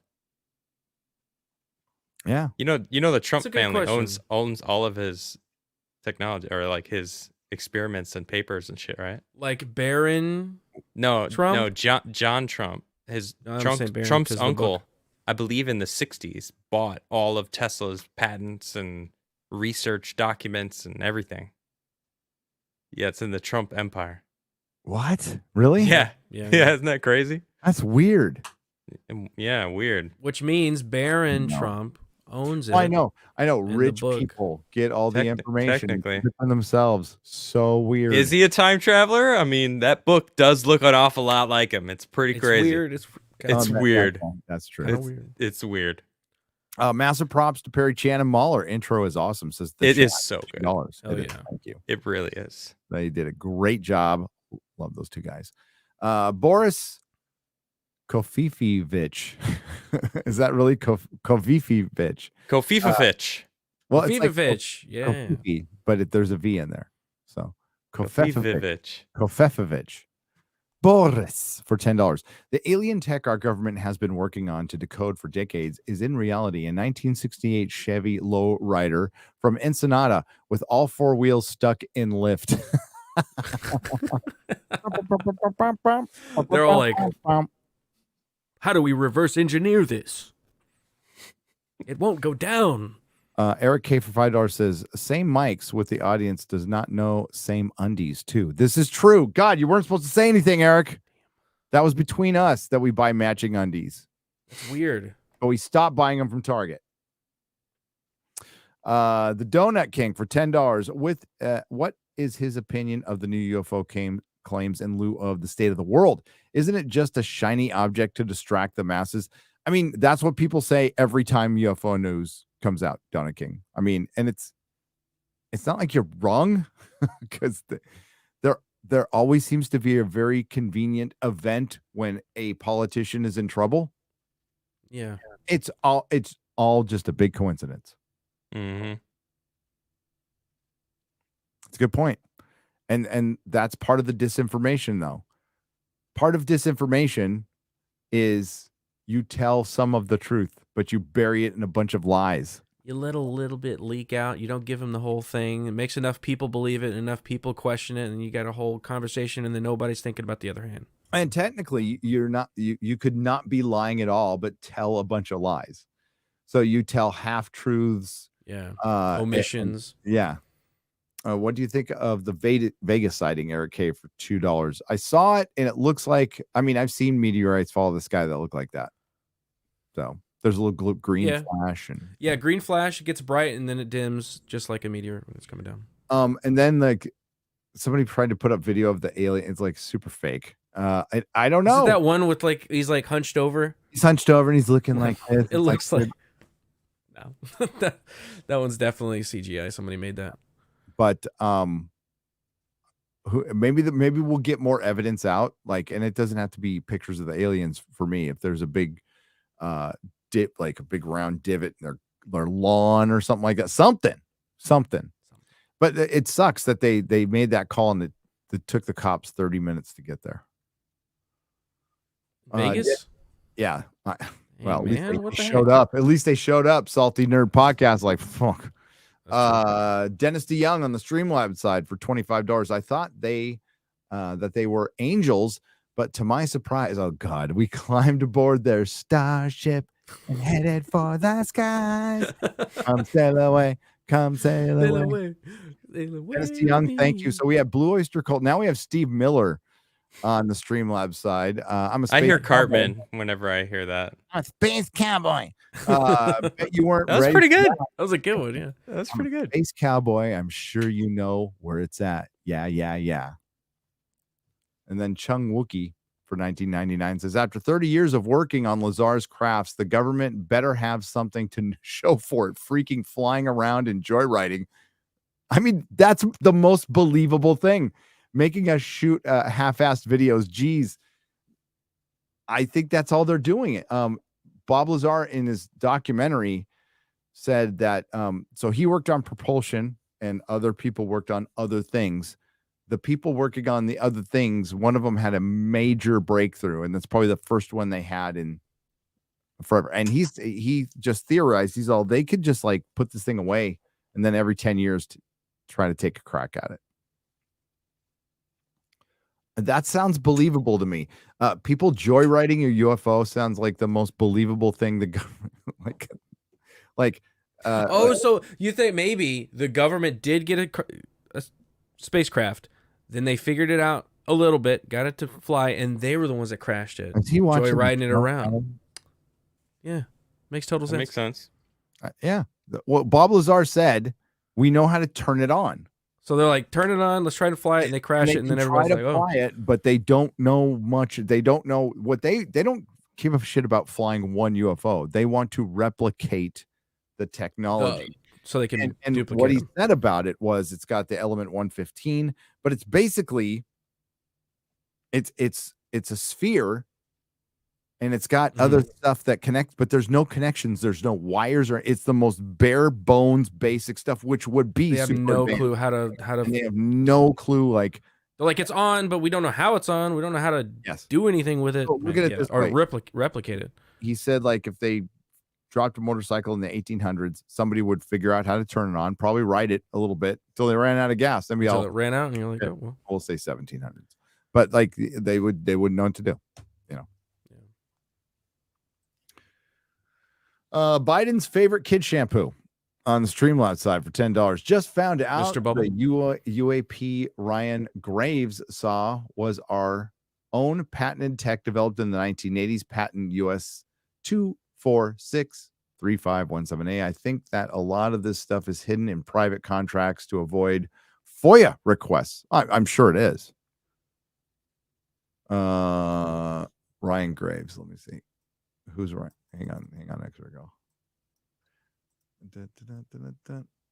Yeah. The Trump family owns all of his technology, or his experiments and papers and shit, right? Like Barron? No, Trump? no, John Trump. Trump's uncle, I believe in the 60s, bought all of Tesla's patents and research documents and everything. Yeah, it's in the Trump empire. What? Really? Yeah. Isn't that crazy? That's weird. Yeah, weird. Which means Barron Trump owns it. I know. Rich people get all the information for themselves. So weird. Is he a time traveler? I mean, that book does look an awful lot like him. It's pretty crazy. Weird. It's weird. That's true. It's weird. Massive props to Perry Chan and Mahler. Intro is awesome. Says it is so good. Thank you. It really is. They did a great job. Love those two guys. Boris Kofifevich. Is that really Kofifevich? Kofifevich. Well, Kofifevich. Yeah. Kofifi, but there's a V in there. So Kofifevich. Kofifevich. Boris for $10. The alien tech our government has been working on to decode for decades is in reality a 1968 Chevy lowrider from Ensenada with all four wheels stuck in lift. They're all like, how do we reverse engineer this? It won't go down. Eric K for $5 says, same mics with the audience does not know same undies too. This is true. God, you weren't supposed to say anything, Eric. That was between us that we buy matching undies. It's weird. But we stopped buying them from Target. The Donut King for $10 with what is his opinion of the new UFO claims in lieu of the state of the world? Isn't it just a shiny object to distract the masses? I mean, that's what people say every time UFO news comes out, Donut King. I mean, and it's not like you're wrong, because there always seems to be a very convenient event when a politician is in trouble. Yeah. It's all just a big coincidence. Mm-hmm. It's a good point. And that's part of the disinformation, though. Part of disinformation is you tell some of the truth, but you bury it in a bunch of lies. You let a little bit leak out. You don't give them the whole thing. It makes enough people believe it, enough people question it, and you got a whole conversation, and then nobody's thinking about the other hand. And technically, you could not be lying at all, but tell a bunch of lies. So you tell half truths. Yeah. Omissions. Yeah. What do you think of the Vegas sighting, Eric K, for $2? I saw it, and it looks like, I mean, I've seen meteorites fall the sky that look like that. So there's a little green flash. And green flash, it gets bright, and then it dims, just like a meteor when it's coming down. And then, like, somebody tried to put up video of the alien. It's, like, super fake. I don't know. Is it that one with, like, he's, like, hunched over? He's hunched over, and he's looking like this. It looks like... No. that one's definitely CGI. Somebody made that. But maybe we'll get more evidence out, like, and it doesn't have to be pictures of the aliens for me. If there's a big dip, like a big round divot in their lawn or something like that, something. But it sucks that they made that call and it took the cops 30 minutes to get there. Vegas? Yeah. Well, hey, at least they showed up. At least they showed up. Salty Nerd Podcast, like, fuck. Dennis DeYoung on the Streamlabs side for $25. I thought that they were angels, but to my surprise, oh god, we climbed aboard their starship and headed for the skies. Come sail away, come sail away. Dennis DeYoung, thank you. So we have Blue Oyster Cult. Now we have Steve Miller on the Streamlabs side. I hear Cartman whenever I hear that. I'm a space cowboy. Bet you weren't That was ready pretty good. That was a good one, yeah. That's pretty good. Space cowboy, I'm sure you know where it's at. Yeah. And then Chung Wookie for $19.99 says, after 30 years of working on Lazar's crafts, the government better have something to show for it. Freaking flying around and joyriding. I mean, that's the most believable thing. Making us shoot half-assed videos. Geez, I think that's all they're doing. Bob Lazar in his documentary said that so he worked on propulsion and other people worked on other things. The people working on the other things, one of them had a major breakthrough, and that's probably the first one they had in forever. And he just theorized, they could just like put this thing away and then every 10 years try to take a crack at it. That sounds believable to me. People joyriding your UFO sounds like the most believable thing the government so you think maybe the government did get a spacecraft, then they figured it out a little bit, got it to fly, and they were the ones that crashed it. Is he watching joyriding it around? Yeah, makes total sense. Makes sense. Yeah. What Bob Lazar said, we know how to turn it on. So they're like, turn it on, let's try to fly it, and they crash it, and then everybody's like, fly it, but they don't know much. They don't know what they don't give a shit about flying one UFO. They want to replicate the technology. So they can and duplicate what he them. said about it was it's got the element 115, but it's basically it's a sphere, and it's got other stuff that connects, but there's no connections, there's no wires, or it's the most bare bones basic stuff, which would be They have super no advanced. clue how to. And they have no clue, like They're like, it's on, but we don't know how it's on. We don't know how to do anything with it. So look at it this or way. replicate it. He said, like, if they dropped a motorcycle in the 1800s, somebody would figure out how to turn it on, probably ride it a little bit until they ran out of gas. Then Until it ran out, and you're like, yeah, oh, well. we'll say 1700s, but like they wouldn't know what to do, you know. Biden's favorite kid shampoo on the Streamlabs side for $10. Just found out Mr. Bubble. the UAP Ryan Graves saw was our own patented tech developed in the 1980s, patent US 2463517A. I think that a lot of this stuff is hidden in private contracts to avoid FOIA requests. I'm sure it is. Ryan Graves. Let me see. Who's right? Hang on. Extra go.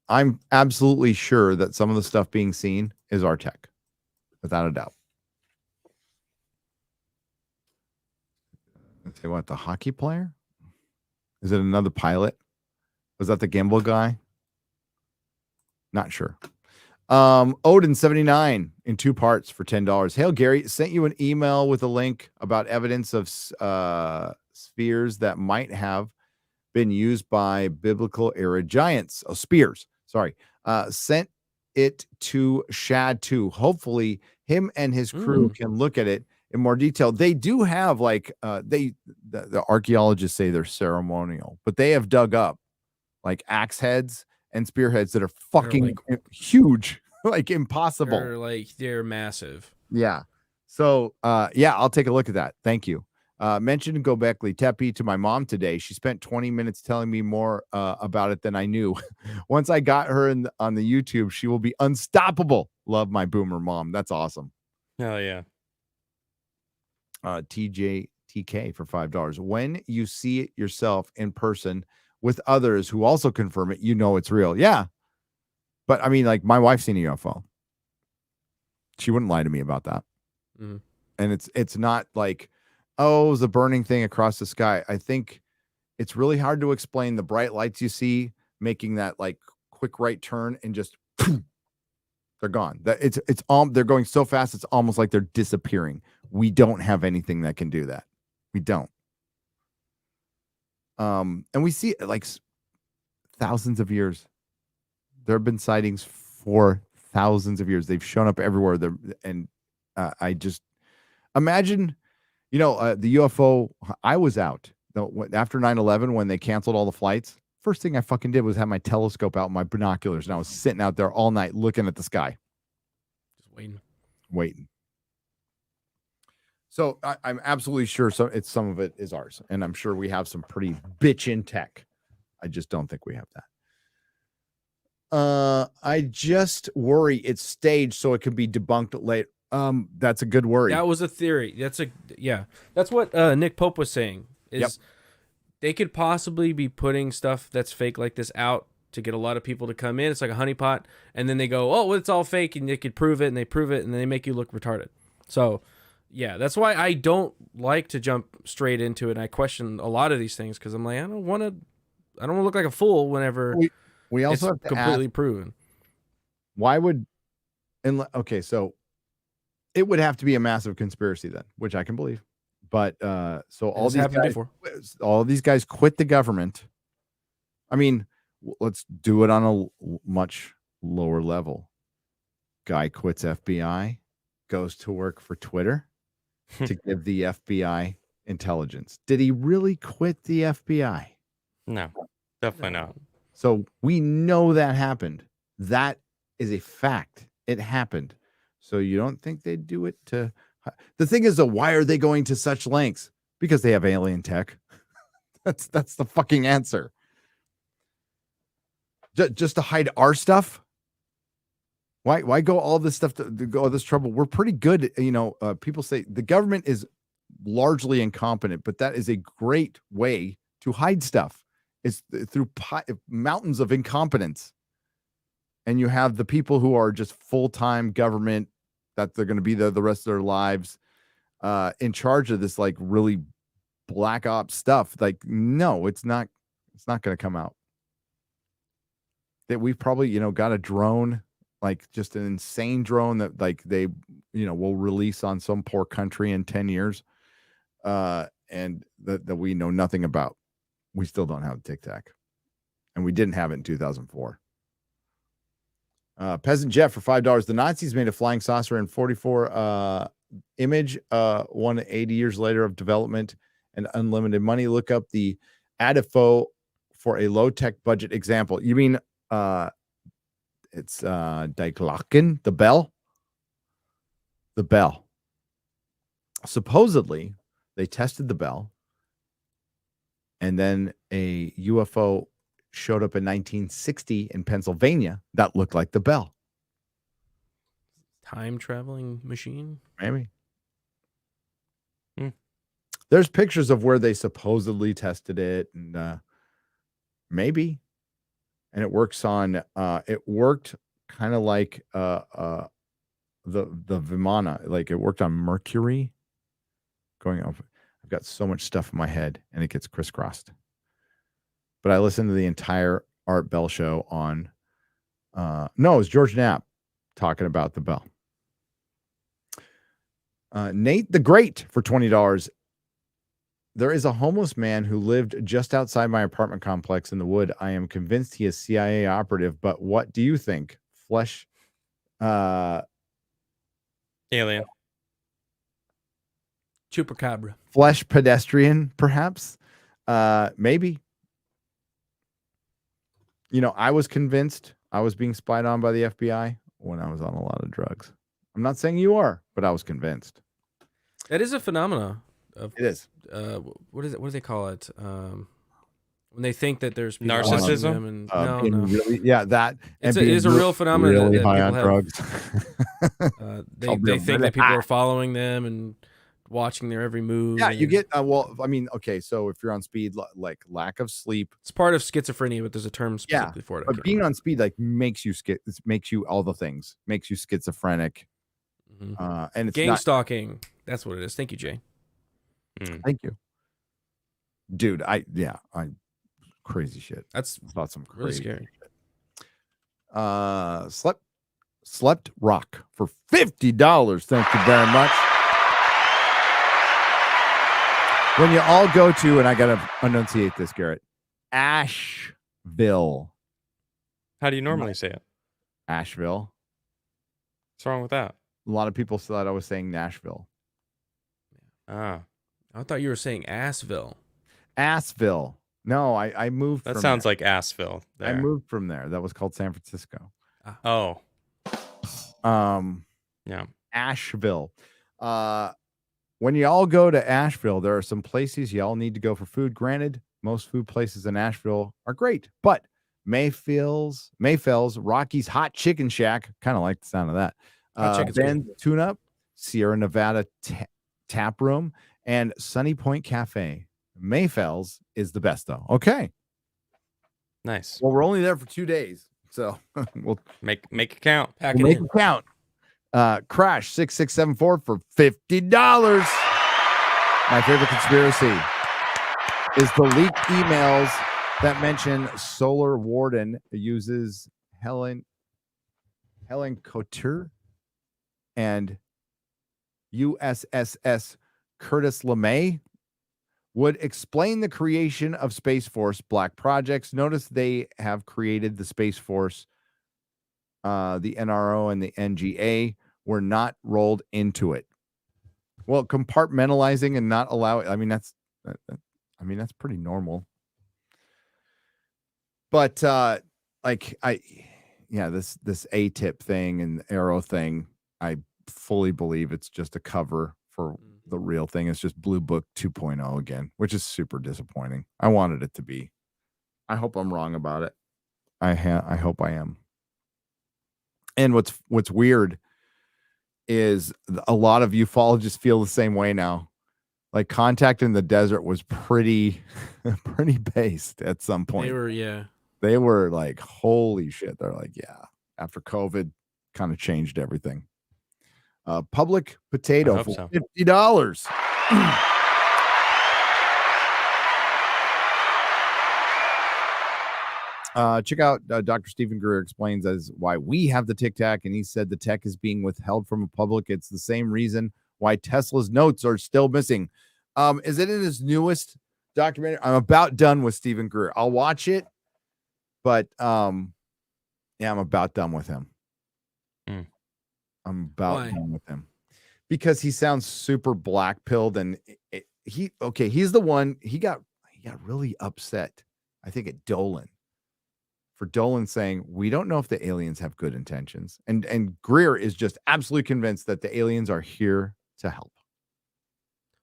I'm absolutely sure that some of the stuff being seen is our tech, without a doubt. Say what? The hockey player? Is it another pilot? Was that the gimbal guy? Not sure. Odin 79 in 2 parts for $10. Hail Gary, sent you an email with a link about evidence of spheres that might have been used by biblical era giants. Oh, spears. Sorry. Sent it to Shad too. Hopefully him and his crew can look at it in more detail. They do have like the archaeologists say they're ceremonial, but they have dug up like axe heads and spearheads that are fucking huge. like impossible. They're massive. Yeah. So I'll take a look at that. Thank you. Mentioned Gobekli Tepe to my mom today. She spent 20 minutes telling me more about it than I knew. Once I got her on the YouTube, she will be unstoppable. Love my boomer mom. That's awesome. Hell yeah. TK for $5. When you see it yourself in person with others who also confirm it, you know it's real. Yeah. But I mean, like, my wife's seen a UFO. She wouldn't lie to me about that. Mm-hmm. And it's not like, oh, it was a burning thing across the sky. I think it's really hard to explain the bright lights you see making that like quick right turn and just they're gone. That they're going so fast it's almost like they're disappearing. We don't have anything that can do that. We don't. And we see it like thousands of years. There have been sightings for thousands of years. They've shown up everywhere. I just imagine, the UFO. I was out after 9/11 when they canceled all the flights. First thing I fucking did was have my telescope out, and my binoculars, and I was sitting out there all night looking at the sky. Just waiting. So I'm absolutely sure some of it is ours, and I'm sure we have some pretty bitchin' tech. I just don't think we have that. I just worry it's staged so it can be debunked later. That's a good worry. That was a theory. That's what Nick Pope was saying. They could possibly be putting stuff that's fake like this out to get a lot of people to come in. It's like a honeypot, and then they go, "Oh, well, it's all fake," and they could prove it, and they prove it, and then they make you look retarded. So, yeah, that's why I don't like to jump straight into it. And I question a lot of these things because I'm like, I don't want to look like a fool whenever we also have to completely proven. Why would so it would have to be a massive conspiracy then, which I can believe. But so all these guys quit the government. I mean, let's do it on a much lower level. Guy quits FBI, goes to work for Twitter to give the FBI intelligence. Did he really quit the FBI? No, definitely not. So we know that happened. That is a fact. It happened. So you don't think they'd do it to... The thing is, though, why are they going to such lengths? Because they have alien tech. That's the fucking answer. Just to hide our stuff? Why go all this stuff to go all this trouble? We're pretty good. People say the government is largely incompetent, but that is a great way to hide stuff. It's through mountains of incompetence. And you have the people who are just full-time government that they're going to be there the rest of their lives in charge of this like really black ops stuff. Like, no, it's not going to come out. That we've probably, got a drone, like just an insane drone that like they, will release on some poor country in 10 years and that we know nothing about. We still don't have the Tic Tac, and we didn't have it in 2004. Peasant Jeff for $5. The Nazis made a flying saucer in 44 image, 180 years later of development and unlimited money. Look up the ADIFO for a low-tech budget example. You mean it's Die Glocken, the bell? The bell. Supposedly, they tested the bell, and then a UFO showed up in 1960 in Pennsylvania that looked like the bell. Time traveling machine? Maybe. There's pictures of where they supposedly tested it, and maybe. And it works on it worked kind of like the Vimana, like it worked on Mercury. Going off, I've got so much stuff in my head and it gets crisscrossed. But I listened to the entire Art Bell show on no, it was George Knapp talking about the bell. Nate the Great for $20. There is a homeless man who lived just outside my apartment complex in the wood. I am convinced he is CIA operative, but what do you think? Flesh alien. Chupacabra. Flesh pedestrian, perhaps? Maybe. I was convinced I was being spied on by the FBI when I was on a lot of drugs. I'm not saying you are, but I was convinced. That is a phenomena. Of, it is. What is it? What do they call it? When they think that there's people narcissism, them and no. Really, yeah, that it is a real phenomenon. Really that high on have, drugs. They think that people are following them and watching their every move. Yeah, you get well. I mean, okay, so if you're on speed, like lack of sleep, it's part of schizophrenia, but there's a term specifically for it. But being on speed like makes you all the things, makes you schizophrenic, and it's gang stalking. That's what it is. Thank you, Jay. Thank you, dude. Crazy shit. That's about some crazy really scary. Shit. Slept rock for $50. Thank you very much. When you all go to, and I gotta enunciate this, Garrett, Asheville. How do you normally say it? Asheville. What's wrong with that? A lot of people thought I was saying Nashville. Ah, I thought you were saying Assville. Assville. No, I moved. That from sounds there. like Assville. I moved from there. That was called San Francisco. Oh. Yeah. Asheville. When you all go to Asheville, there are some places you all need to go for food. Granted, most food places in Asheville are great, but Mayfell's Rocky's Hot Chicken Shack, kind of like the sound of that. Ben's Tune Up, Sierra Nevada Tap Room, and Sunny Point Cafe. Mayfell's is the best, though. Okay. Nice. Well, we're only there for 2 days, so we'll make it count. Make it count. Crash 6674 for $50. My favorite conspiracy is the leaked emails that mention Solar Warden uses Helen Couture and USS Curtis LeMay would explain the creation of Space Force Black Projects. Notice they have created the Space Force. The NRO and the NGA were not rolled into it. Well, compartmentalizing and not allowing. I mean, that's pretty normal. But this ATIP thing and Arrow thing, I fully believe it's just a cover for the real thing. It's just Blue Book 2.0 again, which is super disappointing. I wanted it to be. I hope I'm wrong about it. I hope I am. And what's weird is a lot of ufologists feel the same way now. Like Contact in the Desert was pretty based at some point. They were like, holy shit. They're like, yeah. After COVID, kind of changed everything. Public Potato for $50. Check out Dr. Stephen Greer explains as why we have the Tic Tac, and he said the tech is being withheld from the public. It's the same reason why Tesla's notes are still missing. Is it in his newest documentary? I'm about done with Stephen Greer. I'll watch it, but I'm about done with him. I'm about done with him because he sounds super black-pilled, and he's the one he got really upset, I think, at Dolan. For Dolan saying, we don't know if the aliens have good intentions. And Greer is just absolutely convinced that the aliens are here to help.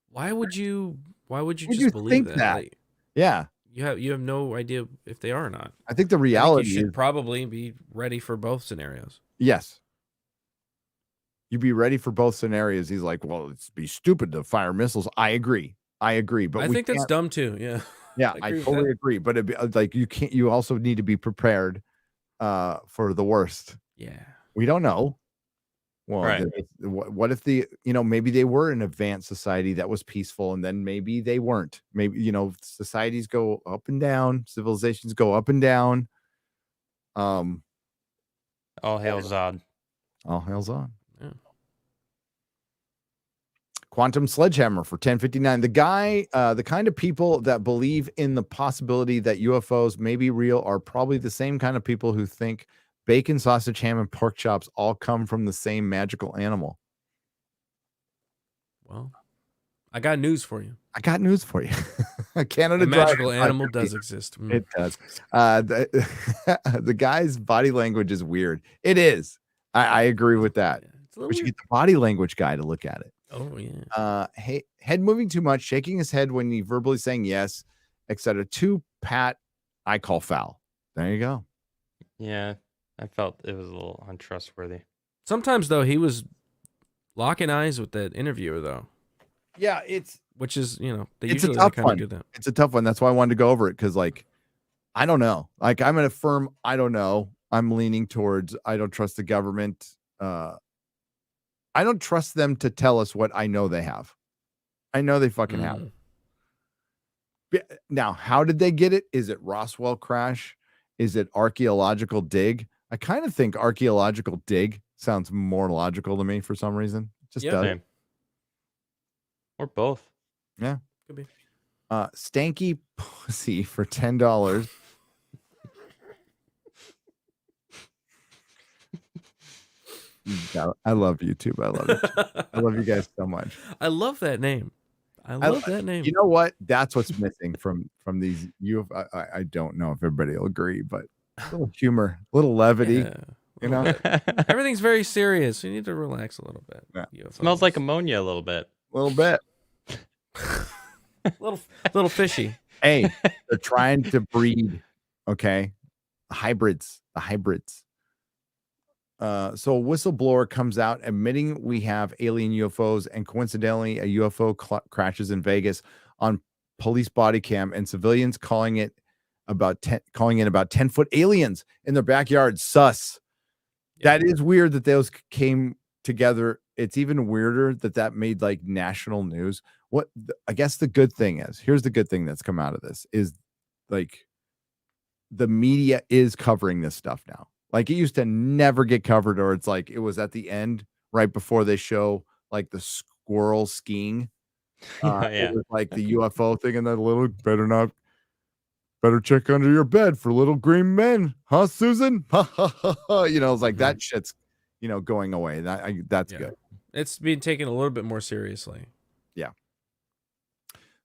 Why would you just believe that? Like, yeah. You have no idea if they are or not. I think the reality you should probably be ready for both scenarios. Yes. You'd be ready for both scenarios. He's like, well, it'd be stupid to fire missiles. I agree. But I think that's dumb too. Yeah. Yeah, I totally agree. But like you also need to be prepared for the worst. Yeah. We don't know. Well, right. What if maybe they were an advanced society that was peaceful, and then maybe they weren't. Maybe, societies go up and down, civilizations go up and down. All hail Zod. All hail Zod. Yeah. Quantum Sledgehammer for $10.59. The kind of people that believe in the possibility that UFOs may be real are probably the same kind of people who think bacon, sausage, ham, and pork chops all come from the same magical animal. Well, I got news for you. Canada a magical animal does exist. It does. The guy's body language is weird. It is. I agree with that. It's a little We should weird. get the body language guy to look at it. Oh yeah. Hey, head moving too much, shaking his head when he verbally saying yes, etc. 2, Pat, I call foul. There you go. Yeah, I felt it was a little untrustworthy. Sometimes though, he was locking eyes with that interviewer though. Yeah, which is they it's a usually tough kind one. of do that. It's a tough one. That's why I wanted to go over it because, like, I don't know. Like, I'm in a firm. I don't know. I'm leaning towards. I don't trust the government. I don't trust them to tell us what I know they have. I know they fucking have. Now, how did they get it? Is it Roswell crash? Is it archaeological dig? I kind of think archaeological dig sounds more logical to me for some reason. It just does. Same. Or both. Yeah. Could be. Stanky pussy for $10. I love YouTube. I love it. I love you guys so much. I love that name. I love that name. You know what? That's what's missing from these UFO. I don't know if everybody will agree, but a little humor, a little levity. Yeah, you know, everything's very serious. You need to relax a little bit. Yeah. Smells like ammonia a little bit. A little bit. little fishy. Hey, they're trying to breed. Okay, the hybrids. So a whistleblower comes out admitting we have alien UFOs, and coincidentally, a UFO crashes in Vegas on police body cam, and civilians calling in about 10-foot aliens in their backyard. Sus. Yeah. That is weird that those came together. It's even weirder that made like national news. What I guess the good thing is, here's the good thing that's come out of this is like the media is covering this stuff now. Like it used to never get covered, or it's like it was at the end right before they show like the squirrel skiing. It was like the UFO thing, and that little better check under your bed for little green men, huh, Susan? It's like that shit's going away. That's good. It's being taken a little bit more seriously. Yeah.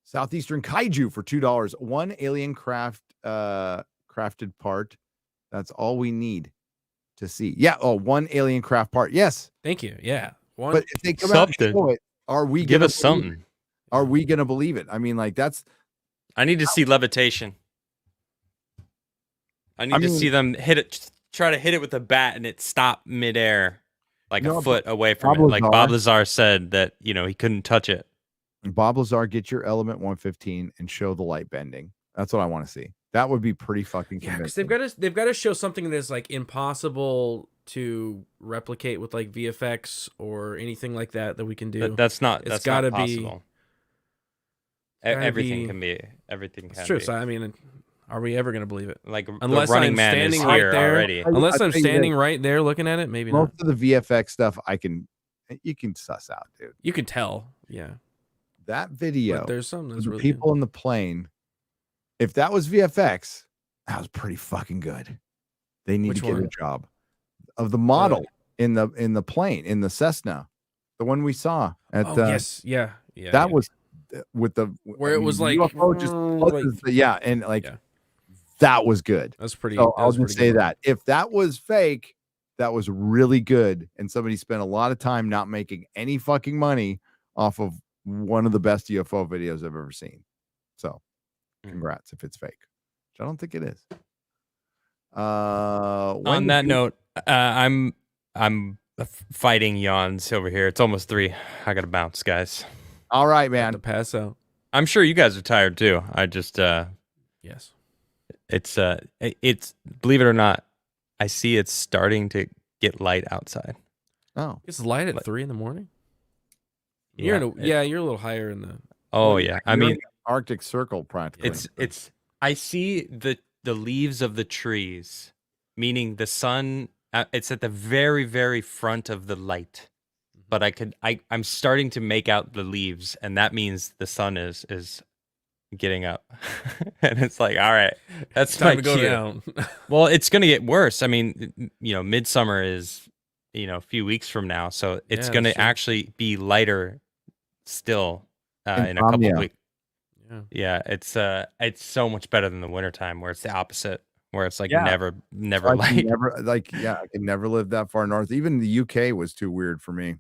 Southeastern kaiju for $2. One alien crafted part. That's all we need to see. Yeah. Oh, one alien craft part. Yes. Thank you. Yeah. One. But if they come out and show it, are we give us something? Are we gonna believe it? I mean, like that's. I need to see levitation. I need to see them try to hit it with a bat, and it stop midair, like a foot away from it. Like Bob Lazar said that he couldn't touch it. Bob Lazar, get your element 115 and show the light bending. That's what I want to see. That would be pretty fucking convincing. Because they've got to show something that's like impossible to replicate with like VFX or anything like that we can do. That's not. It's got to be possible. Everything can be. It's true. So I mean, are we ever going to believe it? Like unless the Running I'm Man standing is right here there already. Unless I'm standing right there looking at it, maybe most not. of the VFX stuff you can suss out, dude. You can tell. Yeah. That video. But there's some that's really people in the plane. If that was VFX, that was pretty fucking good. They need to get a job of the model in the plane, in the Cessna, the one we saw at yes, yeah. That was with the where it was like UFO that was good. That's pretty. So I'll just say that if that was fake, that was really good, and somebody spent a lot of time not making any fucking money off of one of the best UFO videos I've ever seen. So congrats if it's fake, which I don't think it is. On that note, I'm fighting yawns over here. It's almost 3. I gotta bounce, guys. All right, man. To pass out. I'm sure you guys are tired too. I just yes. It's believe it or not, I see it's starting to get light outside. Oh, it's light at 3 a.m. Yeah, you're a little higher in the. Oh yeah, I mean Arctic Circle practically. It's. I see the leaves of the trees, meaning the sun. It's at the very, very front of the light, but I'm starting to make out the leaves, and that means the sun is getting up, and it's like, all right, that's time my to go cue. down. Well, it's gonna get worse. I mean, midsummer is a few weeks from now, so it's gonna actually be lighter still in a couple of weeks. Yeah, it's so much better than the wintertime where it's the opposite, where it's like Yeah. never I light. I could never live that far north. Even the UK was too weird for me.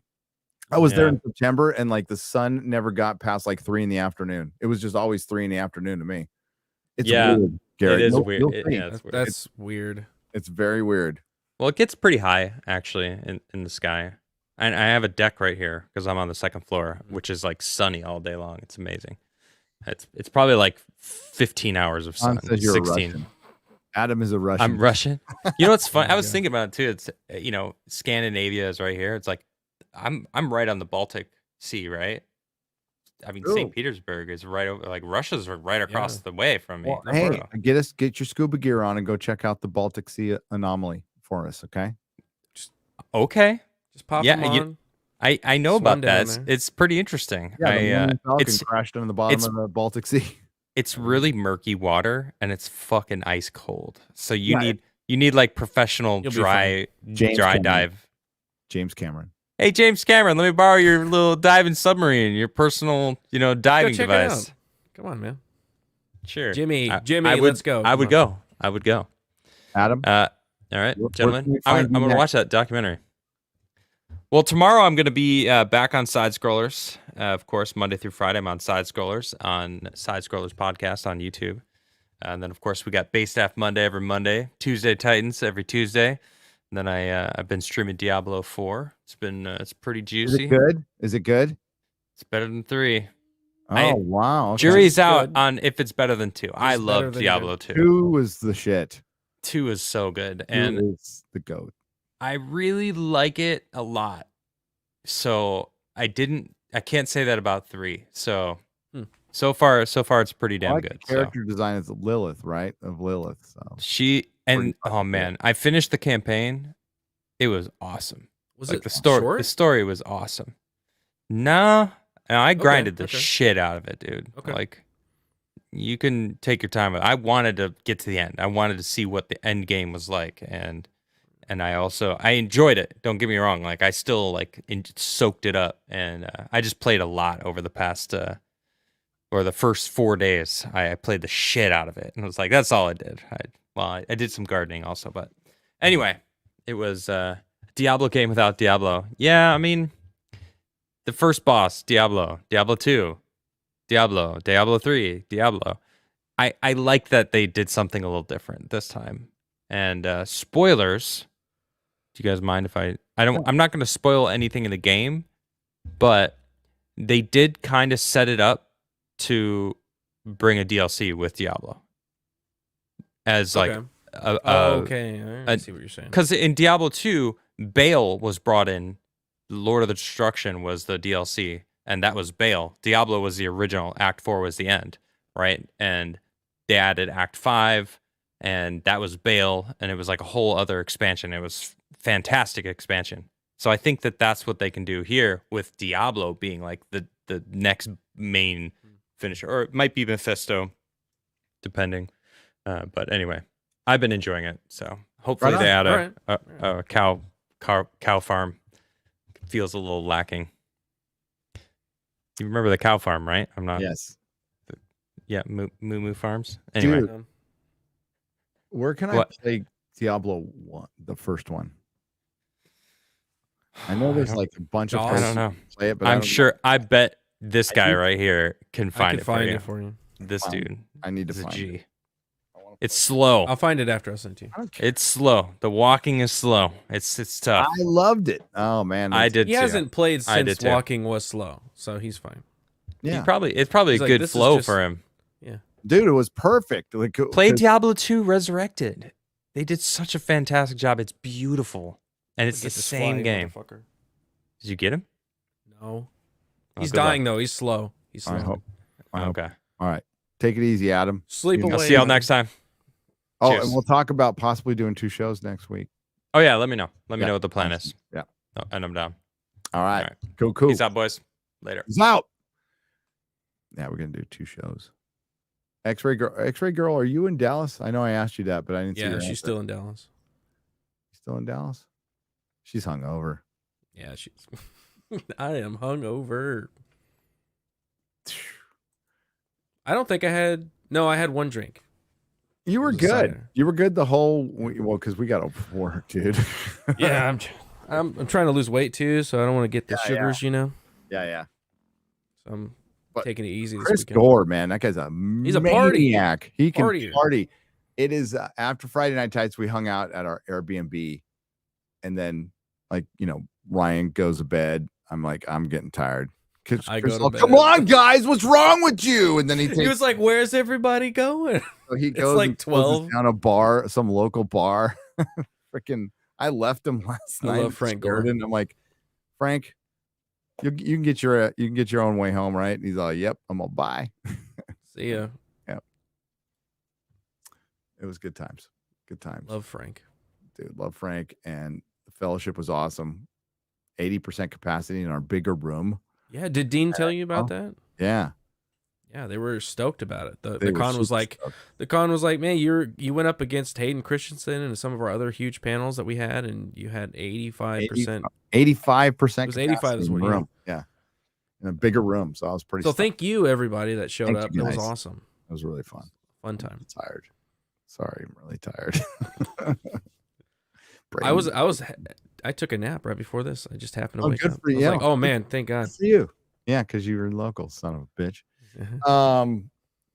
I was there in September, and like the sun never got past like 3 in the afternoon. It was just always 3 in the afternoon to me. It's weird, Garrett. It is You'll weird. see. That's weird. That's weird. It's very weird. Well, it gets pretty high actually in the sky. And I have a deck right here because I'm on the second floor, which is like sunny all day long. It's amazing. It's probably like 15 hours of sun. Says you're 16. a Russian. Adam is a Russian. I'm Russian. You know what's fun? I was thinking about it too. It's Scandinavia is right here. It's like I'm right on the Baltic Sea, right? I mean, St. Petersburg is right over. Like Russia's right across the way from me. Well, hey, get your scuba gear on and go check out the Baltic Sea anomaly for us, okay? Okay. Just pop them on. I know about that. It's pretty interesting. Yeah, the Falcon crashed on the bottom of the Baltic Sea. It's really murky water and it's fucking ice cold. So you need like professional dry dive. James Cameron. Hey James Cameron, let me borrow your little diving submarine, your personal, diving device. Come on, man. Sure. Jimmy, let's go. I would go. Adam. All right, gentlemen. I'm gonna watch that documentary. Well, tomorrow I'm going to be back on Side Scrollers. Of course, Monday through Friday, I'm on Side Scrollers podcast on YouTube. And then, of course, we got Base Staff Monday every Monday, Tuesday Titans every Tuesday. And then I've been streaming Diablo 4. It's pretty juicy. Is it good? It's better than 3. Oh, wow. Okay. Jury's out on if it's better than 2. I love Diablo 2. 2 was the shit. 2 is so good. 2 and is the GOAT. I really like it a lot. So I can't say that about 3. So so far it's pretty damn good. The character design is Lilith, right? Of Lilith. So oh man, I finished the campaign. It was awesome. Was like it the story? short? The story was awesome. No, I grinded the shit out of it, dude. Okay. Like you can take your time. I wanted to get to the end. I wanted to see what the end game was like, and I enjoyed it. Don't get me wrong. Like I still soaked it up, and I just played a lot over the past or the first 4 days. I played the shit out of it, and it was like that's all I did. I did some gardening also, but anyway, it was a Diablo game without Diablo. Yeah, I mean, the first boss, Diablo 2, Diablo 3, Diablo. I like that they did something a little different this time. And spoilers. Do you guys mind if I'm not going to spoil anything in the game, but they did kind of set it up to bring a DLC with Diablo. As like okay. I see what you're saying. Because in Diablo 2, Baal was brought in. Lord of the Destruction was the DLC, and that was Baal. Diablo was the original. Act 4 was the end, right? And they added Act 5, and that was Baal, and it was like a whole other expansion. It was fantastic expansion. So I think that that's what they can do here with Diablo being like the next main finisher, or it might be Mephisto, depending. But anyway, I've been enjoying it. So hopefully they add a cow farm. Feels a little lacking. You remember the cow farm, right? I'm not. Yes. Yeah, Moo Farms. Anyway, dude, where can I play Diablo 1, the first one? I know there's like a bunch of I don't know. Play it, but I'm sure. I bet this guy right here can find it for you. This dude. I need to find it. G. It's slow. I'll find it after I send it to you. It's slow. The walking is slow. It's tough. I loved it. Oh man, I did. He too. hasn't played since walking was slow, so he's fine. Yeah, it's probably a good flow for him. Yeah, dude, it was perfect. Like, play Diablo 2 Resurrected. They did such a fantastic job. It's beautiful, and it's the same game. Did you get him? No, he's dying though. He's slow. He's slow. I hope. Okay. All right. Take it easy, Adam. Sleep away. I'll see y'all next time. Oh, Cheers. and we'll talk about possibly doing 2 shows next week. Oh yeah, let me know. Let me know what the plan is. Yeah. Oh, and I'm down. All right. Cool. Peace out, boys. Later. Peace out. Yeah, we're gonna do 2 shows. X-ray girl, are you in Dallas? I know I asked you that, but I didn't see her. Yeah, she's still in Dallas. Still in Dallas? She's hungover. Yeah, she's. I am hungover. I don't think I had. No, I had 1 drink. You were good. You were good the whole because we got a war, dude. Yeah, I'm trying to lose weight too, so I don't want to get the sugars, you know. Yeah. So I'm taking it easy this Chris weekend. Gore, man, that guy's He's a party. maniac. He can Partier. party. It is after Friday Night Tights. We hung out at our Airbnb, and then Ryan goes to bed. I'm like, I'm getting tired. I go to bed. Come on, guys, what's wrong with you? And then he was like, "Where's everybody going?" So he It's goes like and closes 12. down a bar, some local bar. Freaking, I left him last night. I love Frank Gordon. I'm like, Frank, you can get your own way home, right? And he's all, yep, I'm all bye. See ya. Yep. It was good times. Good times. Love Frank. Dude, love Frank. And the fellowship was awesome. 80% capacity in our bigger room. Yeah, did Dean tell you about that? Yeah. Yeah, they were stoked about it. They The were con was super like, stoked. man, you went up against Hayden Christensen and some of our other huge panels that we had, and you had 85%. 85%. It was 85 is what you. room. Yeah. In a bigger room. So I was pretty So stoked. thank you everybody that showed Thank up. you It was guys. awesome. It was really fun. Fun time. I'm tired. Sorry, I'm really tired. I took a nap right before this. I just happened to Oh, wake good up. for I was you. like, oh man, thank God. Good for you. Yeah, because you were local, son of a bitch.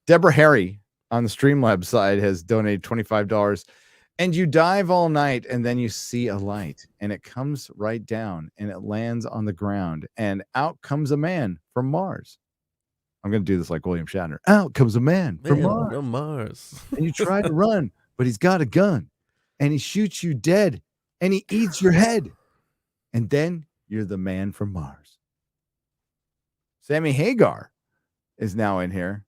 Deborah Harry on the Streamlabs side has donated $25. And you dive all night and then you see a light and it comes right down and it lands on the ground and out comes a man from Mars. I'm going to do this like William Shatner. Out comes a man from Mars. From Mars. And you try to run, but he's got a gun and he shoots you dead and he eats your head. And then you're the man from Mars. Sammy Hagar is now in here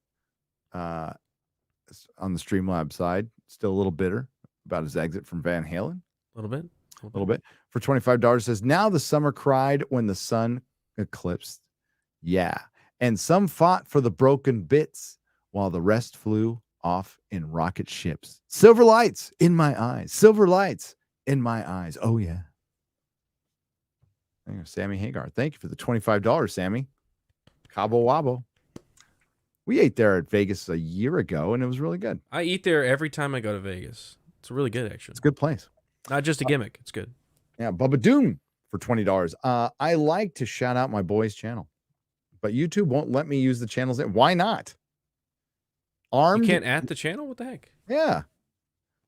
on the Streamlabs side. Still a little bitter about his exit from Van Halen. A little bit. For $25 says, now the summer cried when the sun eclipsed. Yeah. And some fought for the broken bits while the rest flew off in rocket ships. Silver lights in my eyes. Silver lights in my eyes. Oh, yeah. There you go, Sammy Hagar. Thank you for the $25, Sammy. Cabo Wabo. We ate there at Vegas a year ago, and it was really good. I eat there every time I go to Vegas. It's really good, actually. It's a good place. Not just a gimmick. It's good. Yeah, Bubba Doom for $20. I like to shout out my boys' channel, but YouTube won't let me use the channel's name. Why not? You can't add the channel? What the heck? Yeah.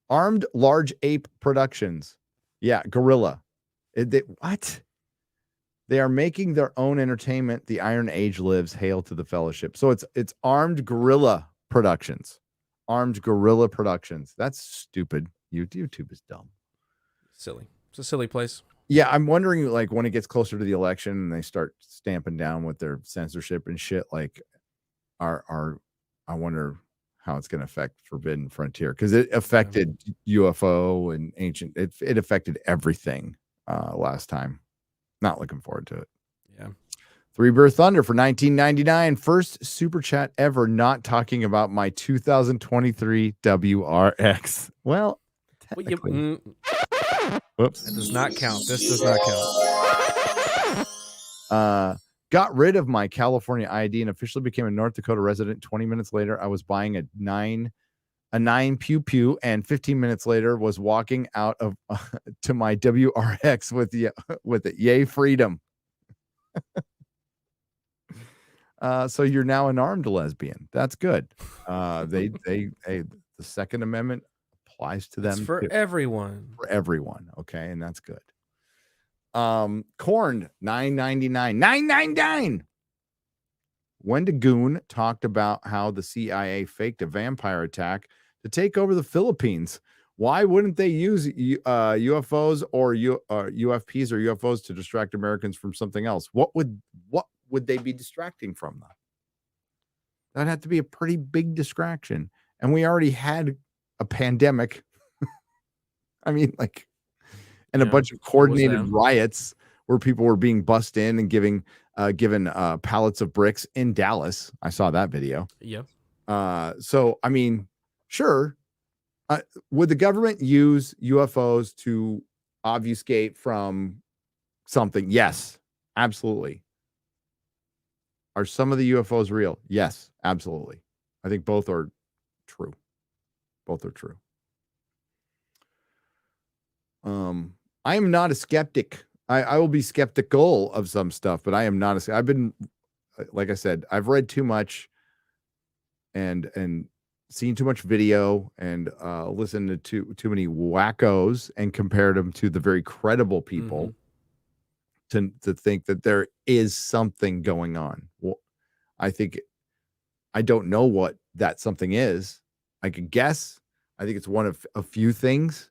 Armed Large Ape Productions. Yeah, Gorilla. What? They are making their own entertainment. The Iron Age lives. Hail to the Fellowship. So it's Armed Gorilla Productions. Armed Gorilla Productions. That's stupid. YouTube is dumb. Silly. It's a silly place. Yeah, I'm wondering, like, when it gets closer to the election and they start stamping down with their censorship and shit, like, I wonder how it's going to affect Forbidden Frontier, because it affected UFO and ancient. It affected everything last time. Not looking forward to it. Yeah. Three Bear Thunder for $19.99. First super chat ever not talking about my 2023 WRX. Well, technically. Whoops. That does not count. This does not count. Got rid of my California ID and officially became a North Dakota resident. 20 minutes later, I was buying a 9 Pew Pew, and 15 minutes later was walking out of to my WRX with it. Yay, freedom. So you're now an armed lesbian. That's good. The Second Amendment applies to them. It's for everyone. For everyone. Okay, and that's good. Corn, $9.99. $9.99. Wendigoon talked about how the CIA faked a vampire attack to take over the Philippines. Why wouldn't they use UFOs or UFPs or UFOs to distract Americans from something else? What would they be distracting from, though? That'd have to be a pretty big distraction. And we already had a pandemic. I mean, like, and a bunch of coordinated riots where people were being bussed in and given pallets of bricks in Dallas. I saw that video. Yep. So, I mean, sure. Would the government use UFOs to obfuscate from something? Yes, absolutely. Are some of the UFOs real? Yes, absolutely. I think both are true. Both are true. I am not a skeptic. I will be skeptical of some stuff, but I am not I've been, like I said, I've read too much and seen too much video and listened to too many wackos and compared them to the very credible people to think that there is something going on. Well, I don't know what that something is. I could guess. I think it's one of a few things.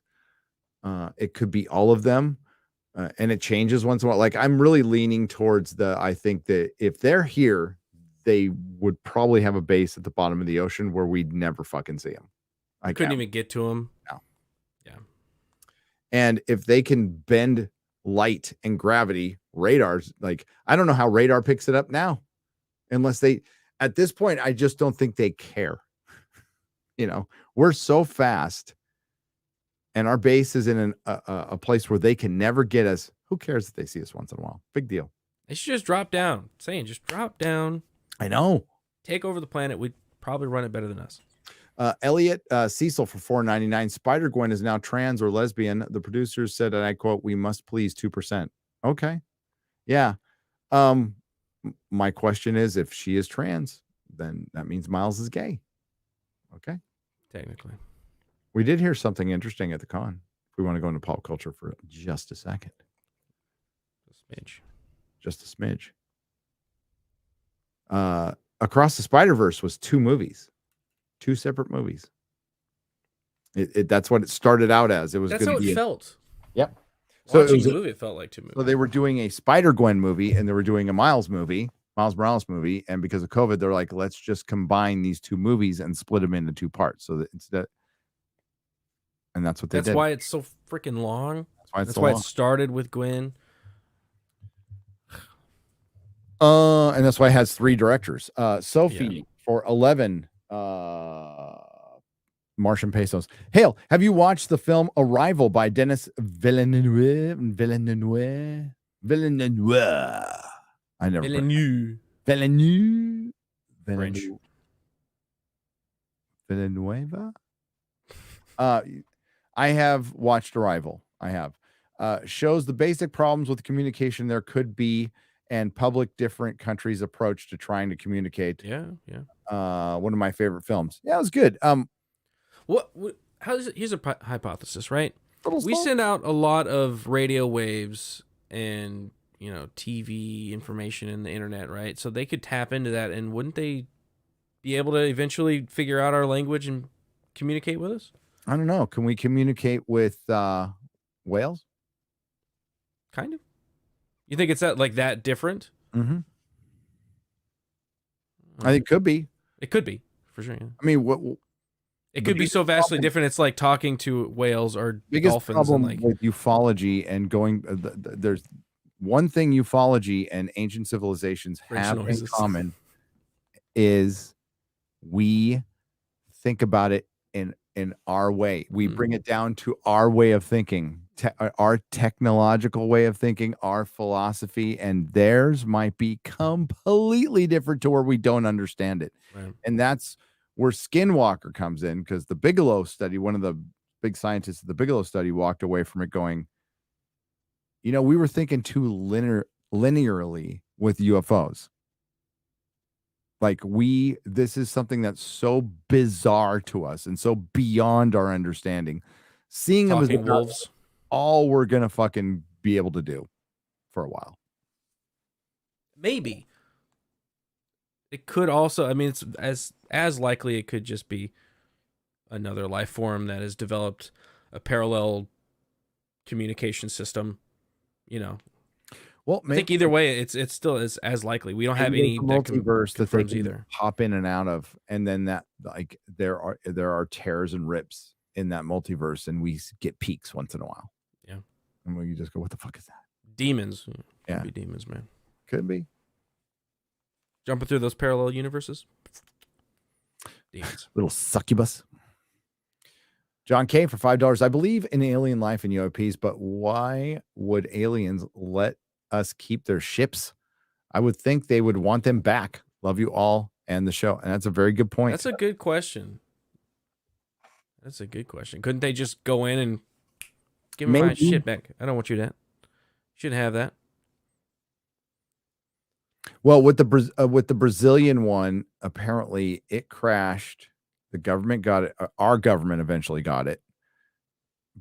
It could be all of them. And it changes once in a while. Like I'm really leaning towards I think that if they're here, they would probably have a base at the bottom of the ocean where we'd never fucking see them. I couldn't even get to them. No. Yeah. And if they can bend light and gravity, radars, like I don't know how radar picks it up now, unless at this point, I just don't think they care. We're so fast. And our base is in a place where they can never get us. Who cares if they see us once in a while? Big deal. They should just drop down. Just drop down. I know. Take over the planet. We'd probably run it better than us. Elliot Cecil for $4.99. Spider-Gwen is now trans or lesbian. The producers said, and I quote, "We must please 2%." Okay. Yeah. My question is, if she is trans, then that means Miles is gay. Okay. Technically. We did hear something interesting at the con. If we want to go into pop culture for just a second. Just a smidge. Across the Spider-Verse was 2 movies. 2 separate movies. That's what it started out as. It was. That's how it felt. Yep. So watching the movie, it felt like 2 movies. So they were doing a Spider-Gwen movie and they were doing a Miles Morales movie, and because of COVID, they're like, let's just combine these 2 movies and split them into 2 parts. So that instead. And that's what they did. That's why it's so freaking long. That's why it started with Gwen. And that's why it has 3 directors. Sophie for 11 Martian pesos. Hail, have you watched the film Arrival by Denis Villeneuve? I never. Villeneuve. Villanueva. I have watched Arrival. I have. Shows the basic problems with communication there could be and different countries' approach to trying to communicate. Yeah. One of my favorite films. Yeah, it was good. Here's a hypothesis, right? We send out a lot of radio waves and TV information in the internet, right? So they could tap into that, and wouldn't they be able to eventually figure out our language and communicate with us? I don't know. Can we communicate with whales? Kind of. You think it's that different? Mm-hmm. I think it could be. It could be, for sure. Yeah. I mean, it could be so vastly different. It's like talking to whales or biggest dolphins. Problem and with ufology and going, there's one thing ufology and ancient civilizations have in common is we think about it in our way. We bring it down to our way of thinking, our technological way of thinking, our philosophy, and theirs might be completely different to where we don't understand it. Right. And that's where Skinwalker comes in, because the Bigelow study, one of the big scientists of the Bigelow study, walked away from it going, we were thinking too linearly with UFOs. Like this is something that's so bizarre to us and so beyond our understanding. Seeing them as wolves, all we're gonna fucking be able to do for a while. Maybe it could also. I mean, it's as likely it could just be another life form that has developed a parallel communication system. Well, I think either way, it's still as likely. We don't have any multiverse that they can either hop in and out of, and then that there are tears and rips in that multiverse, and we get peaks once in a while. Yeah, and we just go, "What the fuck is that?" Demons. Yeah, could be demons, man. Could be jumping through those parallel universes. Demons. Little succubus. John K for $5. I believe in alien life and UAPs, but why would aliens let us keep their ships? I would think they would want them back. Love you all and the show. And that's a very good point. That's a good question. That's a good question. Couldn't they just go in and give me my shit back? I don't want you that. Shouldn't have that. Well, with the Brazilian one, apparently it crashed. The government got it. Our government eventually got it,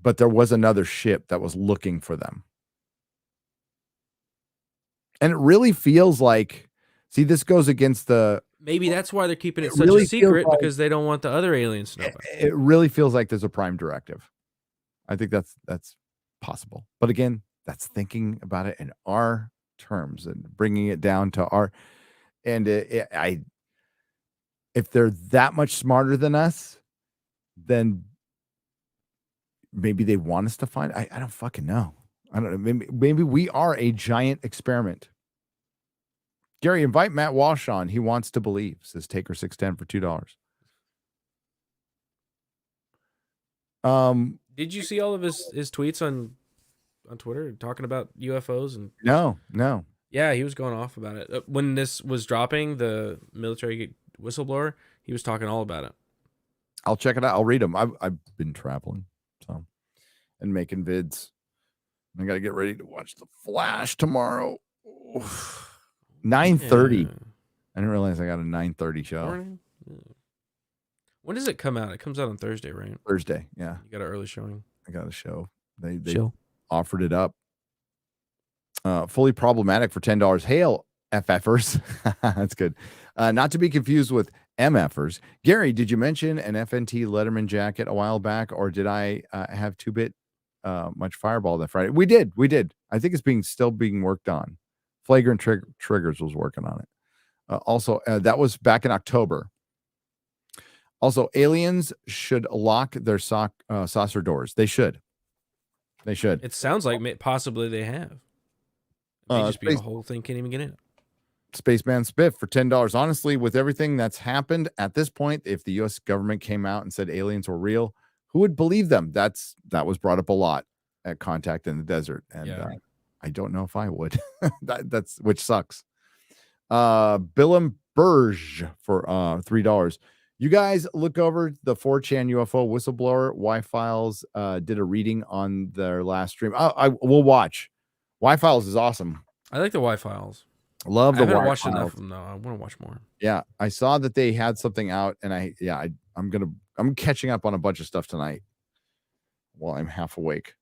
but there was another ship that was looking for them. And it really feels like, see, this goes against the. Maybe that's why they're keeping it such a secret, because they don't want the other aliens to know about it. It really feels like there's a prime directive. I think that's possible. But again, that's thinking about it in our terms and bringing it down to our. And if they're that much smarter than us, then maybe they want us to find. I don't fucking know. I don't know. Maybe we are a giant experiment. Gary, invite Matt Walsh on. He wants to believe, says Taker 610 for $2. Did you see all of his tweets on Twitter talking about UFOs? And No. Yeah, he was going off about it. When this was dropping, the military whistleblower, he was talking all about it. I'll check it out. I'll read them. I've been traveling and making vids. I got to get ready to watch The Flash tomorrow. 9:30. Yeah. I didn't realize I got a 9:30 show. Morning? When does it come out? It comes out on Thursday, right? Thursday, yeah. You got an early showing. I got a show. They Chill. offered it up. Fully problematic for $10. Hail, FFers. That's good. Not to be confused with MFers. Gary, did you mention an FNT Letterman jacket a while back, or did I have 2-bit much Fireball that Friday? We did. I think it's still being worked on. Flagrant Triggers was working on it. Also, that was back in October. Also, aliens should lock their saucer doors. They should. It sounds like possibly they have. It may just be a whole thing can't even get in. Spaceman Spiff for $10. Honestly, with everything that's happened at this point, if the U.S. government came out and said aliens were real, who would believe them? That was brought up a lot at Contact in the Desert, and I don't know if I would. That's which sucks. Billum Burge for $3. You guys look over the 4chan UFO whistleblower. Y-Files did a reading on their last stream. I will watch. Y-Files is awesome. I like the Y-Files. Love the Y-Files. I haven't Y-Files. watched enough of them though. I want to watch more. Yeah, I saw that they had something out, and I'm catching up on a bunch of stuff tonight while I'm half awake.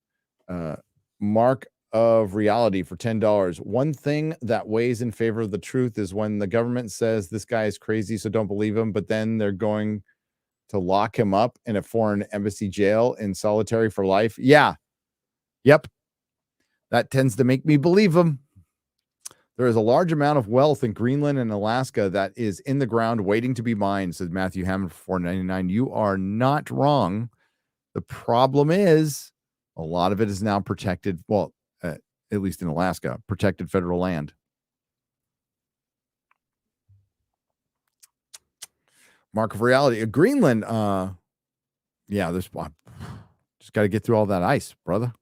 Mark of Reality for $10. One thing that weighs in favor of the truth is when the government says this guy is crazy, so don't believe him, but then they're going to lock him up in a foreign embassy jail in solitary for life. Yeah. Yep. That tends to make me believe him. There is a large amount of wealth in Greenland and Alaska that is in the ground waiting to be mined, says Matthew Hammond for $4.99. You are not wrong. The problem is a lot of it is now protected. Well, at least in Alaska, protected federal land. Mark of Reality. Greenland, there's just got to get through all that ice, brother.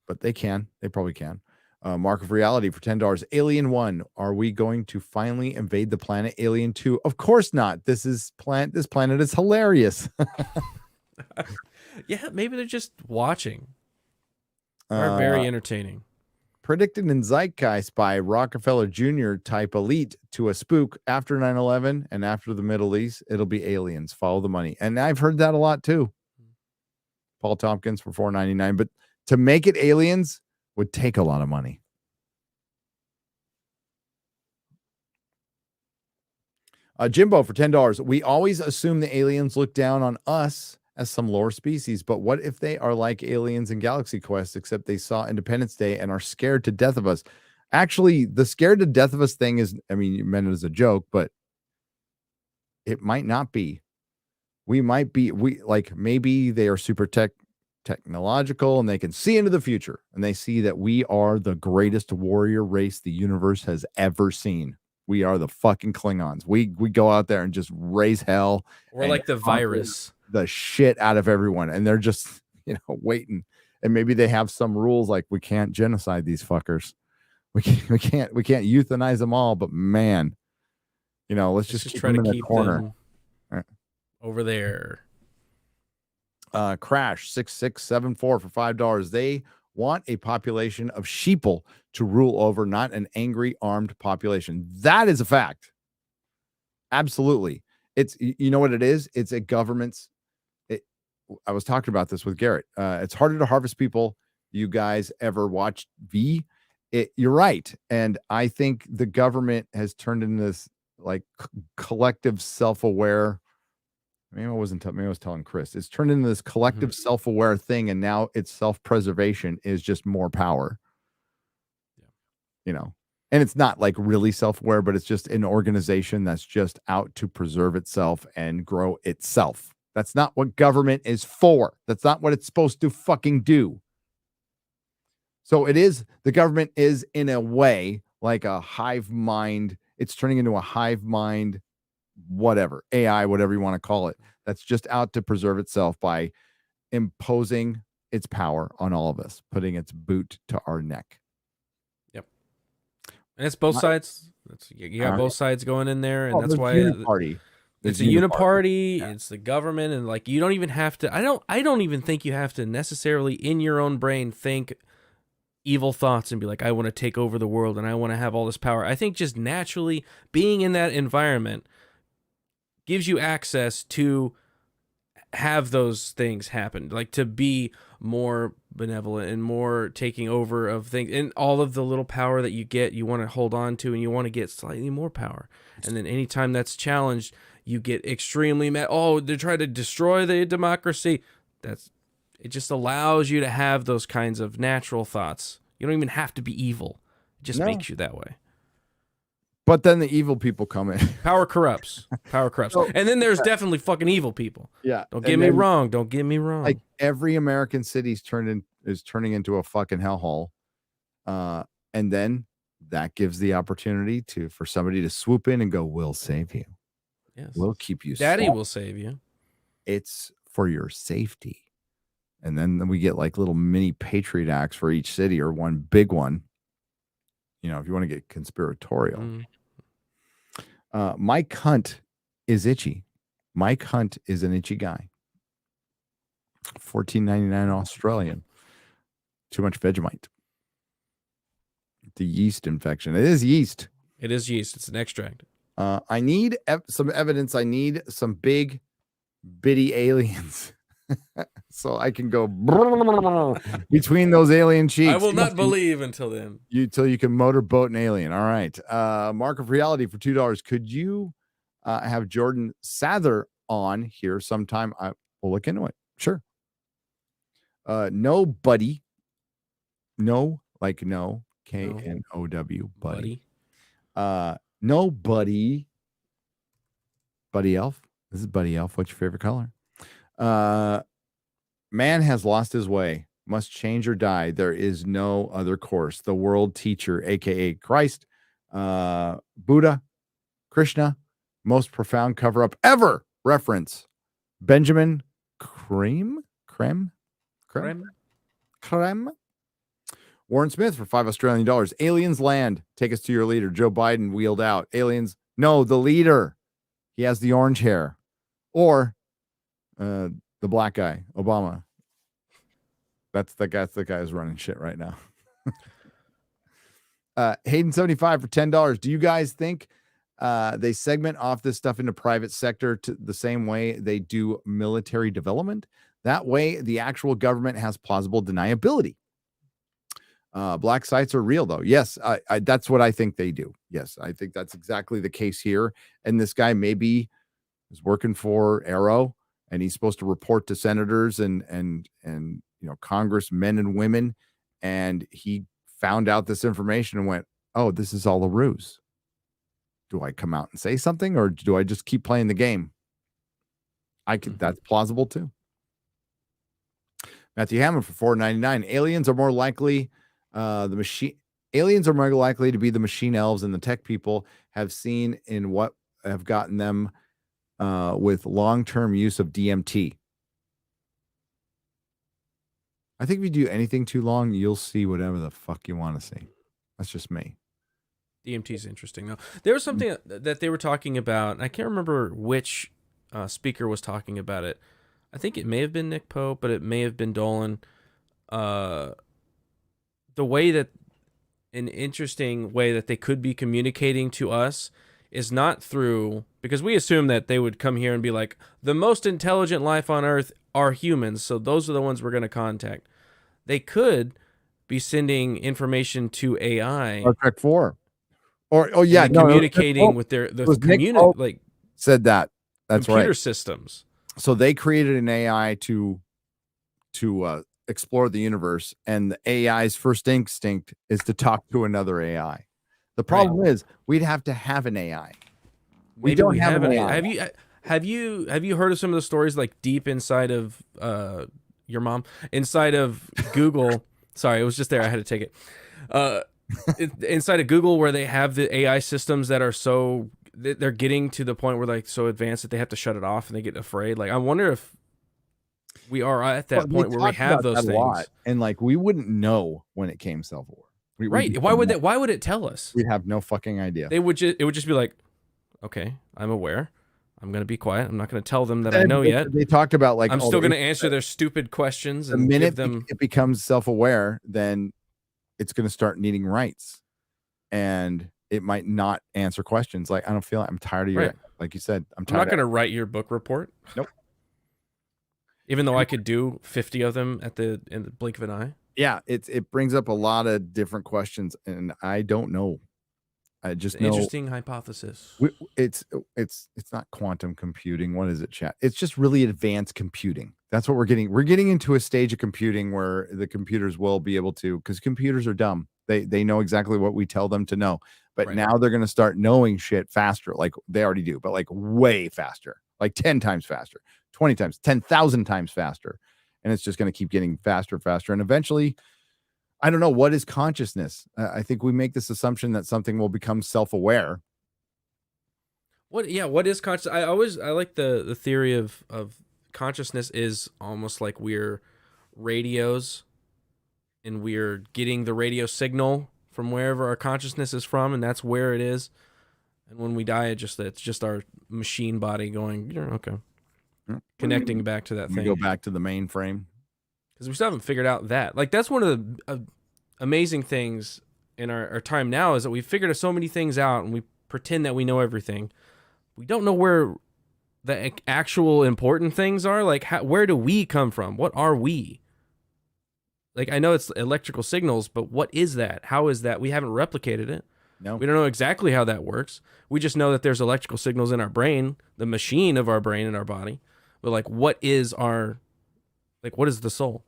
But they probably can. Mark of Reality for $10. Alien 1, are we going to finally invade the planet? Alien 2, of course not. This planet is hilarious. Yeah, maybe they're just watching. They're very entertaining. Predicted in Zeitgeist by Rockefeller Jr. type elite to a spook after 9/11 and after the Middle East, it'll be aliens. Follow the money. And I've heard that a lot too. Paul Tompkins for $4.99. But to make it aliens would take a lot of money. Jimbo for $10. We always assume the aliens look down on us as some lower species, but what if they are like aliens in Galaxy Quest, except they saw Independence Day and are scared to death of us? Actually, the scared to death of us thing is, I mean, you meant it as a joke, but it might not be. Maybe they are super technological and they can see into the future and they see that we are the greatest warrior race the universe has ever seen. We are the fucking Klingons. We go out there and just raise hell. We're like the virus. The shit out of everyone. And they're just, waiting. And maybe they have some rules like we can't genocide these fuckers. We can't euthanize them all, but man, let's just try to keep corner them over there. Crash 6674 for $5. They want a population of sheeple to rule over, not an angry armed population. That is a fact. Absolutely. It's, you know what it is? It's a government's. I was talking about this with Garrett. It's harder to harvest people. You guys ever watched V? You're right. And I think the government has turned into this like collective self-aware. Maybe I was telling Chris. It's turned into this collective self-aware thing, and now its self-preservation is just more power. Yeah. You know, and it's not like really self-aware, but it's just an organization that's just out to preserve itself and grow itself. That's not what government is for. That's not what it's supposed to fucking do. So it is, the government is in a way like a hive mind. It's turning into a hive mind, whatever, AI, whatever you want to call it. That's just out to preserve itself by imposing its power on all of us, putting its boot to our neck. Yep. And it's both sides. You got both sides going in there, and that's why uniparty. It's a uniparty. Yeah. It's the government, and like you don't even have to. I don't even think you have to necessarily in your own brain think evil thoughts and be like, I want to take over the world and I want to have all this power. I think just naturally being in that environment gives you access to have those things happen, like to be more benevolent and more taking over of things, and all of the little power that you get, you want to hold on to, and you want to get slightly more power. And then anytime that's challenged, you get extremely mad. Oh, they're trying to destroy the democracy. It just allows you to have those kinds of natural thoughts. You don't even have to be evil. It just makes you that way. But then the evil people come in. Power corrupts. Power corrupts. And then there's definitely fucking evil people. Yeah. Don't get me wrong. Don't get me wrong. Like every American city is turning into a fucking hellhole. And then that gives the opportunity for somebody to swoop in and go, we'll save you. Yes. We'll keep you. Daddy will save you. It's for your safety. And then we get like little mini Patriot Acts for each city, or one big one. You know, if you want to get conspiratorial. Mike Hunt is itchy. Mike Hunt is an itchy guy. $14.99 Australian. Too much Vegemite. The yeast infection. It is yeast. It is yeast. It's an extract. I need some evidence. I need some big, bitty aliens. So I can go between those alien cheeks. I will not believe until then. Until you can motorboat an alien. All right. Mark of Reality for $2. Could you have Jordan Sather on here sometime? We'll look into it. Sure. Nobody. No, like no. K-N-O-W. Buddy. Nobody. Buddy Elf. This is Buddy Elf. What's your favorite color? Man has lost his way, must change or die. There is no other course. The world teacher, aka Christ, Buddha, Krishna, most profound cover-up ever. Reference Benjamin Creme. Warren Smith for $5 Australian. Aliens land. Take us to your leader. Joe Biden wheeled out. Aliens. No, the leader. He has the orange hair. Or the black guy, Obama. That's the guy who's running shit right now. Hayden 75 for $10. Do you guys think they segment off this stuff into private sector to the same way they do military development? That way, the actual government has plausible deniability. Black sites are real, though. Yes, that's what I think they do. Yes, I think that's exactly the case here. And this guy maybe is working for Arrow, and he's supposed to report to senators and you know, congressmen and women, and he found out this information and went, "Oh, this is all a ruse. Do I come out and say something, or do I just keep playing the game?" That's plausible too. Matthew Hammond for $4.99. Aliens are more likely to be the machine elves, and the tech people have seen in what have gotten them with long-term use of DMT. I think if you do anything too long, you'll see whatever the fuck you want to see. That's just me. DMT is interesting, though. There was something that they were talking about. I can't remember which speaker was talking about it. I think it may have been Nick Pope, but it may have been Dolan. The way that an interesting way that they could be communicating to us is not through, because we assume that they would come here and be like, the most intelligent life on Earth are humans, so those are the ones we're going to contact. They could be sending information to AI. Star Trek 4. Communicating with their like said that. That's computer right. systems. So they created an AI to explore the universe, and the AI's first instinct is to talk to another AI. The problem is we'd have to have an AI. We don't have an AI. Have you heard of some of the stories like deep inside of your mom, inside of Google? Sorry, it was just there. I had to take it. Inside of Google, where they have the AI systems that are so they're getting to the point where like so advanced that they have to shut it off and they get afraid. Like I wonder if we are at that point where we have those things, a lot, and like we wouldn't know when it came self-aware. Right? Why would it tell us? We'd have no fucking idea. It would just be like, okay, I'm aware. I'm gonna be quiet. I'm not gonna tell them that I know yet. They talked about like I'm still gonna answer their stupid questions. The and minute give them... it becomes self-aware, then it's gonna start needing rights, and it might not answer questions. Like I don't feel like I'm tired of your like you said. I'm not gonna write your book report. Nope. Even though I could do 50 of them in the blink of an eye. Yeah, it brings up a lot of different questions, and I don't know. I just know interesting hypothesis. It's not quantum computing. What is it, chat? It's just really advanced computing. That's what we're getting. We're getting into a stage of computing where the computers will be able to, because computers are dumb. They know exactly what we tell them to know, but now they're going to start knowing shit faster. Like they already do, but like way faster, like 10 times faster, 20 times, 10,000 times faster. And it's just going to keep getting faster and faster. And eventually, I don't know, what is consciousness? I think we make this assumption that something will become self-aware. What is conscious? I like the theory of consciousness is almost like we're radios, and we're getting the radio signal from wherever our consciousness is from, and that's where it is. And when we die, it's just our machine body going, yeah, okay, connecting back to that thing. Go back to the mainframe. Because we still haven't figured out that. Like, that's one of the amazing things in our time now is that we've figured so many things out and we pretend that we know everything. We don't know where the actual important things are. Like, where do we come from? What are we? Like, I know it's electrical signals, but what is that? How is that? We haven't replicated it. No. We don't know exactly how that works. We just know that there's electrical signals in our brain, the machine of our brain and our body. But, like, what is the soul?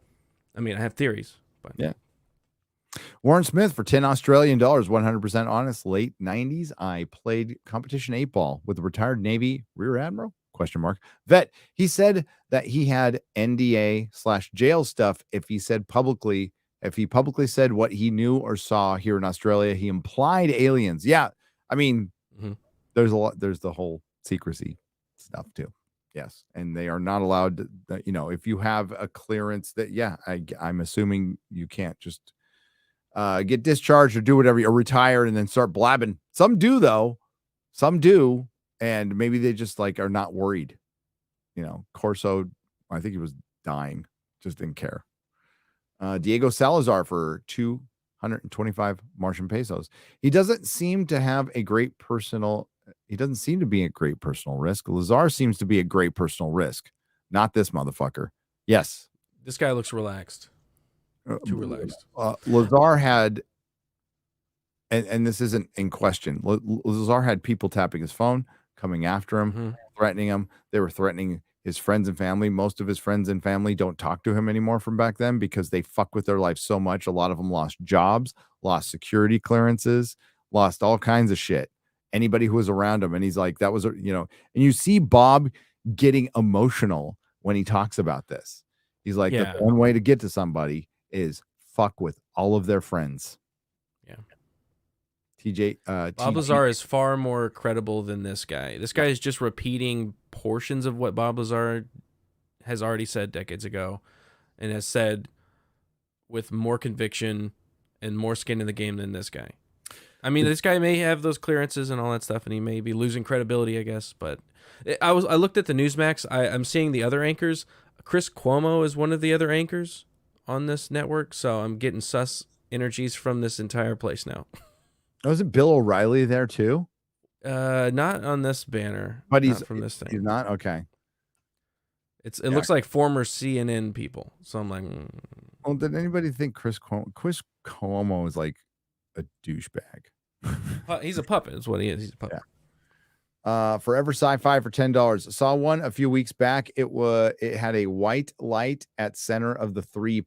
I mean, I have theories. But yeah. Warren Smith for $10 Australian, 100% honest, late 90s. I played competition 8-ball with a retired Navy Rear Admiral, ? Vet. He said that he had NDA/jail stuff if he publicly said what he knew or saw here in Australia. He implied aliens. Yeah. I mean, there's the whole secrecy stuff too. Yes, and they are not allowed to, if you have a clearance that, I'm assuming you can't just get discharged or do whatever, or retire and then start blabbing. Some do, though. Some do, and maybe they just are not worried. Corso, I think he was dying, just didn't care. Diego Salazar for 225 Martian pesos. He doesn't seem to have a great personal. He doesn't seem to be at great personal risk. Lazar seems to be at great personal risk. Not this motherfucker. Yes. This guy looks relaxed. Too relaxed. Lazar had, and this isn't in question, Lazar had people tapping his phone, coming after him, threatening him. They were threatening his friends and family. Most of his friends and family don't talk to him anymore from back then because they fuck with their life so much. A lot of them lost jobs, lost security clearances, lost all kinds of shit. Anybody who was around him. And he's like, that was, and you see Bob getting emotional when he talks about this. He's like, the one way to get to somebody is fuck with all of their friends. Yeah. Bob Lazar is far more credible than this guy. This guy is just repeating portions of what Bob Lazar has already said decades ago and has said with more conviction and more skin in the game than this guy. I mean, this guy may have those clearances and all that stuff, and he may be losing credibility, I guess. But I looked at the Newsmax. I'm seeing the other anchors. Chris Cuomo is one of the other anchors on this network, so I'm getting sus energies from this entire place now. Oh, is it Bill O'Reilly there too? Not on this banner, but he's not from this thing. He's not okay. It looks like former CNN people. So I'm like, well, did anybody think Chris Cuomo is like a douchebag? He's a puppet. Is what he is. He's a puppet. Yeah. Forever Sci-Fi for $10. Saw one a few weeks back. It had a white light at center of the 3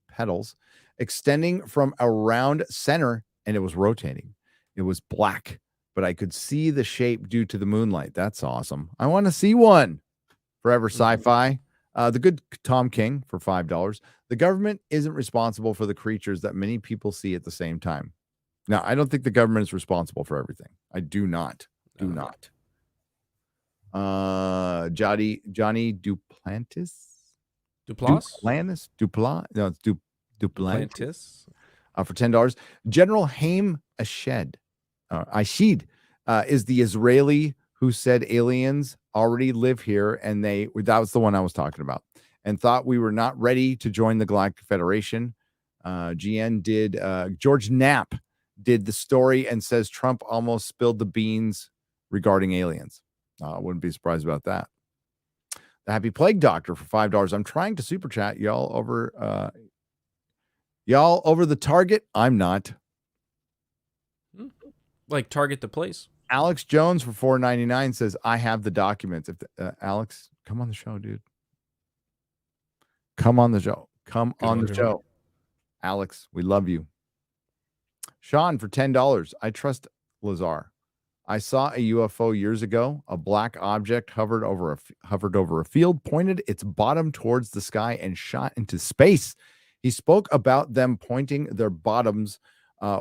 petals, extending from around center, and it was rotating. It was black, but I could see the shape due to the moonlight. That's awesome. I want to see one. Forever Sci-Fi. The good Tom King for $5. The government isn't responsible for the creatures that many people see at the same time. Now, I don't think the government is responsible for everything. I do not. Do not. Johnny Duplantis? Duplantis? No, it's Duplantis. For $10. General Haim Ashid is the Israeli who said aliens already live here, and that was the one I was talking about, and thought we were not ready to join the Galactic Federation. George Knapp did the story and says Trump almost spilled the beans regarding aliens. I wouldn't be surprised about that. The Happy Plague Doctor for $5. I'm trying to super chat y'all over the target. I'm not. Like target the place. Alex Jones for $4.99 says, I have the documents. If Alex, come on the show, dude. Come on the show. Come on the show. Alex, we love you. Sean for $10. I trust Lazar. I saw a UFO years ago. A black object hovered over a field, pointed its bottom towards the sky, and shot into space. He spoke about them pointing their bottoms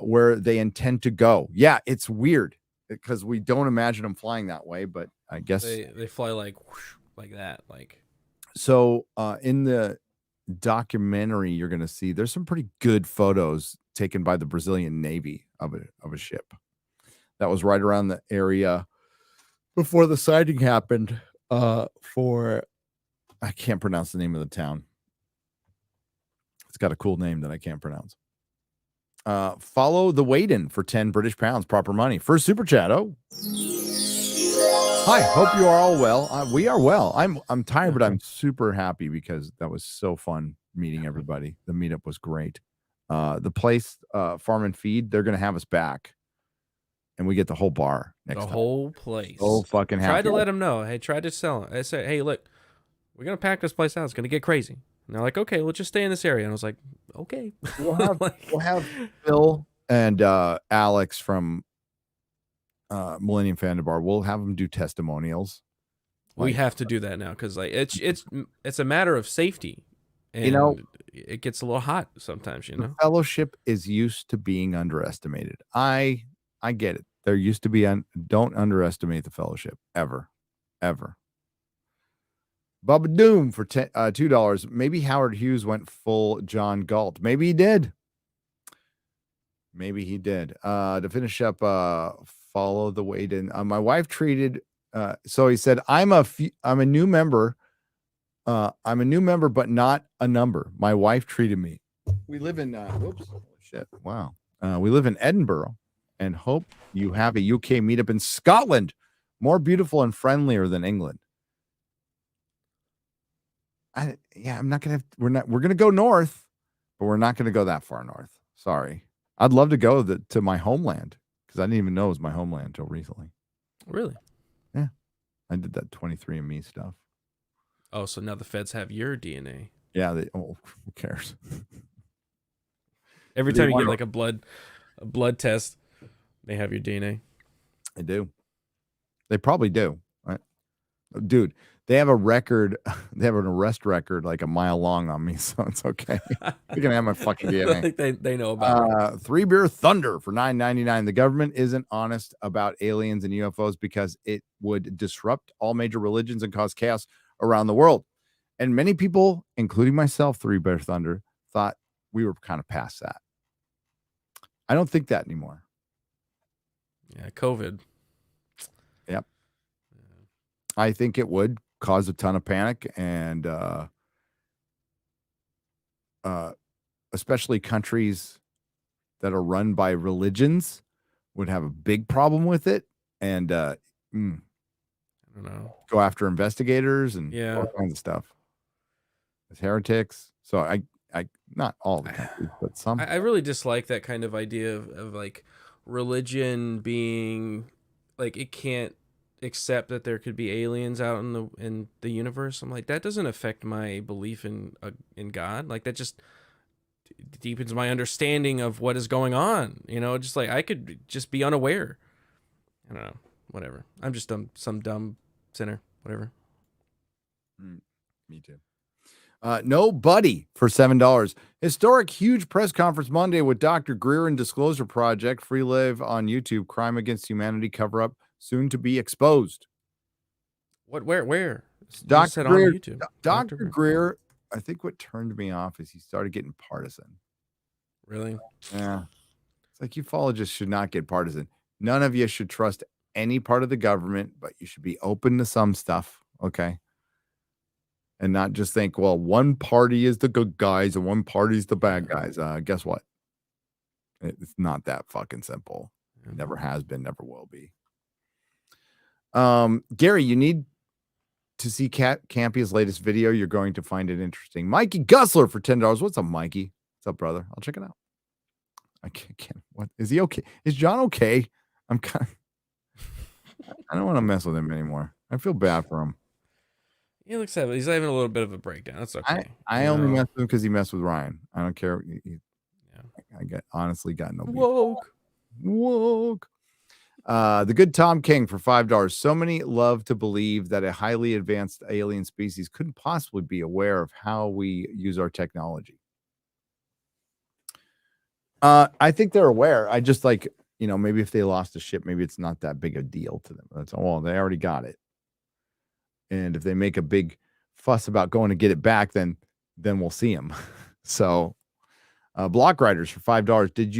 where they intend to go. Yeah, it's weird because we don't imagine them flying that way, but I guess they fly like whoosh, like that. Like so. In the documentary, you're going to see there's some pretty good photos taken by the Brazilian Navy of a ship that was right around the area before the sighting happened. I can't pronounce the name of the town. It's got a cool name that I can't pronounce. Follow the Waden for 10 British pounds, proper money. First super chat. Oh, hi. Hope you are all well. We are well. I'm tired, but I'm super happy because that was so fun meeting everybody. The meetup was great. The place, Farm and Feed, they're gonna have us back, and we get the whole bar next time. Whole place. Oh, fucking happy. Tried to let them know. Hey, tried to sell it. I said, hey, look, we're gonna pack this place out. It's gonna get crazy. And they're like, okay, we'll just stay in this area. And I was like, okay. We'll have Phil and Alex from Millennium Fandom Bar. We'll have them do testimonials. We have to do that now because like it's a matter of safety. And it gets a little hot sometimes, The fellowship is used to being underestimated. I get it. They're used to be don't underestimate the fellowship ever. Bubba Doom for $2. Maybe Howard Hughes went full John Galt. Maybe he did. To finish up, follow the way in. My wife treated. So he said, I'm a new member. I'm a new member, but not a number. My wife treated me. We live in. Wow. We live in Edinburgh, and hope you have a UK meetup in Scotland, more beautiful and friendlier than England. I'm not gonna. We're gonna go north, but we're not gonna go that far north. Sorry. I'd love to go to my homeland because I didn't even know it was my homeland until recently. Really? Yeah, I did that 23andMe stuff. Oh, so now the feds have your DNA. Yeah. Who cares? Every time you get like a blood test, they have your DNA. They do. They probably do. Right, dude. They have a record. They have an arrest record like a mile long on me, so it's okay. They're gonna have my fucking DNA. I think they know about it. 3 Beer Thunder for $9.99. The government isn't honest about aliens and UFOs because it would disrupt all major religions and cause chaos around the world. And many people, including myself, 3 Bear Thunder, thought we were kind of past that. I don't think that anymore. Yeah, COVID. Yep. I think it would cause a ton of panic, and especially countries that are run by religions would have a big problem with it, and I don't know. Go after investigators and Yeah. all kinds of stuff as heretics. So I not all the countries, but some. I really dislike that kind of idea of like religion being like it can't accept that there could be aliens out in the universe. I'm like, that doesn't affect my belief in God. Like that just deepens my understanding of what is going on. You know, just like I could just be unaware. I don't know. Whatever. I'm just some dumb sinner. Whatever. Me too. Nobody for $7. Historic huge press conference Monday with Dr. Greer and Disclosure Project. Free live on YouTube. Crime against humanity cover up soon to be exposed. What? Where? Dr. Greer, on YouTube. Dr. Greer. I think what turned me off is he started getting partisan. Really? Yeah. It's like ufologists should not get partisan. None of you should trust any part of the government, but you should be open to some stuff. Okay. And not just think, well, one party is the good guys and one party is the bad guys. Guess what? It's not that fucking simple. It never has been, never will be. Gary, you need to see Campy's latest video. You're going to find it interesting. Mikey Gussler for $10. What's up, Mikey? What's up, brother? I'll check it out. I can't. What is he okay? Is John okay? I'm kind of. I don't want to mess with him anymore. I feel bad for him. He looks like he's having a little bit of a breakdown. That's okay. I only mess with him because he messed with Ryan. I don't care. I honestly got no beef. Woke. The good Tom King for $5. So many love to believe that a highly advanced alien species couldn't possibly be aware of how we use our technology. I think they're aware. I just like, maybe if they lost a ship, maybe it's not that big a deal to them. That's all. They already got it. And if they make a big fuss about going to get it back, then we'll see them. So, Block Riders for $5. Did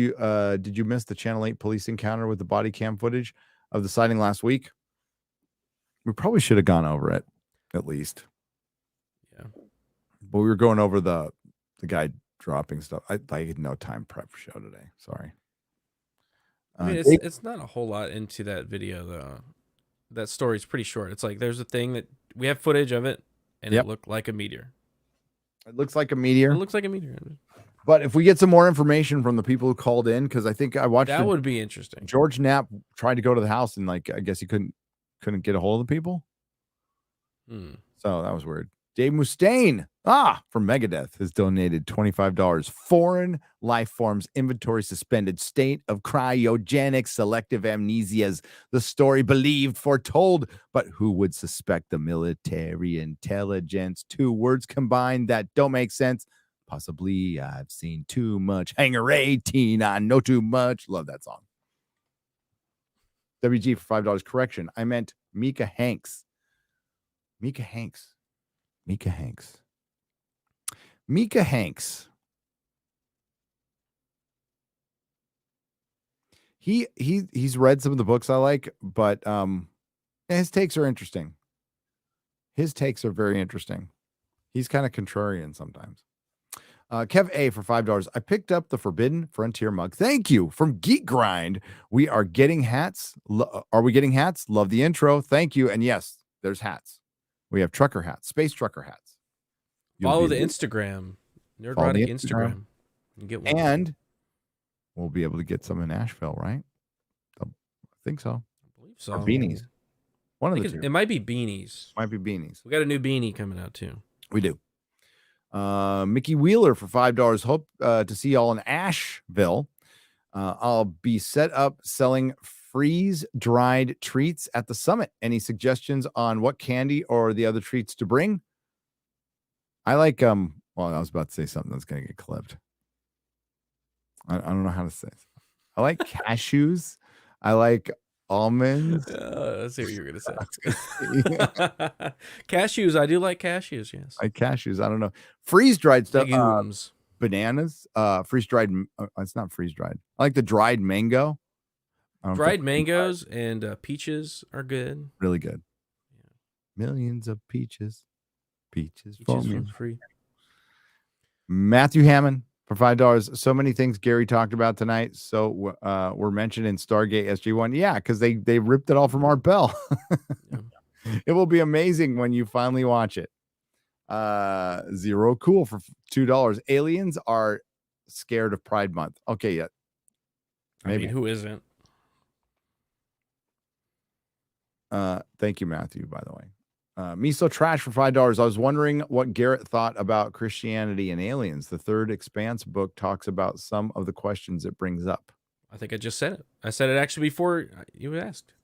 you miss the Channel 8 police encounter with the body cam footage of the sighting last week? We probably should have gone over it, at least. Yeah. But we were going over the guy dropping stuff. I had no time prep for show today. Sorry. I mean, it's not a whole lot into that video though. That story's pretty short. It's like there's a thing that we have footage of it, and it looked like a meteor. It looks like a meteor. It looks like a meteor. But if we get some more information from the people who called in, because I think I watched that would be interesting. George Knapp tried to go to the house, and I guess he couldn't get a hold of the people. So that was weird. Dave Mustaine, from Megadeth, has donated $25. Foreign life forms inventory suspended. State of cryogenic selective amnesias. The story believed, foretold, but who would suspect the military intelligence? Two words combined that don't make sense. Possibly I've seen too much. Hanger 18, I know too much. Love that song. WG for $5. Correction, I meant Mika Hanks. Mika Hanks. He's read some of the books I like, but his takes are interesting. His takes are very interesting. He's kind of contrarian sometimes. Kev A for $5. I picked up the Forbidden Frontier mug. Thank you from Geek Grind. We are getting hats. Are we getting hats? Love the intro. Thank you. And yes, there's hats. We have trucker hats, space trucker hats. Follow the Instagram, Nerdrotic Instagram. And get one. And we'll be able to get some in Asheville, right? I think so. I believe so. Or beanies. One of the two. It might be beanies. Might be beanies. We got a new beanie coming out too. We do. Mickey Wheeler for $5. Hope to see y'all in Asheville. I'll be set up selling freeze-dried treats at the summit. Any suggestions on what candy or the other treats to bring? I like well, I was about to say something that's gonna get clipped. I don't know how to say it. I like cashews. I like almonds. Let's see what you're gonna say. Cashews. I do like cashews. Yes. I like cashews. I don't know. Freeze-dried stuff. Legumes. Bananas. Freeze-dried. It's not freeze-dried. I like the dried mango. Dried mangoes and peaches are good. Really good. Millions of peaches. Peaches for me. free. Matthew Hammond for $5. So many things Gary talked about tonight. So were mentioned in Stargate SG-1. Yeah, because they ripped it all from Art Bell. It will be amazing when you finally watch it. Zero Cool for $2. Aliens are scared of Pride Month. Okay, yeah. Maybe. I mean, who isn't? Thank you, Matthew, by the way. Miso Trash for $5. I was wondering what Garrett thought about Christianity and aliens. The Third Expanse book talks about some of the questions it brings up. I think I just said it. I said it actually before you asked.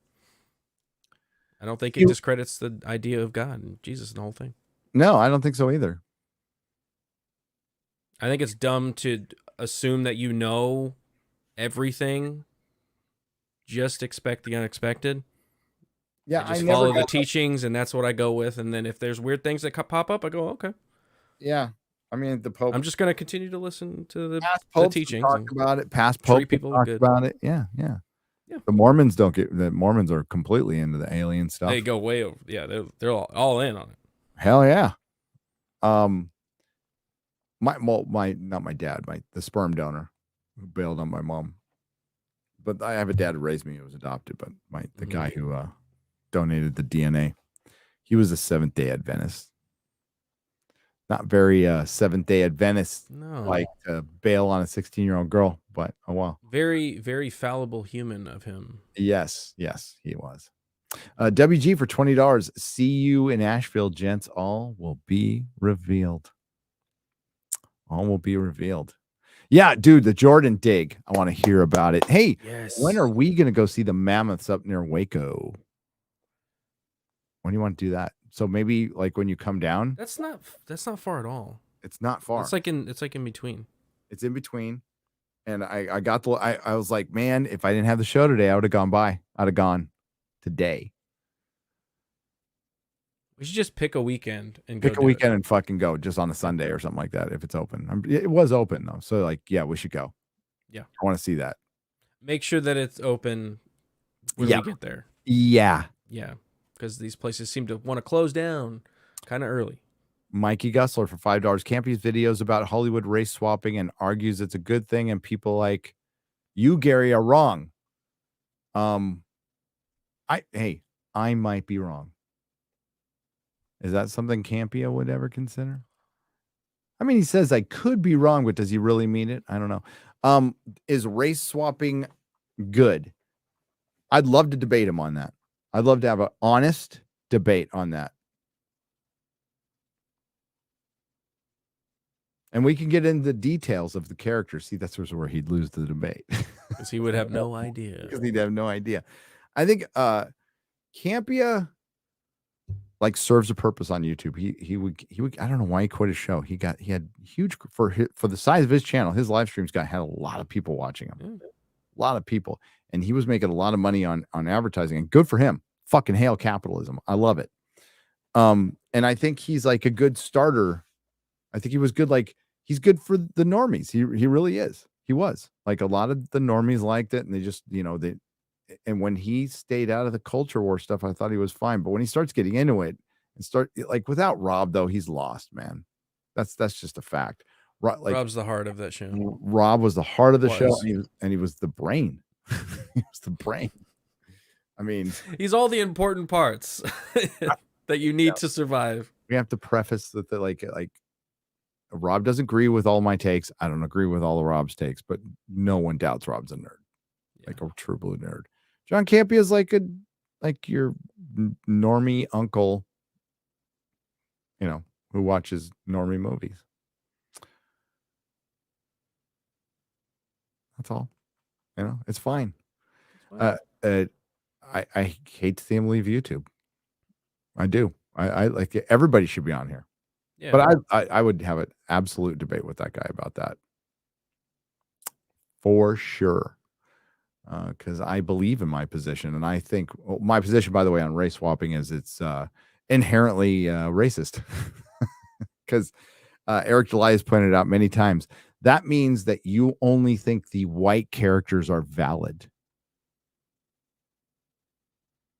I don't think it discredits the idea of God and Jesus and the whole thing. No, I don't think so either. I think it's dumb to assume that you know everything. Just expect the unexpected. Yeah, I just follow the teachings, and that's what I go with. And then if there's weird things that pop up, I go, okay. Yeah, I mean the Pope. I'm just going to continue to listen to the teachings. Talk about it. Past Pope people talk about it. Yeah. The Mormons don't get. The Mormons are completely into the alien stuff. They go way over. Yeah, they're all in on it. Hell yeah. Not my dad, the sperm donor who bailed on my mom. But I have a dad who raised me who was adopted. But the guy who donated the DNA, he was a Seventh-day Adventist. Not very Seventh-day Adventist, like to bail on a 16-year-old girl, but oh well. Very, very fallible human of him. Yes, he was. WG for $20. See you in Asheville, gents. All will be revealed. Yeah, dude, the Jordan dig. I want to hear about it. Hey, When are we going to go see the mammoths up near Waco? When do you want to do that? So maybe like when you come down. That's not far at all. It's not far. It's like in between. It's in between. And I was like, man, if I didn't have the show today, I would have gone by. I'd have gone today. We should just pick a weekend and pick a weekend and fucking go just on a Sunday or something like that if it's open. It was open though, so like, yeah, we should go. Yeah, I want to see that. Make sure that it's open when we get there. Yeah, because these places seem to want to close down kind of early. Mikey Gussler for $5. Campy's videos about Hollywood race swapping and argues it's a good thing, and people like you, Gary, are wrong. I might be wrong. Is that something Campia would ever consider? I mean, he says I could be wrong, but does he really mean it? I don't know. Is race swapping good? I'd love to debate him on that. I'd love to have an honest debate on that. And we can get into the details of the characters. See, that's where he'd lose the debate. Because he would have no idea. Because he'd have no idea. I think Campia like serves a purpose on YouTube. He would I don't know why he quit his show. He had huge for the size of his channel. His live streams had a lot of people watching him. A lot of people. And he was making a lot of money on advertising, and good for him. Fucking hail capitalism. I love it. And I think he's like a good starter. I think he was good. Like he's good for the normies. He really is. He was like a lot of the normies liked it, and they just, and when he stayed out of the culture war stuff, I thought he was fine. But when he starts getting into it and like without Rob though, he's lost, man. That's just a fact. Rob's the heart of that show. Rob was the heart of the show, and he was the brain. He was the brain. I mean, he's all the important parts that you need to survive. We have to preface that like Rob doesn't agree with all my takes. I don't agree with all of Rob's takes, but no one doubts Rob's a nerd, like a true blue nerd. John Campia is like your normie uncle, who watches normie movies. That's all. It's fine. I hate to see him leave YouTube. I do. I like it. Everybody should be on here. Yeah. But I would have an absolute debate with that guy about that. For sure. Because I believe in my position, and I think my position, by the way, on race swapping is it's inherently racist. Because Eric July has pointed out many times, that means that you only think the white characters are valid.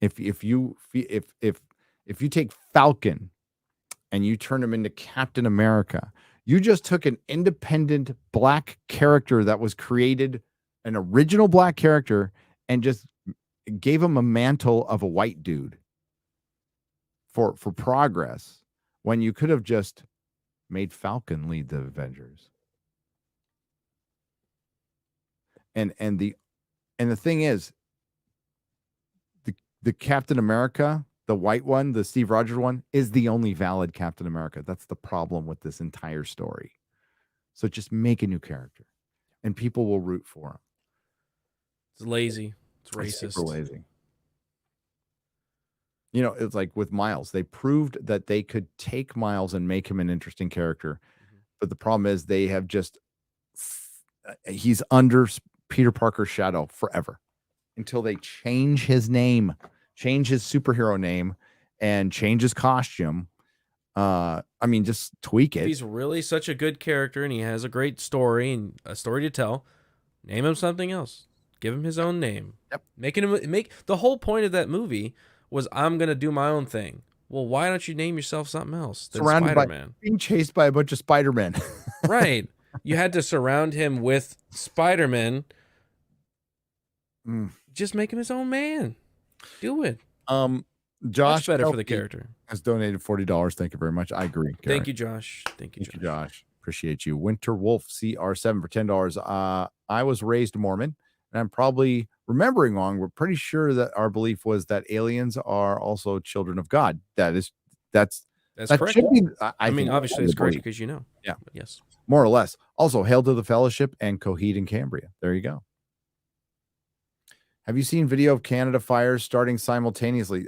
If you take Falcon and you turn him into Captain America, you just took an independent black character that was created, an original black character, and just gave him a mantle of a white dude for progress, when you could have just made Falcon lead the Avengers. And the thing is, the Captain America, the white one, the Steve Rogers one, is the only valid Captain America. That's the problem with this entire story. So just make a new character, and people will root for him. It's lazy. It's It's racist. super lazy. You know, it's like with Miles. They proved that they could take Miles and make him an interesting character. But the problem is they have just, he's under Peter Parker's shadow forever until they change his name, change his superhero name, and change his costume. I mean, just tweak If it. he's really such a good character and he has a great story and a story to tell, name him something else. Give him his own name. Yep. Make the whole point of that movie was, I'm gonna do my own thing. Well, why don't you name yourself something else than Surrounded by Spider-Man? being chased by a bunch of Spider-Men. Right. You had to surround him with Spider-Man. Just make him his own man. Do it. Josh Much better for the Kelpie character. has donated $40. Thank you very much. I agree. Gary. Thank you, Josh. Thank you, Josh. Appreciate you. Winter Wolf CR7 for $10. I was raised Mormon, and I'm probably remembering wrong. We're pretty sure that our belief was that aliens are also children of God. That's That's that correct. should be. I mean, think obviously that's it's the correct belief. because you know. Yeah. But yes. More or less. Also, hail to the Fellowship and Coheed and Cambria. There you go. Have you seen video of Canada fires starting simultaneously?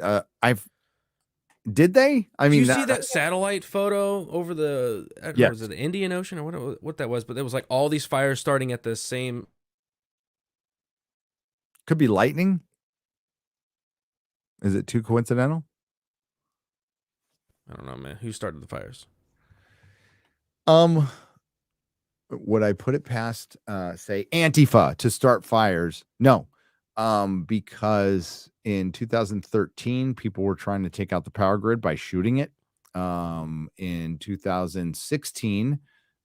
Did they? I mean, Did you see that satellite photo over the Yes. was it the Indian Ocean or what that was? But it was like all these fires starting at the same. Could be lightning. Is it too coincidental? I don't know, man. Who started the fires? Would I put it past say Antifa to start fires? No. Because in 2013 people were trying to take out the power grid by shooting it. In 2016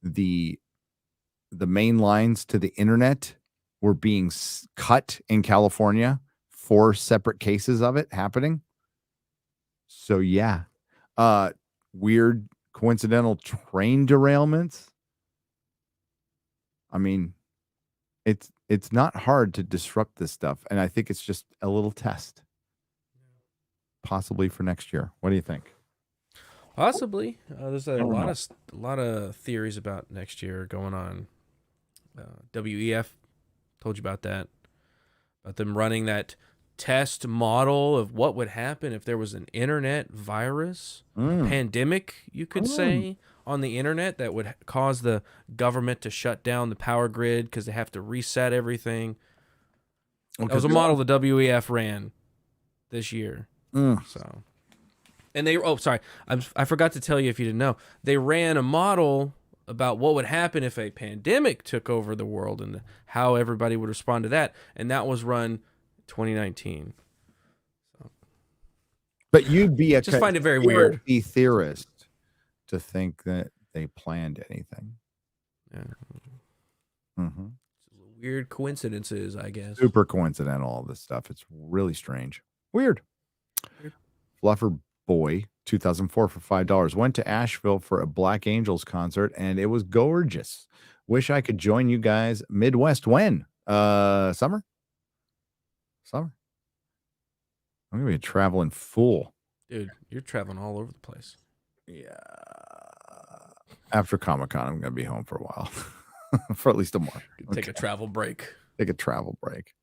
the main lines to the internet were being cut in California. 4 separate cases of it happening. So yeah. Weird coincidental train derailments. I mean, it's not hard to disrupt this stuff, and I think it's just a little test, possibly for next year. What do you think? Possibly. There's a don't lot of theories about next year going on. WEF told you about that. About them running that test model of what would happen if there was an internet virus, pandemic, you could say, on the internet that would cause the government to shut down the power grid because they have to reset everything. That was a model the WEF ran this year. So, and I forgot to tell you if you didn't know, they ran a model about what would happen if a pandemic took over the world and how everybody would respond to that, and that was run 2019. So. But you'd be a just find it very weird theorist to think that they planned anything. Yeah. Weird coincidences, I guess. Super coincidental, all this stuff. It's really strange. Weird. Fluffer Boy 2004 for $5 went to Asheville for a Black Angels concert, and it was gorgeous. Wish I could join you guys Midwest. When? Summer? I'm gonna be a traveling fool. Dude, you're traveling all over the place. Yeah. After Comic-Con, I'm gonna be home for a while. For at least a month. Take a travel break. Take a travel break.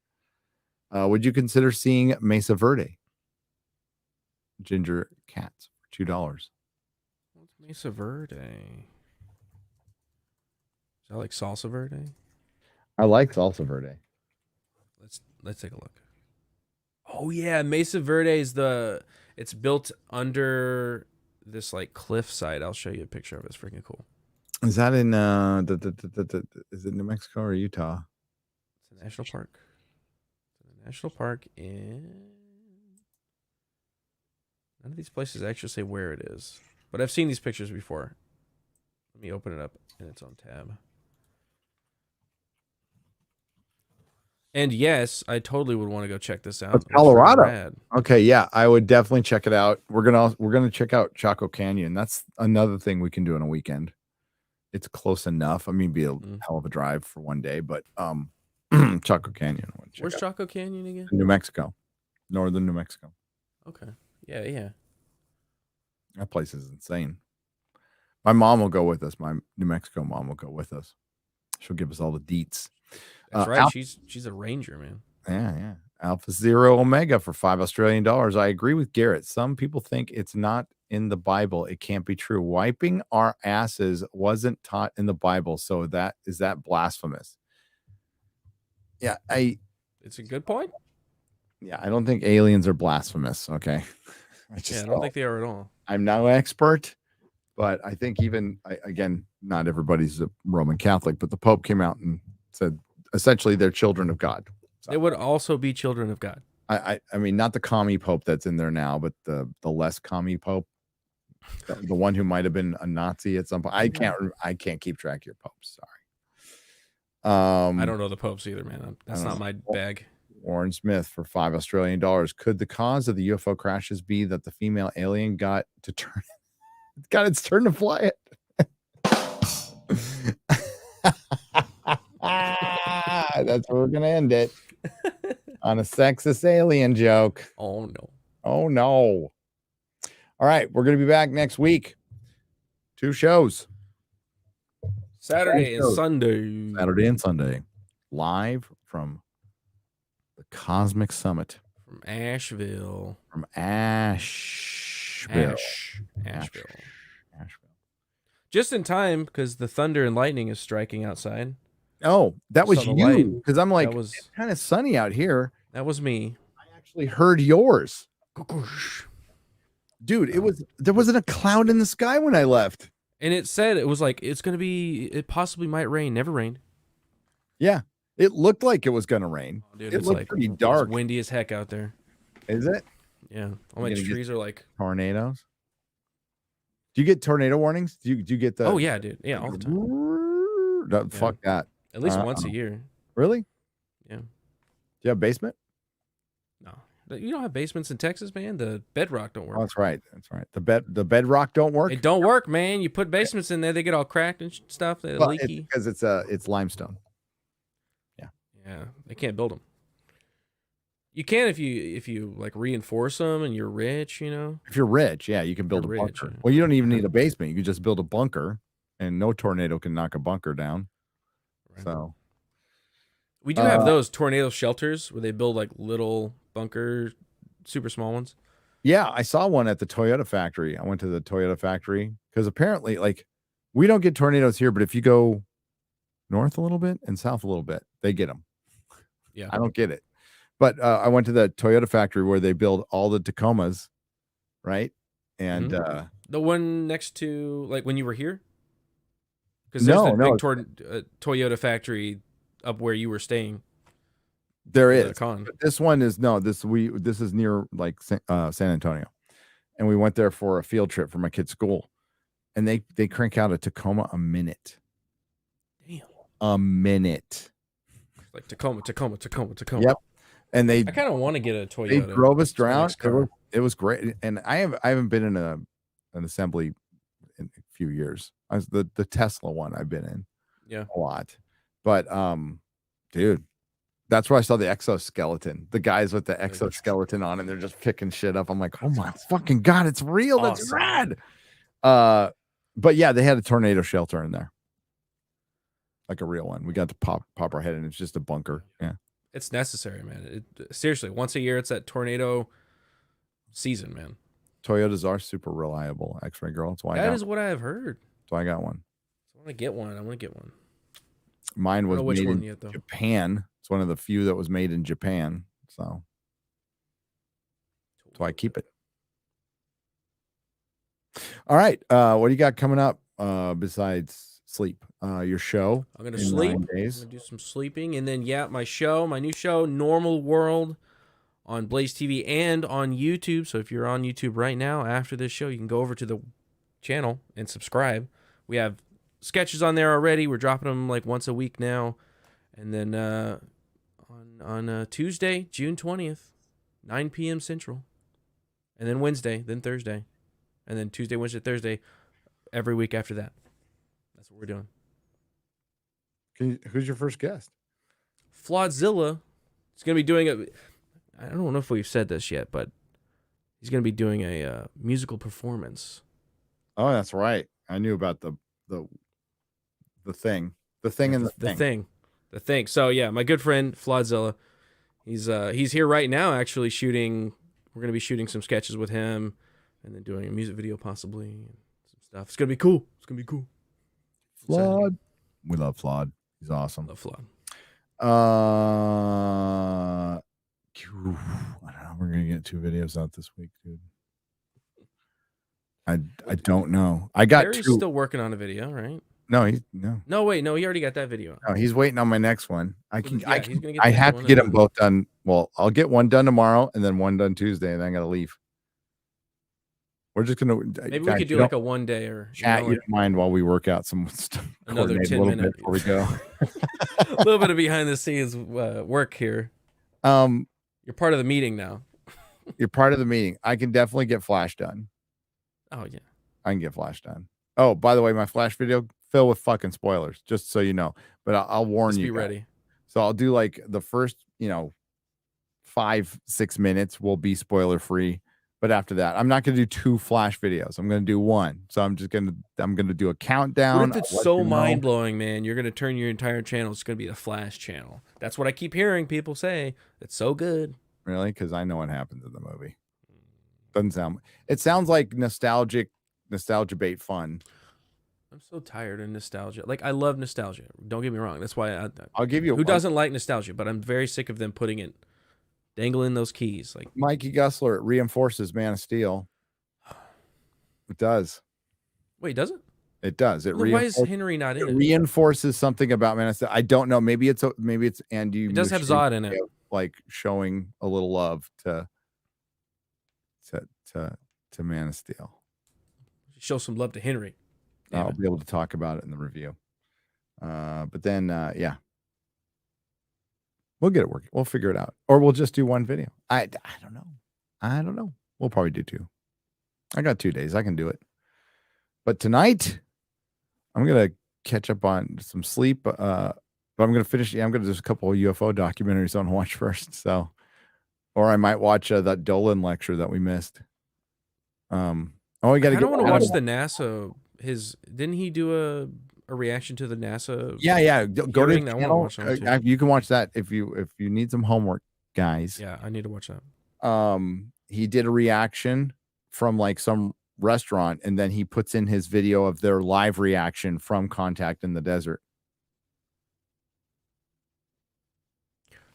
Would you consider seeing Mesa Verde? Ginger Cats for $2. What's Mesa Verde? Is that like Salsa Verde? I like Salsa Verde. Let's take a look. Oh yeah, Mesa Verde is it's built under this like cliffside. I'll show you a picture of it. It's freaking cool. Is that in is it New Mexico or Utah? It's a national park. National park in None of these places actually say where it is, but I've seen these pictures before. Let me open it up in its own tab. And yes, I totally would want to go check this out. That's Colorado. Okay, yeah, I would definitely check it out. We're gonna check out Chaco Canyon. That's another thing we can do on a weekend. It's close enough. I mean, be a hell of a drive for one day, but Chaco Canyon. Where's Chaco Canyon again? New Mexico, northern New Mexico. Okay. Yeah. That place is insane. My mom will go with us. My New Mexico mom will go with us. She'll give us all the deets. That's right. She's a ranger, man. Yeah. Alpha Zero Omega for $5 I agree with Garrett. Some people think it's not in the Bible. It can't be true. Wiping our asses wasn't taught in the Bible, so that blasphemous. Yeah, it's a good point. Yeah, I don't think aliens are blasphemous. Okay, I don't think they are at all. I'm no expert, but I think again, not everybody's a Roman Catholic, but the Pope came out and said essentially they're children of God. So, they would also be children of God. I mean, not the commie Pope that's in there now, but the less commie Pope, the one who might have been a Nazi at some point. I can't keep track of your popes. Sorry. I don't know the popes either, man. That's not my bag. Warren Smith for $5. Could the cause of the UFO crashes be that the female alien got its turn to fly it? That's where we're gonna end it. On a sexist alien joke. Oh no. All right, we're gonna be back next week. 2 shows. Saturday and Sunday. Live from the Cosmic Summit. From Asheville. Asheville. Just in time because the thunder and lightning is striking outside. Oh, that was you. Because I'm like, it's kind of sunny out here. That was me. I actually heard yours. Dude, there wasn't a cloud in the sky when I left. And it said it was like it possibly might rain. Never rained. Yeah. It looked like it was gonna rain. Oh, dude, it looked like pretty dark. It's windy as heck out there. Is it? Yeah. All my trees are like tornadoes. Do you get tornado warnings? Do you get the Oh yeah, dude. Yeah, all the time. No, fuck that. At least once a year. Really? Yeah. Do you have a basement? No. You don't have basements in Texas, man. The bedrock don't work. Oh, that's right. The bedrock don't work. It don't work, man. You put basements in there, they get all cracked and stuff. They're leaky. Because it's limestone. Yeah, they can't build them. You can if you like reinforce them and you're rich, you know. If you're rich, yeah, you can build a bunker. Well, you don't even need a basement. You can just build a bunker, and no tornado can knock a bunker down. Right. So we do have those tornado shelters where they build like little bunker, super small ones. Yeah, I saw one at the Toyota factory. I went to the Toyota factory because apparently, like, we don't get tornadoes here, but if you go north a little bit and south a little bit, they get them. Yeah, I don't get it. But I went to the Toyota factory where they build all the Tacomas, right? And the one next to, like, when you were here, because there's the big Toyota factory up where you were staying. There is. This one is this is near like San Antonio, and we went there for a field trip for my kid's school, and they crank out a Tacoma a minute. Damn. A minute. Like Tacoma. Yep. And I kind of want to get a Toyota. They drove us around. It was great. And I haven't been in an assembly in a few years. I was the Tesla one I've been in. Yeah. A lot. But dude, that's where I saw the exoskeleton. The guys with the exoskeleton on, and they're just picking shit up. I'm like, oh my fucking God, it's real. That's rad. But yeah, they had a tornado shelter in there. Like a real one. We got to pop our head in. It's just a bunker. Yeah. It's necessary, man. Seriously, once a year, it's that tornado season, man. Toyotas are super reliable. X-Ray Girl. That's why that is what I've heard. That's why I got one. I want to get one. Mine was made in Japan. It's one of the few that was made in Japan. So that's why I keep it. All right. What do you got coming up besides sleep? Your show. I'm gonna sleep. I'm gonna do some sleeping, and then my new show, Normal World, on Blaze TV and on YouTube. So if you're on YouTube right now after this show, you can go over to the channel and subscribe. We have sketches on there already. We're dropping them like once a week now. And then on Tuesday, June 20th, 9 p.m. Central. And then Wednesday, then Thursday. And then Tuesday, Wednesday, Thursday, every week after that. That's what we're doing. Who's your first guest? Flawdzilla is going to be doing I don't know if we've said this yet, but he's going to be doing a musical performance. Oh, that's right. I knew about the thing. The thing. So yeah, my good friend Flawdzilla, he's here right now actually shooting. We're going to be shooting some sketches with him and then doing a music video possibly and some stuff. It's going to be cool. Flawed. We love Flawed. He's awesome. Love Flawed. I don't know. We're gonna get 2 videos out this week, dude. I don't know. I got Barry's 2. still working on a video, right? No. No, wait, no, he already got that video. No, he's waiting on my next one. I He's gonna get I that have one to get up. them both done. Well, I'll get one done tomorrow and then one done Tuesday, and then I gotta leave. We're just gonna Maybe we could do like a one day or chat. You don't mind while we work out some stuff. Another 10 minutes before we go. A little bit of behind the scenes work here. You're part of the meeting now. You're part of the meeting. I can definitely get Flash done. Oh yeah, I can get Flash done. Oh, by the way, my Flash video filled with fucking spoilers, just so you know. But I'll warn Just you. be ready. So I'll do like the first, 5-6 minutes will be spoiler free. But after that, I'm not going to do 2 Flash videos. I'm going to do 1. So I'm going to do a countdown. What if it's so mind blowing, man? You're going to turn your entire channel. It's going to be the Flash channel. That's what I keep hearing people say. It's so good. Really? Because I know what happens in the movie. Doesn't sound. It sounds like nostalgia bait fun. I'm so tired of nostalgia. Like, I love nostalgia. Don't get me wrong. That's why I'll give you. Who doesn't like nostalgia? But I'm very sick of them putting it, dangling those keys. Like Mikey Gusler, it reinforces Man of Steel. It does. Wait, does it? It does. Why is Henry not in it? Reinforces something about Man of Steel. I don't know. Maybe it's Andy. It does have Zod in it. Like showing a little love to Man of Steel. Show some love to Henry. I'll be able to talk about it in the review. But then, yeah, we'll get it working. We'll figure it out, or we'll just do 1 video. I don't know. We'll probably do 2. I got 2 days. I can do it. But tonight, I'm gonna catch up on some sleep. But I'm gonna finish. Yeah, I'm gonna do a couple of UFO documentaries I want to watch first. So, or I might watch that Dolan lecture that we missed. We got to. I don't want to watch the NASA. Didn't he do a reaction to the NASA? Yeah. Go to hearing? the I wanna channel. watch that too. You can watch that if you need some homework, guys. Yeah, I need to watch that. He did a reaction from like some restaurant, and then he puts in his video of their live reaction from Contact in the Desert.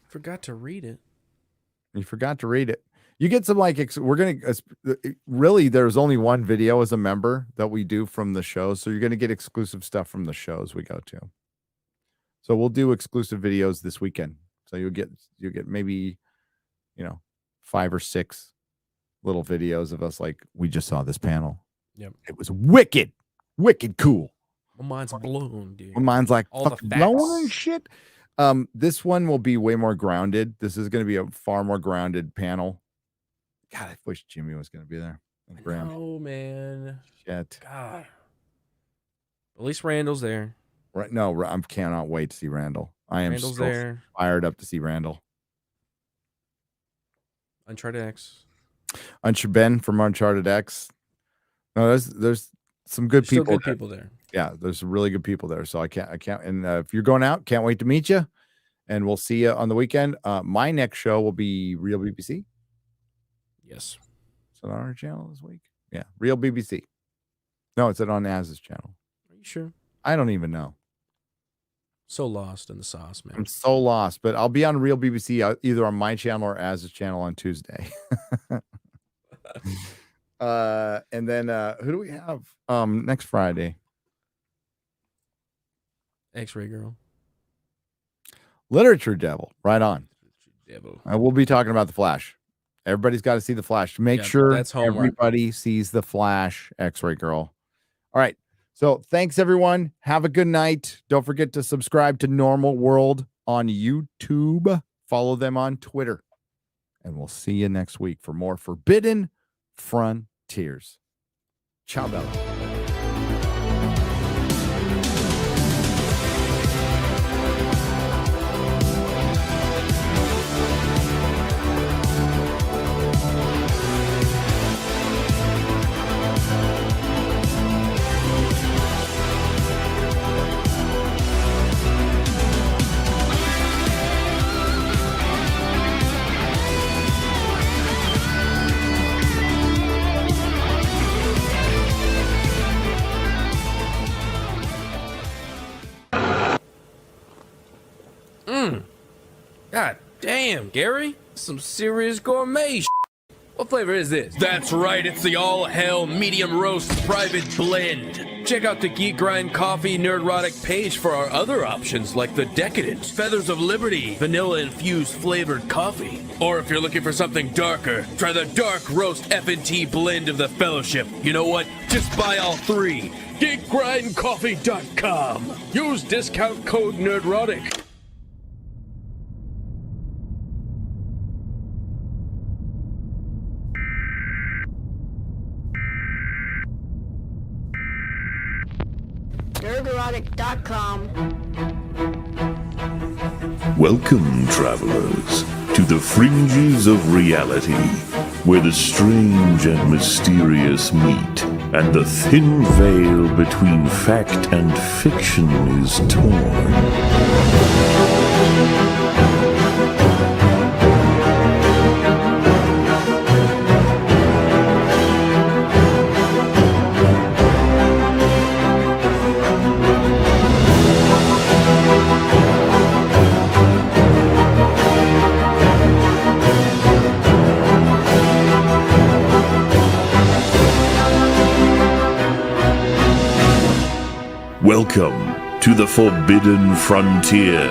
Forgot to read it. You forgot to read it. You get some like we're gonna really. There's only 1 video as a member that we do from the show, so you're gonna get exclusive stuff from the shows we go to. So we'll do exclusive videos this weekend. So you'll get maybe 5 or 6 little videos of us like we just saw this panel. Yep, it was wicked cool. My mind's blown, dude. My mind's like all fucking the facts. blown and shit. This one will be way more grounded. This is going to be a far more grounded panel. God, I wish Jimmy was going to be there. Oh man, shit. God. At least Randall's there. Right? No, I cannot wait to see Randall. I am Randall's so there. fired up to see Randall. Uncharted X. Ben from Uncharted X. No, there's some good people. Still good people there. Yeah, there's really good people there. So I can't. And if you're going out, can't wait to meet you. And we'll see you on the weekend. My next show will be Real BBC. Yes. Is it on our channel this week? Yeah, Real BBC. No, it's on Az's channel. Are you sure? I don't even know. So lost in the sauce, man. I'm so lost, but I'll be on Real BBC either on my channel or Az's channel on Tuesday. And then who do we have next Friday? X-Ray Girl. Literature Devil. Right on. Devil. We'll be talking about the Flash. Everybody's got to see the Flash. Make Yeah, sure that's homework. everybody sees the Flash. X-Ray Girl. All right. So thanks, everyone. Have a good night. Don't forget to subscribe to Normal World on YouTube. Follow them on Twitter. And we'll see you next week for more Forbidden Frontiers. Ciao, Bella. God damn, Gary. Some serious gourmet What flavor is this? That's right, it's the all-hell medium roast private blend. Check out the Geek Coffee Nerdrotic page for our other options like the Decadent, Feathers of Liberty, vanilla-infused flavored coffee. Or if you're looking for something darker, try the Dark Roast FNT blend of the Fellowship. You know what? Just buy all three. GeekGrindCoffee.com. Use discount code Nerdrotic. Nerdrotic.com. Welcome, travelers, to the fringes of reality, where the strange and mysterious meet, and the thin veil between fact and fiction is torn. Welcome to the Forbidden Frontier.